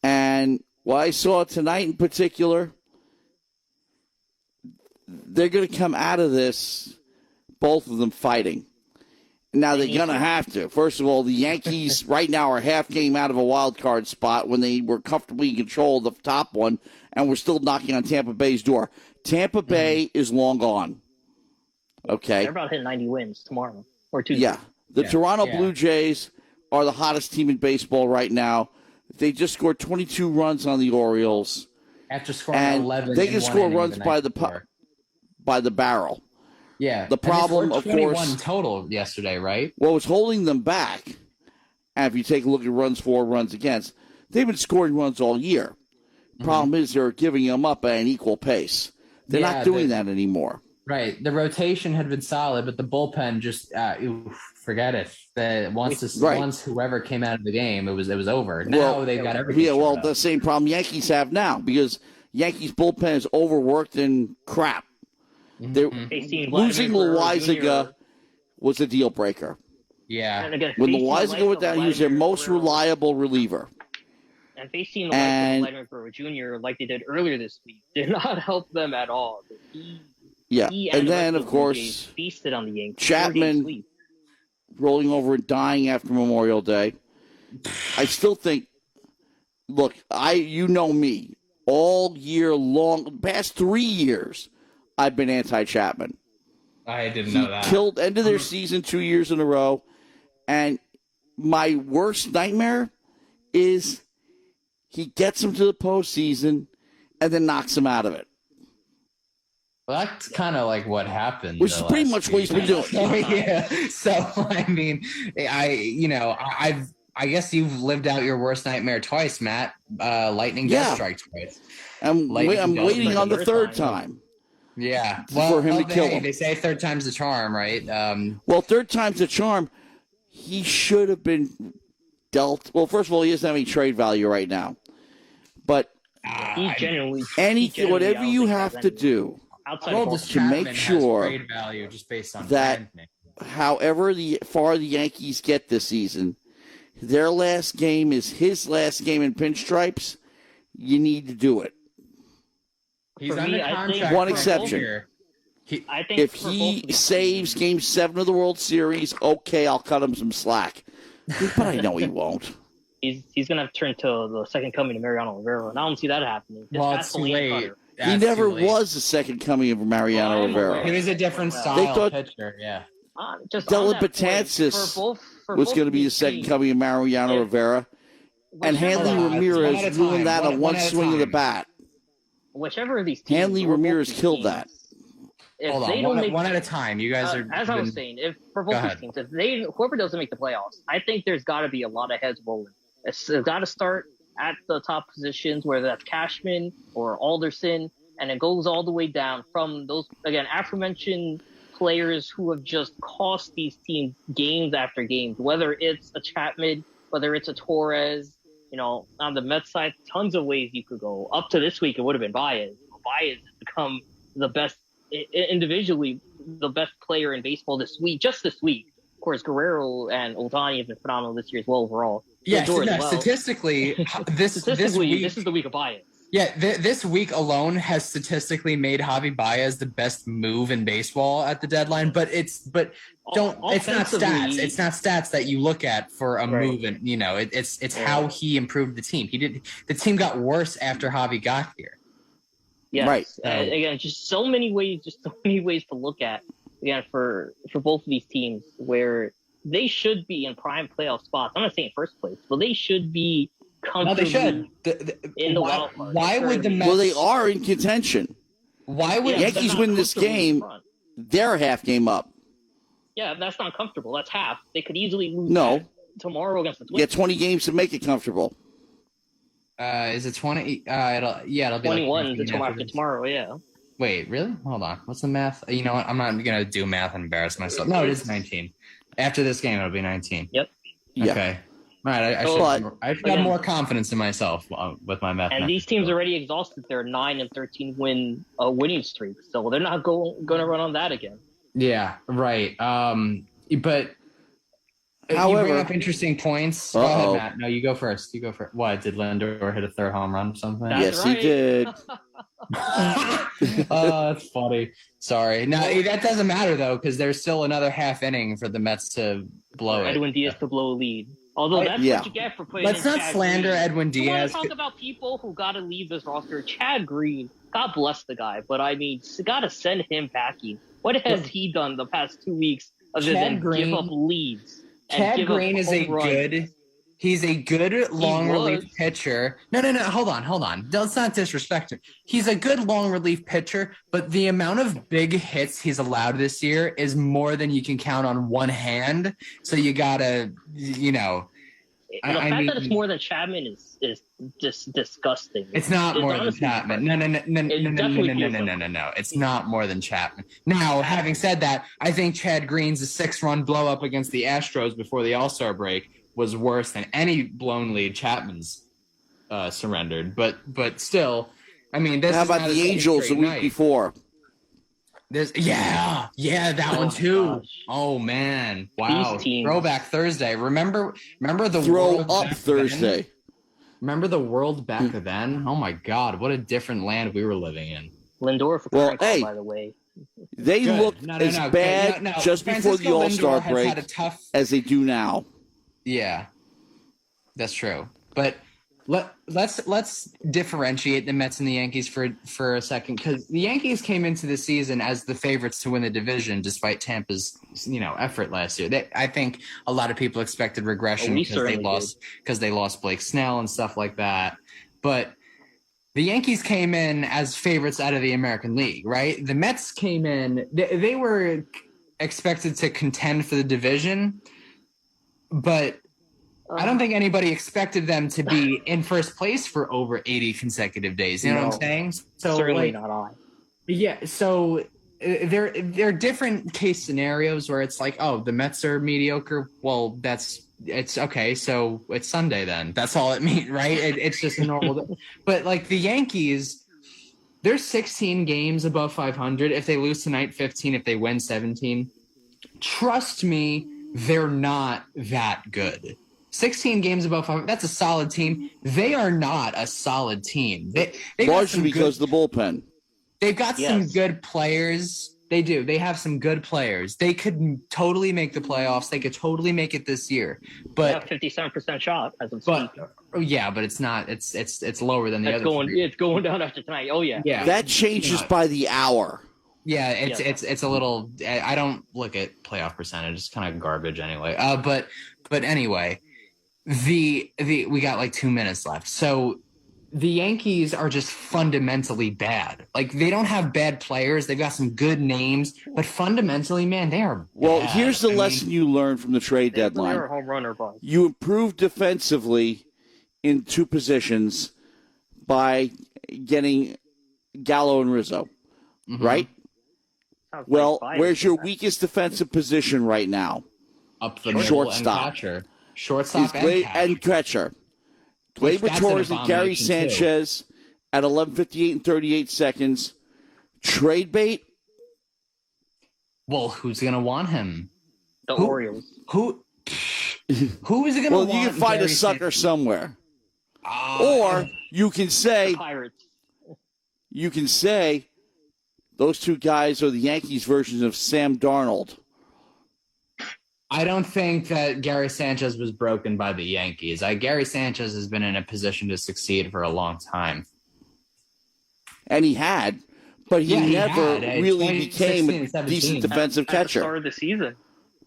A: And what I saw tonight in particular, they're going to come out of this, both of them fighting. Now, they're going to have to. First of all, the Yankees right now are half game out of a wild card spot when they were comfortably in control of the top one, and we're still knocking on Tampa Bay's door. Tampa Bay is long gone. Okay?
C: They're about hitting 90 wins tomorrow or Tuesday.
A: Yeah. The Toronto Blue Jays are the hottest team in baseball right now. They just scored 22 runs on the Orioles.
D: after scoring
A: And
D: 11.
A: they
D: in
A: can
D: one
A: score
D: inning
A: runs
D: the
A: by
D: night
A: the
D: before.
A: by the barrel.
D: Yeah.
A: The problem,
D: and they
A: of
D: scored 21
A: course,
D: total yesterday, right?
A: what was holding them back, and if you take a look at runs for, runs against, they've been scoring runs all year. Problem is they're giving them up at an equal pace. They're not doing that anymore.
D: Right. The rotation had been solid, but the bullpen just forget it. Once whoever came out of the game, it was over. Now they've got everything.
A: Yeah, well, the same problem Yankees have now because Yankees bullpen is overworked and crap. They're losing Loizaga was a deal breaker.
D: Yeah.
C: And again,
A: When Loizaga went down, he was their most reliable reliever.
C: And facing the Vladimir Guerrero Jr. like they did earlier this week did not help them at all. He
A: and then, of course,
C: feasted on the Yankees.
A: Chapman rolling over and dying after Memorial Day. I still think, look, you know me, all year long, past 3 years, I've been anti-Chapman.
D: I didn't know that.
A: Killed end of their season 2 years in a row, and my worst nightmare is he gets them to the postseason and then knocks them out of it.
D: Well, that's kind of like what happened.
A: Which is pretty much what he's been doing.
D: Yeah. So I mean, I guess you've lived out your worst nightmare twice, Matt. Lightning does strike twice.
A: I'm waiting on the third time.
D: Yeah.
A: For him to kill him.
D: They say third time's the charm, right?
A: Well, third time's the charm. He should have been dealt. Well, first of all, he doesn't have any trade value right now. But whatever you have to do to make sure
D: trade value just based on
A: that however far the Yankees get this season, their last game is his last game in pinstripes, you need to do it.
D: He's under contract.
A: One exception. If he saves Game 7 of the World Series, okay, I'll cut him some slack. But I know he won't.
C: He's going to turn to the second coming of Mariano Rivera, and I don't see that happening.
D: Well, it's too late.
A: He never was the second coming of Mariano Rivera.
D: He was a different style pitcher, yeah.
A: Dylan Betances was going to be the second coming of Mariano Rivera, and Hanley Ramirez ruined that on one swing of the bat.
C: Whichever of these teams,
A: Hanley Ramirez killed that.
D: Hold on, one at a time. You guys are.
C: As I was saying, for both these teams, whoever doesn't make the playoffs, I think there's got to be a lot of heads rolling. It's got to start at the top positions, whether that's Cashman or Alderson, and it goes all the way down from those, again, aforementioned players who have just cost these teams games after games, whether it's a Chapman, whether it's a Torres, on the Mets side, tons of ways you could go. Up to this week, it would have been Baez. Baez has become the best, individually, the best player in baseball just this week. Of course, Guerrero and Ohtani have been phenomenal this year as well overall.
D: Yeah, statistically, this is
C: the week of Baez.
D: Yeah, this week alone has statistically made Javi Baez the best move in baseball at the deadline. But it's not stats. It's not stats that you look at for a move, and it's how he improved the team. The team got worse after Javi got here.
C: Yes.
A: Right.
C: Again, just so many ways to look at. Again, for both of these teams, where they should be in prime playoff spots. I'm not saying first place, but they should be
D: No, they should.
C: in the
D: why
C: wild card.
D: why would the Mets?
A: Well, they are in contention.
D: Why would
C: Yeah,
A: Yankees
C: they're not
A: win this
C: comfortably in
A: game.
C: front.
A: They're a half game up.
C: Yeah, that's not comfortable. That's half. They could easily lose
A: No.
C: that tomorrow against the
A: You get
C: Twins.
A: 20 games to make it comfortable.
D: Is it 20? It'll be like
C: 21
D: 19
C: after
D: this.
C: tomorrow, yeah.
D: Wait, really? Hold on. What's the math? You know what? I'm not gonna do math and embarrass myself. No, it is 19. After this game, it'll be 19.
C: Yep.
A: Yeah.
D: Okay. All right. I should have more confidence in myself with my math.
C: And these teams already exhausted their 9 and 13 winning streak, so they're not going to run on that again.
D: Yeah. Right. But
A: However,
D: you bring up interesting points. Go ahead, Matt. No, you go first. What? Did Lindor hit a third home run or something?
C: That's
A: yes,
C: right.
A: he did.
D: That's funny. Sorry. No, that doesn't matter though, because there's still another half inning for the Mets to blow it.
C: Edwin Diaz to blow a lead. Although that's
A: Yeah.
C: what you get for putting.
D: Let's
C: in
D: not
C: Chad
D: slander
C: Green.
D: Edwin
C: You want
D: Diaz.
C: to talk about people who got to leave this roster? Chad Green, God bless the guy, but I mean, got to send him packing. What has he done the past 2 weeks other
D: Chad
C: than
D: Green-
C: give up leads? and
D: Chad
C: give up
D: Green is a
C: home runs?
D: good. He's a good long
C: was.
D: relief pitcher. No. Hold on. Let's not disrespect him. He's a good long relief pitcher, but the amount of big hits he's allowed this year is more than you can count on one hand. So you gotta,
C: The fact that it's more than Chapman is just disgusting.
D: It's not more than
C: honestly
D: Chapman. No. It's not more than Chapman. Now, having said that, I think Chad Green's 6-run blow up against the Astros before the All-Star break was worse than any blown lead Chapman's surrendered. But still, I mean, this
A: How
D: is
A: about
D: not
A: the
D: a
A: Angels the
D: straight
A: week
D: night.
A: before?
D: That one
C: Oh,
D: too.
C: gosh.
D: Oh man, wow!
C: These teams.
D: Throwback Thursday. Remember the
A: Throw
D: world
A: up
D: back
A: Thursday.
D: then? Remember the world back then? Oh my God, what a different land we were living in.
C: Lindor for
A: Well,
C: current call,
A: hey.
C: by the way.
A: They
D: Good.
A: looked
D: No,
A: as bad
D: no.
A: just before the
D: Francisco
A: All-Star
D: Lindor has
A: break
D: had a tough.
A: as they do now.
D: Yeah, that's true. But let's differentiate the Mets and the Yankees for a second, because the Yankees came into the season as the favorites to win the division, despite Tampa's effort last year. I think a lot of people expected regression
C: we
D: because
C: certainly
D: they lost Blake Snell and stuff like that. But the Yankees came in as favorites out of the American League, right? The Mets came in; they were expected to contend for the division, but I don't think anybody expected them to be in first place for over 80 consecutive days. You know what I'm saying? So
C: Certainly not I.
D: Yeah. So there are different case scenarios where it's like, oh, the Mets are mediocre. Well, it's okay. So it's Sunday then. That's all it means, right? It's just a normal. But like the Yankees, they're 16 games above 500. If they lose tonight, 15. If they win, 17. Trust me, they're not that good. 16 games above 500. That's a solid team. They are not a solid team. They
A: Largely because of the bullpen.
D: They've got some good players. They do. They have some good players. They could totally make the playoffs. They could totally make it this year. But
C: 57% shot as of speaking.
D: but it's not. It's lower than the other.
C: It's going down after tonight. Oh yeah.
D: Yeah.
A: That changes by the hour.
D: Yeah, it's a little. I don't look at playoff percentage. It's kind of garbage anyway. But anyway, we got like 2 minutes left. So the Yankees are just fundamentally bad. Like they don't have bad players. They've got some good names, but fundamentally, man, they are.
A: Well,
D: bad.
A: here's the lesson you learned from the trade deadline.
C: They're a home runner bust.
A: You improved defensively in two positions by getting Gallo and Rizzo, right?
C: Sounds
A: Well,
C: like
A: where's your
C: bias.
A: weakest defensive position right now?
D: Up the middle
A: Shortstop.
D: and catcher. Shortstop
A: And catcher.
D: Which
A: Gleyber
D: that's an
A: Torres and Gary
D: abomination, too.
A: Sanchez at 11:58 and 38 seconds. Trade bait?
D: Well, who's gonna want him?
C: The
D: Who-
C: Orioles.
D: Who is it gonna
A: Well,
D: want?
A: you can find
D: Gary
A: a sucker
D: Sanchez?
A: somewhere. Or you can say
C: Pirates.
A: those two guys are the Yankees' versions of Sam Darnold.
D: I don't think that Gary Sanchez was broken by the Yankees. Gary Sanchez has been in a position to succeed for a long time.
A: And he had, but he
D: Yeah, he
A: never
D: had.
A: really
D: 2016,
A: became a
D: 17.
A: decent defensive
C: At the
A: catcher.
C: start of the season.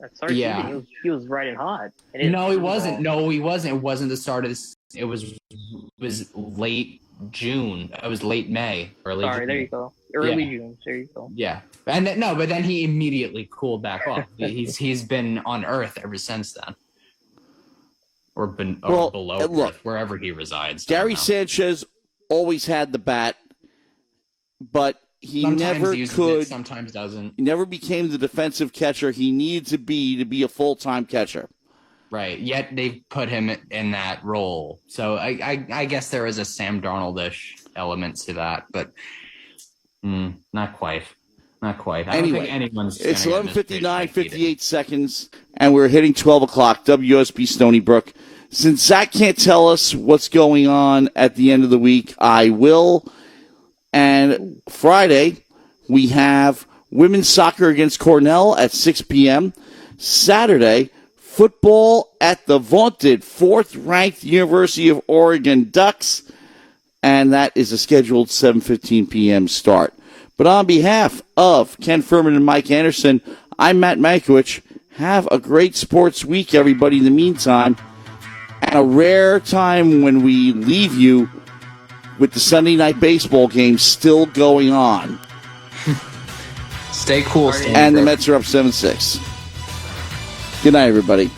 C: At the start of the
D: Yeah.
C: season, he was riding hot. And
D: No, he wasn't. No, he wasn't. It wasn't the start of the late June. It was late May or late.
C: Sorry,
D: June.
C: there you go. Early June. There you go.
D: Yeah, and but then he immediately cooled back off. He's been on Earth ever since then, or below Earth, wherever he resides.
A: Gary Sanchez always had the bat, but he
D: sometimes doesn't.
A: He never became the defensive catcher he needed to be a full-time catcher.
D: Right. Yet they put him in that role. So I guess there is a Sam Darnold-ish element to that, but not quite. Not quite. I don't think anyone's.
A: It's 11:59, 58 seconds, and we're hitting 12 o'clock. WUSB Stony Brook. Since Zach can't tell us what's going on at the end of the week, I will. And Friday, we have women's soccer against Cornell at 6 p.m. Saturday, football at the vaunted 4th-ranked University of Oregon Ducks, and that is a scheduled 7:15 p.m. start. But on behalf of Ken Fermin and Mike Anderson, I'm Matt Mankiewich. Have a great sports week, everybody, in the meantime. And a rare time when we leave you with the Sunday night baseball game still going on.
B: Stay cool,
A: and the Mets are up 7-6. Good night, everybody.